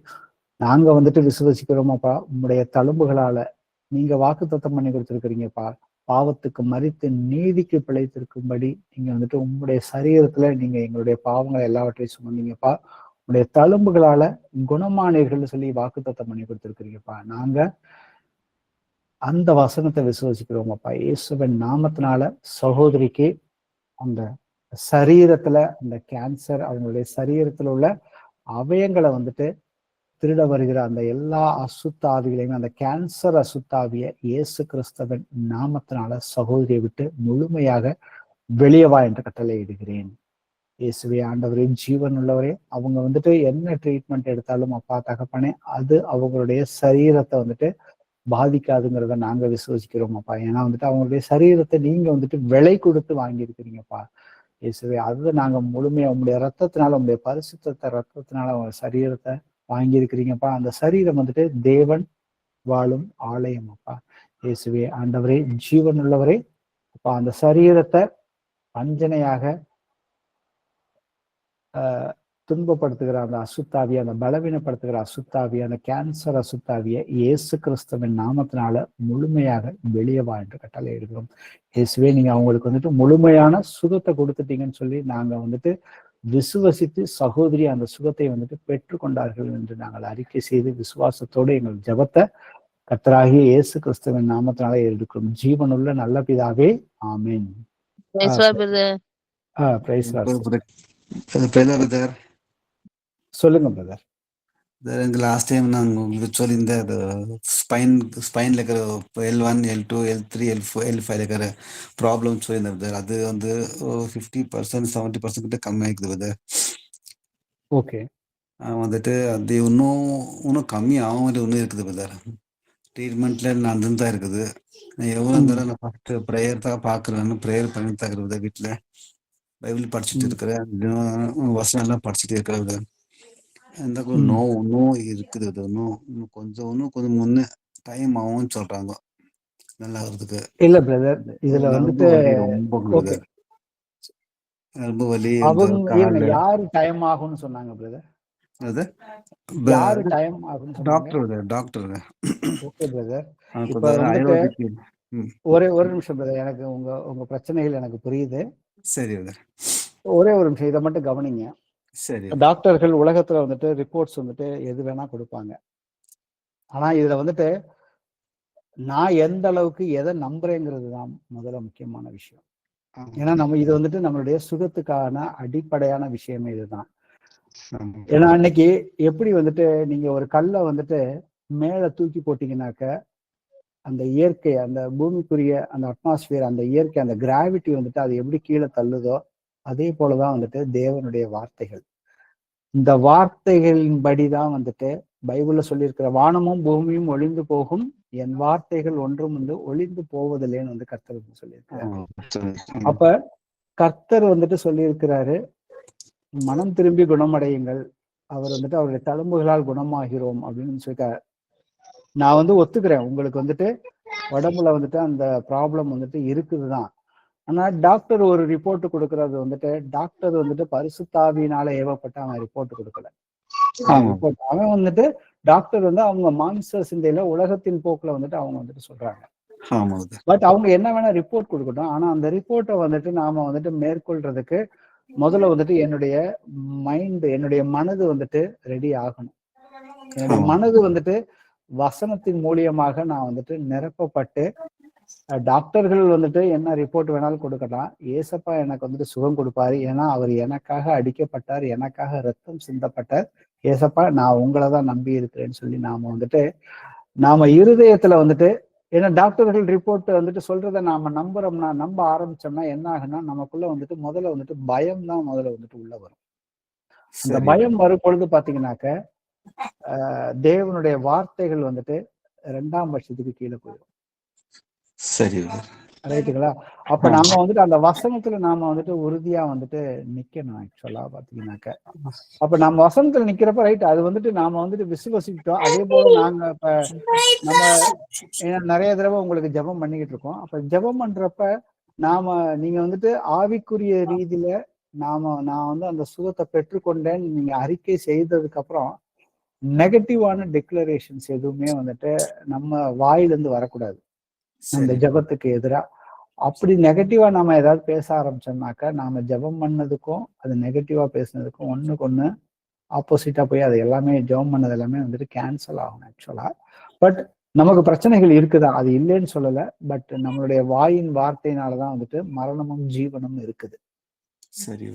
நாங்க வந்துட்டு விசுவசிக்கிறோம் அப்பா. உம்முடைய தழும்புகளால நீங்க வாக்குத்தத்தம் பண்ணி கொடுத்துருக்கிறீங்கப்பா. பாவத்துக்கு மரித்து நீதிக்கு பிழைத்திருக்கும்படி நீங்க வந்துட்டு உம்முடைய சரீரத்துல நீங்க எங்களுடைய பாவங்களை எல்லாவற்றையும் சுமந்தீங்கப்பா. உங்களுடைய தழும்புகளால குணமானீர்கள் சொல்லி வாக்குத்தத்தம் பண்ணி கொடுத்துருக்கிறீங்கப்பா. நாங்க அந்த வசனத்தை விசுவசிக்கிறோம் அப்பா. இயேசுவின் நாமத்தினால சகோதரிக்கு அந்த சரீரத்துல அந்த கேன்சர், அவங்களுடைய சரீரத்துல உள்ள அவயங்களை வந்துட்டு திருட வருகிற அந்த எல்லா அசுத்தாவிகளையும், அந்த கேன்சர் அசுத்தாவிய இயேசு கிறிஸ்துவின் நாமத்தினால சகோதரியை விட்டு முழுமையாக வெளியவா என்று கட்டளை இடுகிறேன். இயேசுவே ஆண்டவரே, ஜீவன் உள்ளவரே, அவங்க வந்துட்டு என்ன ட்ரீட்மெண்ட் எடுத்தாலும் அப்பா தகப்பனே, அது அவங்களுடைய சரீரத்தை வந்துட்டு பாதிக்காதுங்கிறத நாங்க விசுவசிக்கிறோம் அப்பா. ஏன்னா வந்துட்டு அவங்களுடைய சரீரத்தை நீங்க வந்துட்டு விலை கொடுத்து வாங்கியிருக்கிறீங்கப்பா. இயேசுவே, அது நாங்க முழுமையா உங்களுடைய ரத்தத்தினால, உங்களுடைய பரிசுத்த ரத்தத்தினால அவங்க சரீரத்தை வாங்கியிருக்கிறீங்கப்பா. அந்த சரீரம் வந்துட்டு தேவன் வாழும் ஆலயம் அப்பா. இயேசுவே ஆண்டவரே, ஜீவன் உள்ளவரே அப்பா, அந்த சரீரத்தை வஞ்சனையாக துன்பப்படுத்துகிற அந்த அசுத்தாவிய, அந்த பலவீனப்படுத்துகிற அசுத்தாவிய, அந்த கேன்சர் அசுத்தாவிய இயேசு கிறிஸ்துவின் நாமத்தினால முழுமையாக வெளியே வா என்று கட்டளை எடுக்கிறோம். இயேசுவே, நீங்க அவங்களுக்கு வந்துட்டு முழுமையான சுகத்தை கொடுத்துட்டீங்கன்னு சொல்லி நாங்க வந்துட்டு விசுவசித்து சகோதரி அந்த சுகத்தை வந்துட்டு பெற்றுக்கொண்டார்கள் என்று நாங்கள் அறிக்கை செய்து விசுவாசத்தோடு எங்கள் ஜபத்தை கர்த்தராகிய இயேசு கிறிஸ்துவின் நாமத்தினால எடுக்கிறோம். ஜீவனுள்ள நல்ல பிதாவே, ஆமென். சொல்லுங்க பிரதர். லாஸ்ட் டைம் நாங்கள் உங்களுக்கு சொல்லியிருந்தேன், அது ஸ்பைன்ல இருக்கிற L1, L2, L3, L5 இருக்கிற ப்ராப்ளம் சொல்லியிருந்தேன் பிரதர். அது வந்து 50%, 70% கிட்ட கம்மி ஆகிக்குது பிரதர். ஓகே, வந்துட்டு அது இன்னும் கம்மி ஆகும் மாதிரி இன்னும் இருக்குது பிரதர். ட்ரீட்மெண்ட்ல நடந்து தான் இருக்குது. எவ்வளோ இருந்தாலும் நான் ஃபர்ஸ்ட் ப்ரேயர் தான் பார்க்குறேன்னு ப்ரேயர் பண்ணிட்டு தான் இருக்கிறது. வீட்டில் பைபிள் படிச்சுட்டு இருக்கிறேன், வசனம் எல்லாம் படிச்சுட்டு இருக்கிறேன். இந்த நோய் இருக்குது. அது இன்னும் கொஞ்சம் முன்ன டைம் ஆகும்னு சொல்றாங்க நல்லா ஆகுறதுக்கு. இல்ல பிரதர், இதுல வந்துட்டு ரொம்ப வலி. யாரு டைம் ஆகும்னு சொன்னாங்க பிரதர்? டாக்டர். ஓகே பிரதர், இப்ப வந்துட்டு ஒரு நிமிஷம் பிரதர், எனக்கு உங்க பிரச்சனைகள் எனக்கு புரியுது. சரி பிரதர், ஒரே ஒரு நிமிஷம் இதை மட்டும் கவனிங்க. சரி டாக்டர்கள் உலகத்துல வந்துட்டு ரிப்போர்ட்ஸ் வந்துட்டு எது வேணா கொடுப்பாங்க. ஆனா இதுல வந்துட்டு நான் எந்த அளவுக்கு எதை நம்புறேங்கிறது தான் முதல்ல முக்கியமான விஷயம். ஏன்னா நம்ம இது வந்துட்டு நம்மளுடைய சுகத்துக்கான அடிப்படையான விஷயமே இதுதான். ஏன்னா அன்னைக்கு எப்படி வந்துட்டு நீங்க ஒரு கல்லை வந்துட்டு மேல தூக்கி போட்டீங்கன்னாக்க அந்த இயற்கை, அந்த பூமிக்குரிய அந்த அட்மாஸ்பியர், அந்த இயற்கை, அந்த கிராவிட்டி வந்துட்டு அது எப்படி கீழே தள்ளுதோ அதே போலதான் வந்துட்டு தேவனுடைய வார்த்தைகள். இந்த வார்த்தைகளின் படிதான் வந்துட்டு பைபிள்ல சொல்லியிருக்கிற வானமும் பூமியும் ஒளிந்து போகும், என் வார்த்தைகள் ஒன்றும் வந்து ஒளிந்து போவதில்லைன்னு வந்து கர்த்தர் சொல்லியிருக்கிறாரு. அப்ப கர்த்தர் வந்துட்டு சொல்லியிருக்கிறாரு, மனம் திரும்பி குணமடையுங்கள், அவர் வந்துட்டு அவருடைய தழும்புகளால் குணமாகிறோம் அப்படின்னு சொல்லிட்டாரு. நான் வந்து ஒத்துக்கிறேன், உங்களுக்கு வந்துட்டு உடம்புல வந்துட்டு அந்த ப்ராப்ளம் வந்துட்டு இருக்குதுதான். ஆனா டாக்டர் ஒரு ரிப்போர்ட் கொடுக்கறது வந்துட்டு டாக்டர் வந்துட்டு பரிசுத்தாவியினால ஏவப்பட்ட அவன் ரிப்போர்ட் கொடுக்கல. அவன் வந்துட்டு டாக்டர் வந்து அவங்க மாம்ச சிந்தையில உலகத்தின் போக்குல வந்துட்டு அவங்க வந்துட்டு சொல்றாங்க. பட் அவங்க என்ன வேணா ரிப்போர்ட் கொடுக்கட்டும், ஆனா அந்த ரிப்போர்ட்டை வந்துட்டு நாம வந்துட்டு மேற்கொள்றதுக்கு முதல்ல வந்துட்டு என்னுடைய மைண்ட், என்னுடைய மனது வந்துட்டு ரெடி ஆகணும். என்னுடைய மனது வந்துட்டு வசனத்தின் மூலியமாக நான் வந்துட்டு நிரப்பப்பட்டு, டாக்டர்கள் வந்துட்டு என்ன ரிப்போர்ட் வேணாலும் கொடுக்கலாம், ஏசப்பா எனக்கு வந்துட்டு சுகம் கொடுப்பாரு, ஏன்னா அவர் எனக்காக அடிக்கப்பட்டார், எனக்காக ரத்தம் சிந்தப்பட்டார், ஏசப்பா நான் உங்களை தான் நம்பி இருக்கிறேன்னு சொல்லி நாம வந்துட்டு நாம இருதயத்துல வந்துட்டு, ஏன்னா டாக்டர்கள் ரிப்போர்ட் வந்துட்டு சொல்றதை நாம நம்புறோம்னா, நம்ப ஆரம்பிச்சோம்னா என்ன ஆகுன்னா நமக்குள்ள வந்துட்டு முதல்ல வந்துட்டு பயம் தான் முதல்ல வந்துட்டு உள்ள வரும். அந்த பயம் வரும் பொழுது பாத்தீங்கன்னாக்க தேவனுடைய வார்த்தைகள் வந்துட்டு 2ஆம் பட்சத்துக்கு கீழே போயிடும். சரி ரைட்டுங்களா? அப்ப நாம வந்துட்டு அந்த வசனத்துல நாம வந்துட்டு உறுதியா வந்துட்டு நிக்கணும். ஆக்சுவலா பாத்தீங்கன்னாக்க அப்ப நம்ம வசனத்துல நிக்கிறப்ப ரைட், அது வந்துட்டு நாம வந்துட்டு விசுவசிக்கிட்டோம். அதே போல நாங்க இப்ப நம்ம நிறைய தடவை உங்களுக்கு ஜெபம் பண்ணிக்கிட்டு இருக்கோம். அப்ப ஜெபம் பண்றப்ப நீங்க வந்துட்டு ஆவிக்குரிய ரீதியில நான் வந்து அந்த சுகத்தை பெற்றுக்கொண்டேன்னு நீங்க அறிக்கை செய்ததுக்கு அப்புறம் நெகட்டிவான டிக்ளரேஷன்ஸ் எதுவுமே வந்துட்டு நம்ம வாயிலிருந்து வரக்கூடாது அந்த ஜெபத்துக்கு எதிராக. அப்படி நெகட்டிவா நாம ஏதாவது பேச ஆரம்பிச்சோம்னாக்கா நாம ஜெபம் பண்ணதுக்கும் அது நெகட்டிவா பேசுனதுக்கும் ஒண்ணுக்கு ஒண்ணு ஆப்போசிட்டா போய் அது எல்லாமே ஜெபம் பண்ணது எல்லாமே வந்துட்டு கேன்சல் ஆகும் ஆக்சுவலா. பட் நமக்கு பிரச்சனைகள் இருக்குதான், அது இல்லைன்னு சொல்லல. பட் நம்மளுடைய வாயின் வார்த்தையினாலதான் வந்துட்டு மரணமும் ஜீவனும் இருக்குது. சரி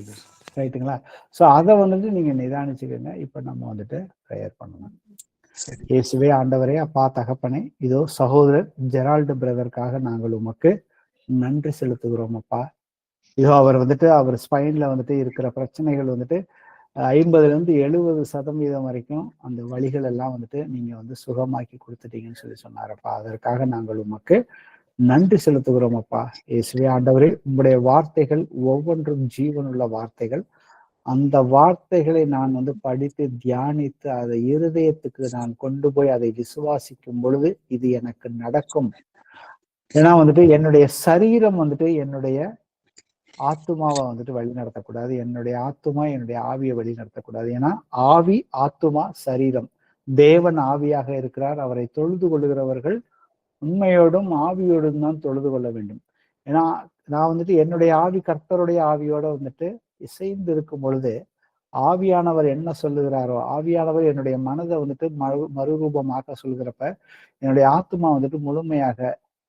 ரைட்டுங்களா? சோ அதை வந்துட்டு நீங்க நிதானிச்சுக்கோங்க. இப்ப நம்ம வந்துட்டு ப்ரேயர் பண்ணணும். இயேசுவே ஆண்டவரே, அப்பா தகப்பனே, இதோ சகோதரர் ஜெரால்டு பிரதருக்காக நாங்கள் உமக்கு நன்றி செலுத்துகிறோம் அப்பா. இதோ அவர் வந்துட்டு அவர் ஸ்பைன்ல வந்துட்டு இருக்கிற பிரச்சனைகள் வந்துட்டு 50% வரைக்கும் அந்த வழிகள் எல்லாம் வந்துட்டு நீங்க வந்து சுகமாக்கி கொடுத்துட்டீங்கன்னு சொல்லி சொன்னாரப்பா. அதற்காக நாங்கள் உமக்கு நன்றி செலுத்துகிறோம் அப்பா. இயேசுவே ஆண்டவரே, உங்களுடைய வார்த்தைகள் ஒவ்வொன்றும் ஜீவனுள்ள வார்த்தைகள். அந்த வார்த்தைகளை நான் வந்து படித்து தியானித்து அதை இருதயத்துக்கு நான் கொண்டு போய் அதை விசுவாசிக்கும் பொழுது இது எனக்கு நடக்கும். ஏன்னா வந்துட்டு என்னுடைய சரீரம் வந்துட்டு என்னுடைய ஆத்துமாவை வந்துட்டு வழி நடத்தக்கூடாது, என்னுடைய ஆத்துமா என்னுடைய ஆவியை வழி நடத்தக்கூடாது. ஏன்னா ஆவி, ஆத்துமா, சரீரம், தேவன் ஆவியாக இருக்கிறார். அவரை தொழுது கொள்ளுகிறவர்கள் உண்மையோடும் ஆவியோடும் தான் தொழுது கொள்ள வேண்டும். ஏன்னா நான் வந்துட்டு என்னுடைய ஆவி கர்த்தருடைய ஆவியோட வந்துட்டு இசைந்து இருக்கும் பொழுது ஆவியானவர் என்ன சொல்லுகிறாரோ, ஆவியானவர் என்னுடைய மனதை வந்துட்டு மறுரூபமாக சொல்கிறப்ப என்னுடைய ஆத்மா வந்துட்டு முழுமையாக,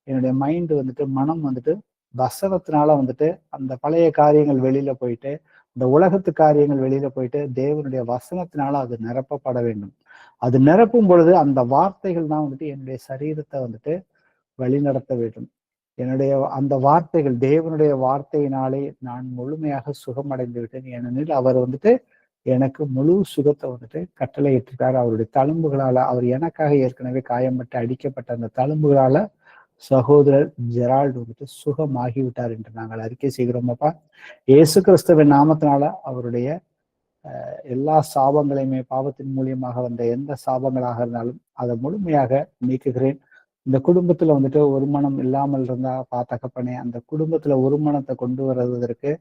என்னுடைய மைண்டு வந்துட்டு மனம் வந்துட்டு வசனத்தினால வந்துட்டு அந்த பழைய காரியங்கள் வெளியில போயிட்டு, இந்த உலகத்து காரியங்கள் வெளியில போயிட்டு தேவனுடைய வசனத்தினால அது நிரப்பப்பட வேண்டும். அது நிரப்பும் பொழுது அந்த வார்த்தைகள் தான் வந்துட்டு என்னுடைய சரீரத்தை வந்துட்டு வழிநடத்த வேண்டும். என்னுடைய அந்த வார்த்தைகள், தேவனுடைய வார்த்தையினாலே நான் முழுமையாக சுகமடைந்து விட்டேன். ஏனெனில் அவர் வந்துட்டு எனக்கு முழு சுகத்தை வந்துட்டு கட்டளையிட்டிருக்காரு. அவருடைய தழும்புகளால, அவர் எனக்காக ஏற்கனவே காயப்பட்டு அடிக்கப்பட்ட அந்த தழும்புகளால சகோதரர் ஜெரால்டு வந்துட்டு சுகமாகிவிட்டார் என்று நாங்கள் அறிக்கை செய்கிறோமப்பா. இயேசு கிறிஸ்துவின் நாமத்தினால அவருடைய எல்லா சாபங்களையுமே, பாவத்தின் மூலியமாக வந்த எந்த சாபங்களாக இருந்தாலும் அதை முழுமையாக நீக்குகிறேன். இந்த குடும்பத்துல வந்துட்டு ஒரு மனம் இல்லாமல் இருந்தா தகப்பனே, அந்த குடும்பத்துல ஒரு மனத்தை கொண்டு வருவதற்கு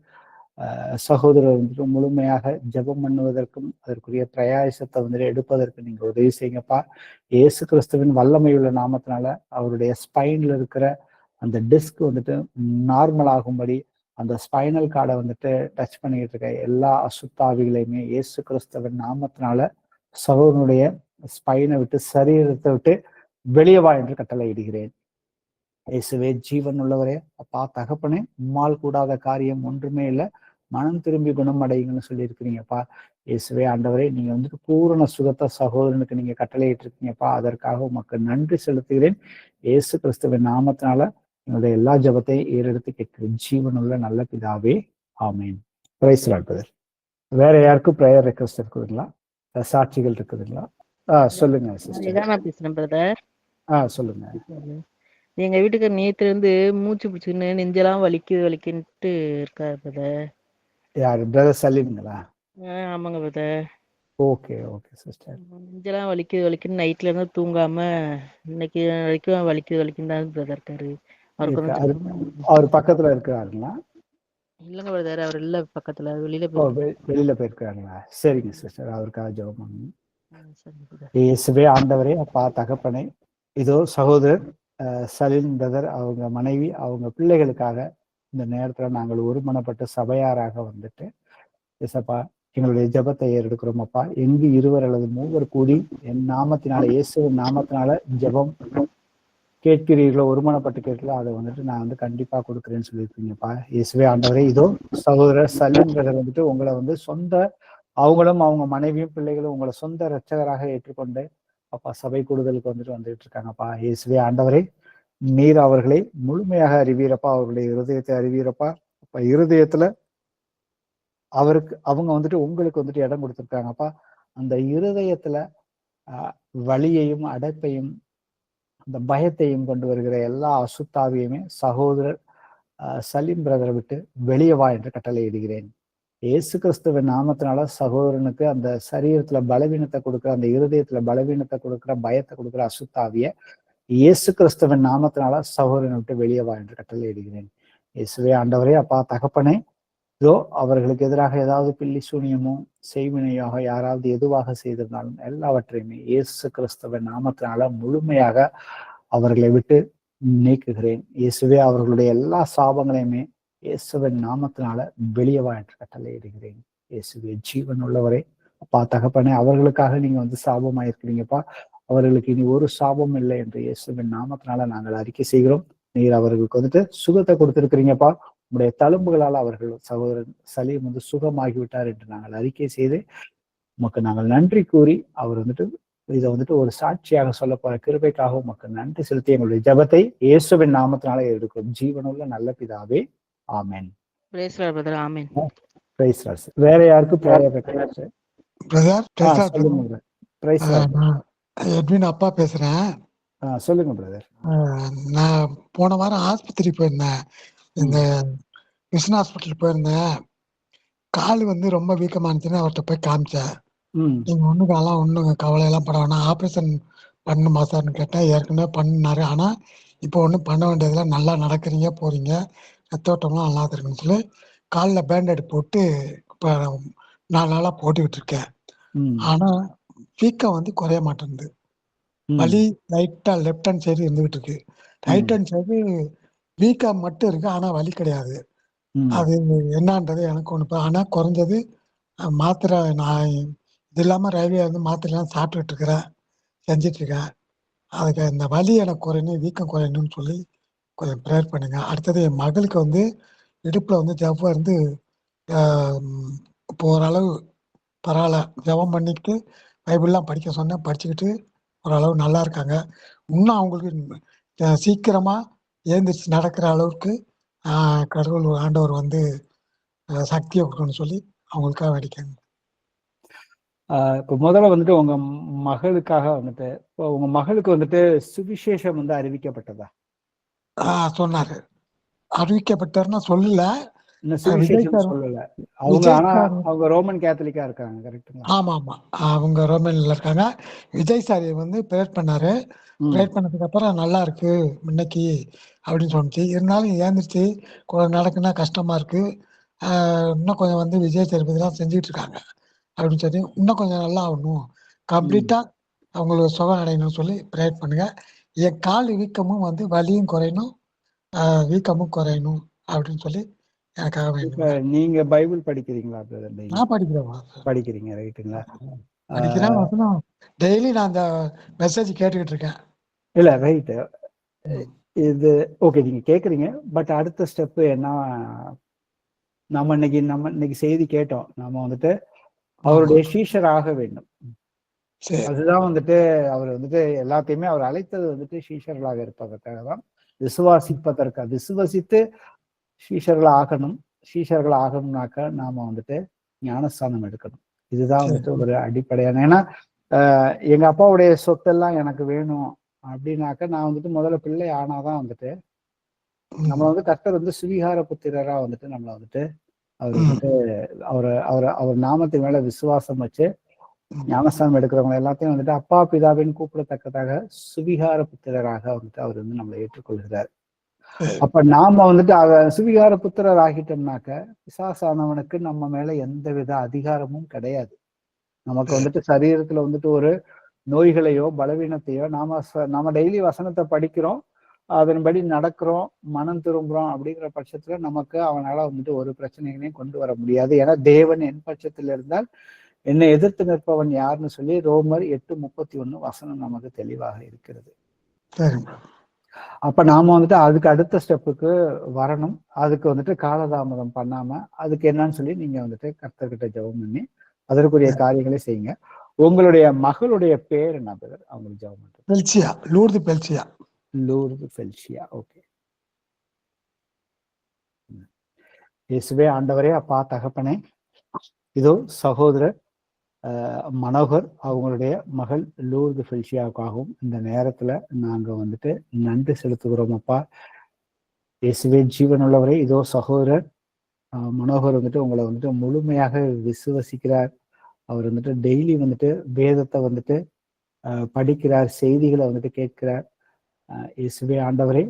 சகோதரர் வந்துட்டு முழுமையாக ஜெபம் பண்ணுவதற்கும் அதற்குரிய பிரயாசத்தை வந்துட்டு எடுப்பதற்கு நீங்க உதவி செய்யுங்கப்பா. இயேசு கிறிஸ்துவின் வல்லமையுள்ள நாமத்தினால அவருடைய ஸ்பைன்ல இருக்கிற அந்த டிஸ்க் வந்துட்டு நார்மல் ஆகும்படி, அந்த ஸ்பைனல் கார்டை வந்துட்டு டச் பண்ணிக்கிட்டு இருக்க எல்லா அசுத்தாவிகளையுமே இயேசு கிறிஸ்துவின் நாமத்தினால சகோதரனுடைய ஸ்பைனை விட்டு சரீரத்தை விட்டு வெளியே வா என்று கட்டளை இடுகிறேன். இயேசுவே ஜீவன் உள்ளவரே, அப்பா தகப்பனே, உம்மால் கூடாத காரியம் ஒன்றுமே இல்லை, மனம் திரும்பி குணமடைங்கன்னு சொல்லியிருக்கிறீங்கப்பா. இயேசுவே ஆண்டவரே, நீங்க வந்துட்டு பூரண சுகத்த சகோதரனுக்கு நீங்க கட்டளையிட்டு இருக்கீங்கப்பா. அதற்காக உமக்கு நன்றி செலுத்துகிறேன். இயேசு கிறிஸ்துவின் நாமத்தினால என்னுடைய எல்லா ஜபத்தையும் ஏறெடுத்து கேட்கிறேன். ஜீவனுள்ள நல்ல பிதாவே, ஆமேன். Price lord brother. வேற யாருக்கும் ப்ரேயர் ரெக்வஸ்ட் இருக்குதுங்களா? சாட்சிகள் இருக்குதுங்களா? சொல்லுங்க சிஸ்டர். நான் பேசுறேன் பிரதர். சொல்லுங்க. எங்க வீட்டுக்கு நேத்துல இருந்து மூச்சு பிடிச்சுன்னு நெஞ்செல்லாம் வலிக்குன்ட்டு இருக்காரு பிரதர். யாரு? பிரதர் சலீம்ங்களா? ஆமாங்க பிரதர். Okay okay sister. நெஞ்செல்லாம் வலிக்குன்னு நைட்ல இருந்து தூங்காம இன்னைக்கு வரைக்கும் வலிக்குன்னு தான் பிரதர் இருக்காரு. அவர் பக்கத்துல இருக்கிறாருங்களா? இல்லங்க பிரதர், அவர் இல்ல, பக்கத்துல வெளியில போயிருக்காங்களா? சரிங்க சிஸ்டர், அவருக்காக ஜெபம் பண்ணுங்க. இயேசுவே ஆண்டவரே, அப்பா தகப்பனே, இதோ சகோதரர் சலீம் பிரதர், அவங்க மனைவி, அவங்க பிள்ளைகளுக்காக இந்த நேரத்துல நாங்கள் ஒருமனப்பட்டு சபையாராக வந்துட்டு இயேசப்பா எங்களுடைய ஜெபத்தை ஏறெடுக்கிறோம் அப்பா. எங்கு 2 அல்லது 3 கூடி என் நாமத்தினால, இயேசுவின் நாமத்தினால ஜெபம் கேட்கிறீர்களோ, ஒருமனப்பட்டு கேட்கிறீர்களோ, அதை வந்துட்டு நான் வந்து கண்டிப்பா கொடுக்குறேன்னு சொல்லியிருக்கீங்கப்பா. இயேசுவே ஆண்டவரே, இதோ சகோதரர் சலீம் பிரதர் வந்துட்டு உங்களை வந்து அவங்களும் அவங்க மனைவியும் பிள்ளைகளும் உங்களை சொந்த இரட்சகராக ஏற்றுக்கொண்டு அப்பா சபை கூடுதலுக்கு வந்துட்டு இருக்காங்கப்பா. இயேசுவே ஆண்டவரே, நீர் அவர்களை முழுமையாக அறிவீரப்பா, அவர்களுடைய இருதயத்தை அறிவீரப்பா. அப்ப இருதயத்துல அவங்க வந்துட்டு உங்களுக்கு வந்துட்டு இடம் கொடுத்துருக்காங்கப்பா. அந்த இருதயத்துல வலியையும் அடைப்பையும் அந்த பயத்தையும் கொண்டு வருகிற எல்லா அசுத்தாவியுமே சகோதரர் சலீம் பிரதரை விட்டு வெளியே வா என்று கட்டளை இடுகிறேன். இயேசு கிறிஸ்துவின் நாமத்தினால சகோதரனுக்கு அந்த சரீரத்துல பலவீனத்தை கொடுக்குற, அந்த இருதயத்துல பலவீனத்தை கொடுக்குற, பயத்தை கொடுக்குற அசுத்தாவிய இயேசு கிறிஸ்துவின் நாமத்தினால சகோதரனை விட்டு வெளியே வா என்று கட்டளை இடுகிறேன். இயேசுவே ஆண்டவரே, அப்பா தகப்பனே, இதோ அவர்களுக்கு எதிராக ஏதாவது பில்லி சூனியமோ செய்வினையாக யாராவது எதுவாக செய்திருந்தாலும் எல்லாவற்றையுமே இயேசு கிறிஸ்துவின் நாமத்தினால முழுமையாக அவர்களை விட்டு நீக்குகிறேன். இயேசுவே அவர்களுடைய எல்லா சாபங்களையுமே இயேசுவின் நாமத்தினால வெளியவா என்று கட்டளை இடுகிறேன். இயேசுவே ஜீவன் உள்ளவரே, அப்பா தகப்பனே, அவர்களுக்காக நீங்க வந்து சாபமாயிருக்கிறீங்கப்பா. அவர்களுக்கு இனி ஒரு சாபம் இல்லை என்று இயேசுவின் நாமத்தினால நாங்கள் அறிக்கை செய்கிறோம். நீர் அவர்களுக்கு வந்துட்டு சுகத்தை கொடுத்திருக்கிறீங்கப்பா. உங்களுடைய தழும்புகளால் அவர்கள் சகோதரன் சலீம் வந்து சுகமாகிவிட்டார் என்று நாங்கள் அறிக்கை செய்து உமக்கு நாங்கள் நன்றி கூறி அவர் வந்துட்டு இதை வந்துட்டு ஒரு சாட்சியாக சொல்ல போற கிருபைக்காக உமக்கு நன்றி செலுத்தி எங்களுடைய ஜெபத்தை இயேசுவின் நாமத்தினால எடுக்கிறோம். ஜீவனுள்ள நல்ல பிதாவே, ஆமென். வேற யாருக்கும் எட்வின் அப்பா பேசுறேன். சொல்லுங்க பிரதர். நான் போன வாரம் ஆஸ்பத்திரி போயிருந்தேன். இந்த மிஷன் ஹாஸ்பிட்டல் போயிருந்தேன். கால் வந்து ரொம்ப வீக்கமானுச்சுன்னு அவர்கிட்ட போய் காமிச்சேன். நீங்க ஒண்ணும் கவலையெல்லாம் பட வேணாம், ஆப்ரேஷன் பண்ணுமா சார்னு கேட்டேன். ஏற்கனவே பண்ணினாரு, ஆனா இப்போ ஒன்றும் பண்ண வேண்டியதெல்லாம் நல்லா நடக்கிறீங்க, போறீங்க, ரத்தோட்டம்லாம் நல்லா இருக்குன்னு சொல்லி காலில் பேண்டேட் போட்டு இப்போ 4 நாளா போட்டுக்கிட்டு இருக்கேன். ஆனா வீக்கம் வந்து குறைய மாட்டேங்குது. வலி லைட்டா லெஃப்ட் ஹேண்ட் சைடு இருந்துகிட்டு இருக்கு. ரைட் ஹேண்ட் சைடு வீக்கம் மட்டும் இருக்கு, ஆனா வலி கிடையாது. அது என்னன்றது எனக்கு ஒண்ணு. ஆனா குறைஞ்சது மாத்திரை, நான் இது இல்லாம ரயில்வே வந்து மாத்திரைலாம் சாப்பிட்டுட்டு இருக்கிறேன், செஞ்சிட்டு இருக்கேன். அதுக்கு இந்த வலி எனக்கு குறையணும், வீக்கம் குறையணும்னு சொல்லி கொஞ்சம் ப்ரேயர் பண்ணுங்க. அடுத்தது என் மகளுக்கு வந்து இடுப்புல வந்து ஜவ்வாக இருந்து இப்போ ஓரளவு பரவாயில்ல, ஜபம் பண்ணிக்கிட்டு பைபிள்லாம் படிக்க சொன்னேன், படிச்சுக்கிட்டு ஓரளவு நல்லா இருக்காங்க. இன்னும் அவங்களுக்கு சீக்கிரமா ஏந்திரிச்சு நடக்கிற அளவுக்கு கடவுள் ஆண்டவர் வந்து சக்தியை கொடுக்கணும்னு சொல்லி அவங்களுக்காக வேடிக்காங்க. இப்போ முதல்ல வந்துட்டு உங்க மகளுக்காக வந்துட்டு உங்க மகளுக்கு வந்துட்டு சுவிசேஷம் வந்து அறிவிக்கப்பட்டதா? சொன்னாரு. அறிவிக்கப்பட்டாருன்னா சொல்லல, அவங்க ரோமன் கேத்தலிக்கா இருக்காங்க. கரெக்ட்டுங்களா? ஆமா ஆமா, அவங்க ரோமன்ல இருக்காங்க. விஜய் சார் வந்து ப்ரேயர் பண்ணாரு. ப்ரேயர் பண்ணதுக்கு அப்புறம் நல்லா இருக்கு இன்னைக்கு அப்படின்னு சொன்னிச்சு. இருந்தாலும் ஏந்திரிச்சு நடக்குன்னா கஷ்டமா இருக்கு, இன்னும் கொஞ்சம் வந்து விஜய் சேதுபதிலாம் செஞ்சுட்டு இருக்காங்க அப்படின்னு சொல்லி இன்னும் கொஞ்சம் நல்லா ஆகணும், கம்ப்ளீட்டா அவங்களுக்கு சுகம் அடையணும்னு சொல்லி ப்ரேயர் பண்ணுங்க. என் கால் வீக்கமும் வந்து வலியும் குறையணும், வீக்கமும் குறையணும் அப்படின்னு சொல்லி எனக்காக இப்ப வேண்டுங்க. நீங்க பைபிள் படிக்கிறீங்களா பிரதர்? டெய்லி நான் படிக்கிறேன் பாஸ்டர். படிக்கிறீங்க, ரைட்டுங்களா? படிக்கிறேன் வசனம் டெய்லி நான் அந்த மெசேஜ் கேட்டுக்கிட்டு இருக்கேன். இல்ல ரைட்டு, ம். இது ஓகே, நீங்க கேக்குறீங்க. பட் அடுத்த ஸ்டெப் என்ன, நம்ம இன்னைக்கு செய்தி கேட்டோம், நம்ம வந்துட்டு அவருடைய சீஷர் ஆக வேண்டும். சரி. அதுதான் வந்துட்டு அவர் வந்துட்டு எல்லாத்தையுமே அவர் அழைத்தது வந்துட்டு சீஷர்களாக இருப்பதற்காக தான், விசுவசித்து சீஷர்கள் ஆகணும். சீஷர்கள் ஆகணும்னாக்க நாம வந்துட்டு ஞானஸ்தானம் எடுக்கணும். இதுதான் வந்துட்டு ஒரு அடிப்படையான, ஏன்னா எங்க அப்பாவுடைய சொத்தெல்லாம் எனக்கு வேணும் அப்படின்னாக்க நான் வந்துட்டு முதல்ல பிள்ளை ஆனாதான் வந்துட்டு நம்மளை வந்து கர்த்தர் வந்து சுவிகார புத்திரரா வந்துட்டு நம்மளை வந்துட்டு அவர் வந்துட்டு அவர் நாமத்தின் மேல விசுவாசம் வச்சு ஞானஸ்தானம் எடுக்கிறவங்க எல்லாத்தையும் வந்துட்டு அப்பா பிதாவின் கூப்பிடத்தக்கதாக சுவிகார புத்திரராக வந்துட்டு அவர் வந்து நம்மளை ஏற்றுக்கொள்கிறார். அப்ப நாம வந்துட்டு சுவிகார புத்திரர் ஆகிட்டோம்னாக்க பிசாசானவனுக்கு நம்ம மேல எந்த வித அதிகாரமும் கிடையாது. நமக்கு வந்துட்டு சரீரத்துல வந்துட்டு ஒரு நோய்களையோ பலவீனத்தையோ நாம டெய்லி வசனத்தை படிக்கிறோம், அதன்படி நடக்கிறோம், மனம் திரும்புறோம் அப்படிங்கிற பட்சத்துல நமக்கு அவனால வந்துட்டு ஒரு பிரச்சனைகளையும் கொண்டு வர முடியாது. ஏன்னா தேவன் என் பட்சத்தில் இருந்தால் என்னை எதிர்த்து நிற்பவன் யாருன்னு சொல்லி ரோமர் 8:31 வசனம் நமக்கு தெளிவாக இருக்கிறது. அப்ப நாம வந்துட்டு அதுக்கு அடுத்த ஸ்டெப்புக்கு வரணும். அதுக்கு வந்துட்டு காலதாமதம் பண்ணாம அதுக்கு என்னன்னு சொல்லி நீங்க வந்துட்டு கர்த்தர்கிட்ட ஜெபம் பண்ணி அதற்குரிய காரியங்களை செய்யுங்க. உங்களுடைய மகளுடைய பேர் என்ன பேர்? அவங்களுக்கு ஜெபம் பண்றது. பெல்சியா, லூர்து பெல்சியா. லூர்து பெல்சியா. ஓகே. இயேசுவே ஆண்டவரே, அப்பா தகப்பனே, இதோ சகோதரர் மனோகர் அவங்களுடைய மகள் லூர்து பெல்சியாவுக்காகவும் இந்த நேரத்துல நாங்க வந்துட்டு நன்றி செலுத்துகிறோம். அப்பா இயேசுவே ஜீவனுள்ளவரே, இதோ சகோதரர் மனோகர் வந்துட்டு உங்களை வந்துட்டு முழுமையாக விசுவசிக்கிறார். அவர் வந்துட்டு டெய்லி வந்துட்டு வேதத்தை வந்துட்டு படிக்கிறார், செய்திகளை வந்துட்டு கேட்கிறார். இயேசுவே ஆண்டவரே,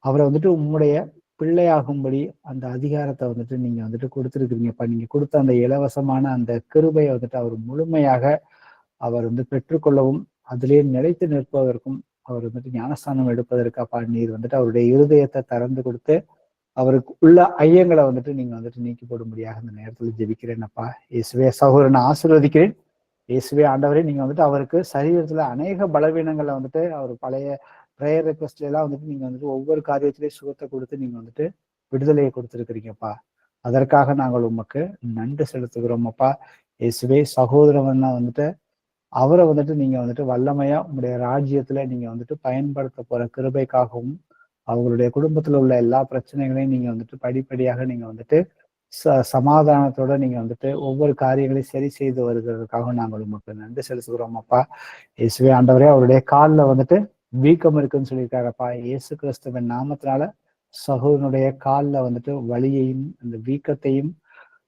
அவரை வந்துட்டு உம்முடைய பிள்ளையாகும்படி அந்த அதிகாரத்தை வந்துட்டு நீங்க வந்துட்டு கொடுத்துருக்கிறீங்கப்பா. நீங்க கொடுத்த அந்த இலவசமான அந்த கிருபையை வந்துட்டு அவர் முழுமையாக அவர் வந்து பெற்றுக்கொள்ளவும் அதிலே நிலைத்து நிற்பதற்கும் அவர் வந்துட்டு ஞானஸ்தானம் எடுப்பதற்காப்பா நீர் வந்துட்டு அவருடைய இருதயத்தை திறந்து கொடுத்து அவருக்கு உள்ள ஐயங்களை வந்துட்டு நீங்க வந்துட்டு நீக்கி போடும்படியாக இந்த நேரத்துல ஜெபிக்கிறேன்னப்பா. இயேசுவே சகோதரனை ஆசீர்வதிக்கிறேன். இயேசுவே ஆண்டவரே, நீங்க வந்துட்டு அவருக்கு சரீரத்துல அநேக பலவீனங்களை வந்துட்டு அவர் பழைய ப்ரேயர் ரெக்வஸ்ட்ல எல்லாம் வந்துட்டு நீங்க வந்துட்டு ஒவ்வொரு காரியத்திலேயும் சுகத்தை கொடுத்து நீங்க வந்துட்டு விடுதலையை கொடுத்துருக்கிறீங்கப்பா. அதற்காக நாங்கள் உமக்கு நன்றி செலுத்துகிறோமப்பா. இயேசுவே சகோதரன் வந்துட்டு அவரை வந்துட்டு நீங்க வந்துட்டு வல்லமையா உங்களுடைய ராஜ்யத்துல நீங்க வந்துட்டு பயன்படுத்த போற கிருபைக்காகவும் அவங்களுடைய குடும்பத்துல உள்ள எல்லா பிரச்சனைகளையும் நீங்க வந்துட்டு படிப்படியாக நீங்க வந்துட்டு சமாதானத்தோட நீங்க வந்துட்டு ஒவ்வொரு காரியங்களையும் சரி செய்து வருகிறதுக்காக நாங்கள் உங்களுக்கு நன்றி செலுத்துகிறோம் அப்பா. இயேசுவே ஆண்டவரே, அவருடைய காலில் வந்துட்டு வீக்கம் இருக்குன்னு சொல்லியிருக்காங்கப்பா. இயேசு கிறிஸ்துவின் நாமத்தினால சகோதரனுடைய காலில் வந்துட்டு வலியையும் அந்த வீக்கத்தையும்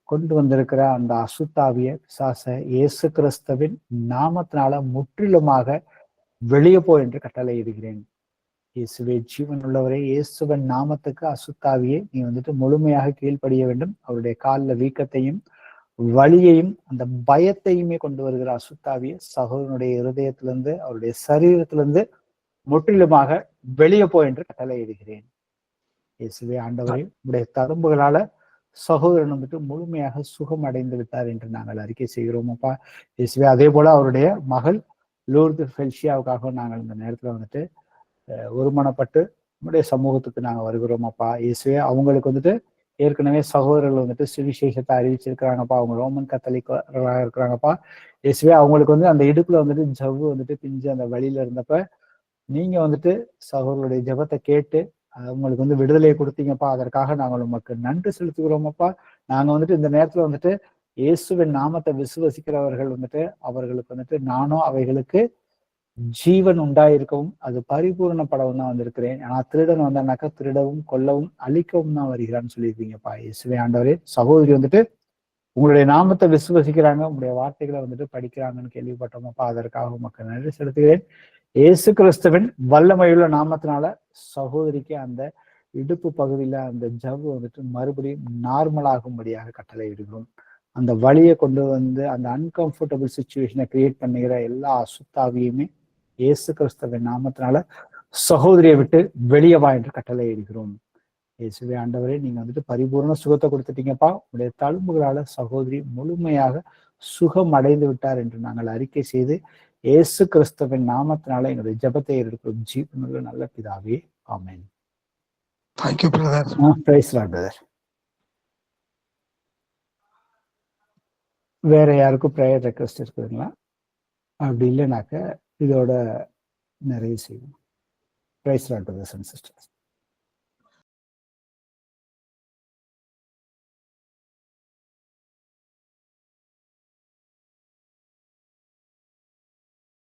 கொண்டு வந்திருக்கிற அந்த அசுத்தாவிய பிசாச இயேசு கிறிஸ்துவின் நாமத்தினால முற்றிலுமாக வெளியே போ என்று கட்டளை இடுகிறேன். இயேசுவே ஜீவன் உள்ளவரே, இயேசுவன் நாமத்துக்கு அசுத்தாவியே நீ வந்துட்டு முழுமையாக கீழ்ப்படிய வேண்டும். அவருடைய காலில் வீக்கத்தையும் வலியையும் அந்த பயத்தையுமே கொண்டு வருகிற அசுத்தாவிய சகோதரனுடைய இருதயத்திலிருந்து அவருடைய சரீரத்திலிருந்து முற்றிலுமாக வெளியே போ என்று கட்டளை இடுகிறேன். இயேசுவே ஆண்டவரே, உடைய தழும்புகளால சகோதரன் வந்துட்டு முழுமையாக சுகம் அடைந்து விட்டார் என்று நாங்கள் அறிக்கை செய்கிறோம் அப்பா. இயேசுவே அதே போல அவருடைய மகள் லூர்து பெல்சியாவுக்காக நாங்கள் இந்த நேரத்துல வந்துட்டு ஒருமனப்பட்டு நம்முடைய சமூகத்துக்கு நாங்கள் வருகிறோம் அப்பா. இயேசுவே அவங்களுக்கு வந்துட்டு ஏற்கனவே சகோதரர்கள் வந்துட்டு சுவிசேஷத்தை அறிவிச்சிருக்கிறாங்கப்பா. அவங்க ரோமன் கத்தோலிக்கர்களாக இருக்கிறாங்கப்பா. இயேசுவே அவங்களுக்கு வந்து அந்த இடுப்புல வந்துட்டு ஜவ்வு வந்துட்டு பிஞ்சு அந்த வழியில இருந்தப்ப நீங்க வந்துட்டு சகோதரருடைய ஜெபத்தை கேட்டு அவங்களுக்கு வந்து விடுதலையை கொடுத்தீங்கப்பா. அதற்காக நாங்கள் உமக்கு நன்றி செலுத்துகிறோமப்பா. நாங்க வந்துட்டு இந்த நேரத்துல வந்துட்டு இயேசுவின் நாமத்தை விசுவசிக்கிறவர்கள் வந்துட்டு அவர்களுக்கு வந்துட்டு நானும் அவைகளுக்கு ஜீவன் உண்டாயிருக்கவும் அது பரிபூர்ணப்படவும் தான் வந்திருக்கிறேன். ஆனா திருடன் வந்தானாக்கா திருடவும் கொல்லவும் அழிக்கவும் தான் வருகிறான்னு சொல்லியிருக்கீங்கப்பா. இயேசுவே ஆண்டவரே, சகோதரி வந்துட்டு உங்களுடைய நாமத்தை விசுவசிக்கிறாங்க, உங்களுடைய வார்த்தைகளை வந்துட்டு படிக்கிறாங்கன்னு கேள்விப்பட்டோமப்பா. அதற்காக உமக்கு நன்றி செலுத்துகிறேன். இயேசு கிறிஸ்துவின் வல்லமையுள்ள நாமத்தினால சகோதரிக்கு அந்த இடுப்பு பகுதியில அந்த ஜவ்வு வந்துட்டு மறுபடியும் நார்மலாகும்படியாக கட்டளை இடுகிறோம். அந்த வலியை கொண்டு வந்து அந்த அன்கம்ஃபர்டபுள் சிச்சுவேஷனை கிரியேட் பண்ணுகிற எல்லா அசுத்தாவியுமே இயேசு கிறிஸ்துவின் நாமத்தினால சகோதரியை விட்டு வெளியே வா என்று கட்டளை இடுகிறோம். இயேசுவே ஆண்டவரே, நீங்க வந்துட்டு பரிபூர்ண சுகத்தை கொடுத்துட்டீங்கப்பா. உடைய தழும்புகளால சகோதரி முழுமையாக சுகம் அடைந்து விட்டார் என்று நாங்கள் அறிக்கை செய்து இயேசு கிறிஸ்துவின் நாமத்தினால எங்களுடைய ஜெபத்தை எடுக்கும் ஜீவனுள்ள நல்ல பிதாவே, ஆமென். Thank you brother. Praise lord brother. வேற யாருக்கும் ப்ரேயர் ரெக்வெஸ்ட் இருக்குதுங்களா? அப்படி இல்லைனாக்க இதோட நிறைவு செய்வோம். Praise Lord brothers and sisters.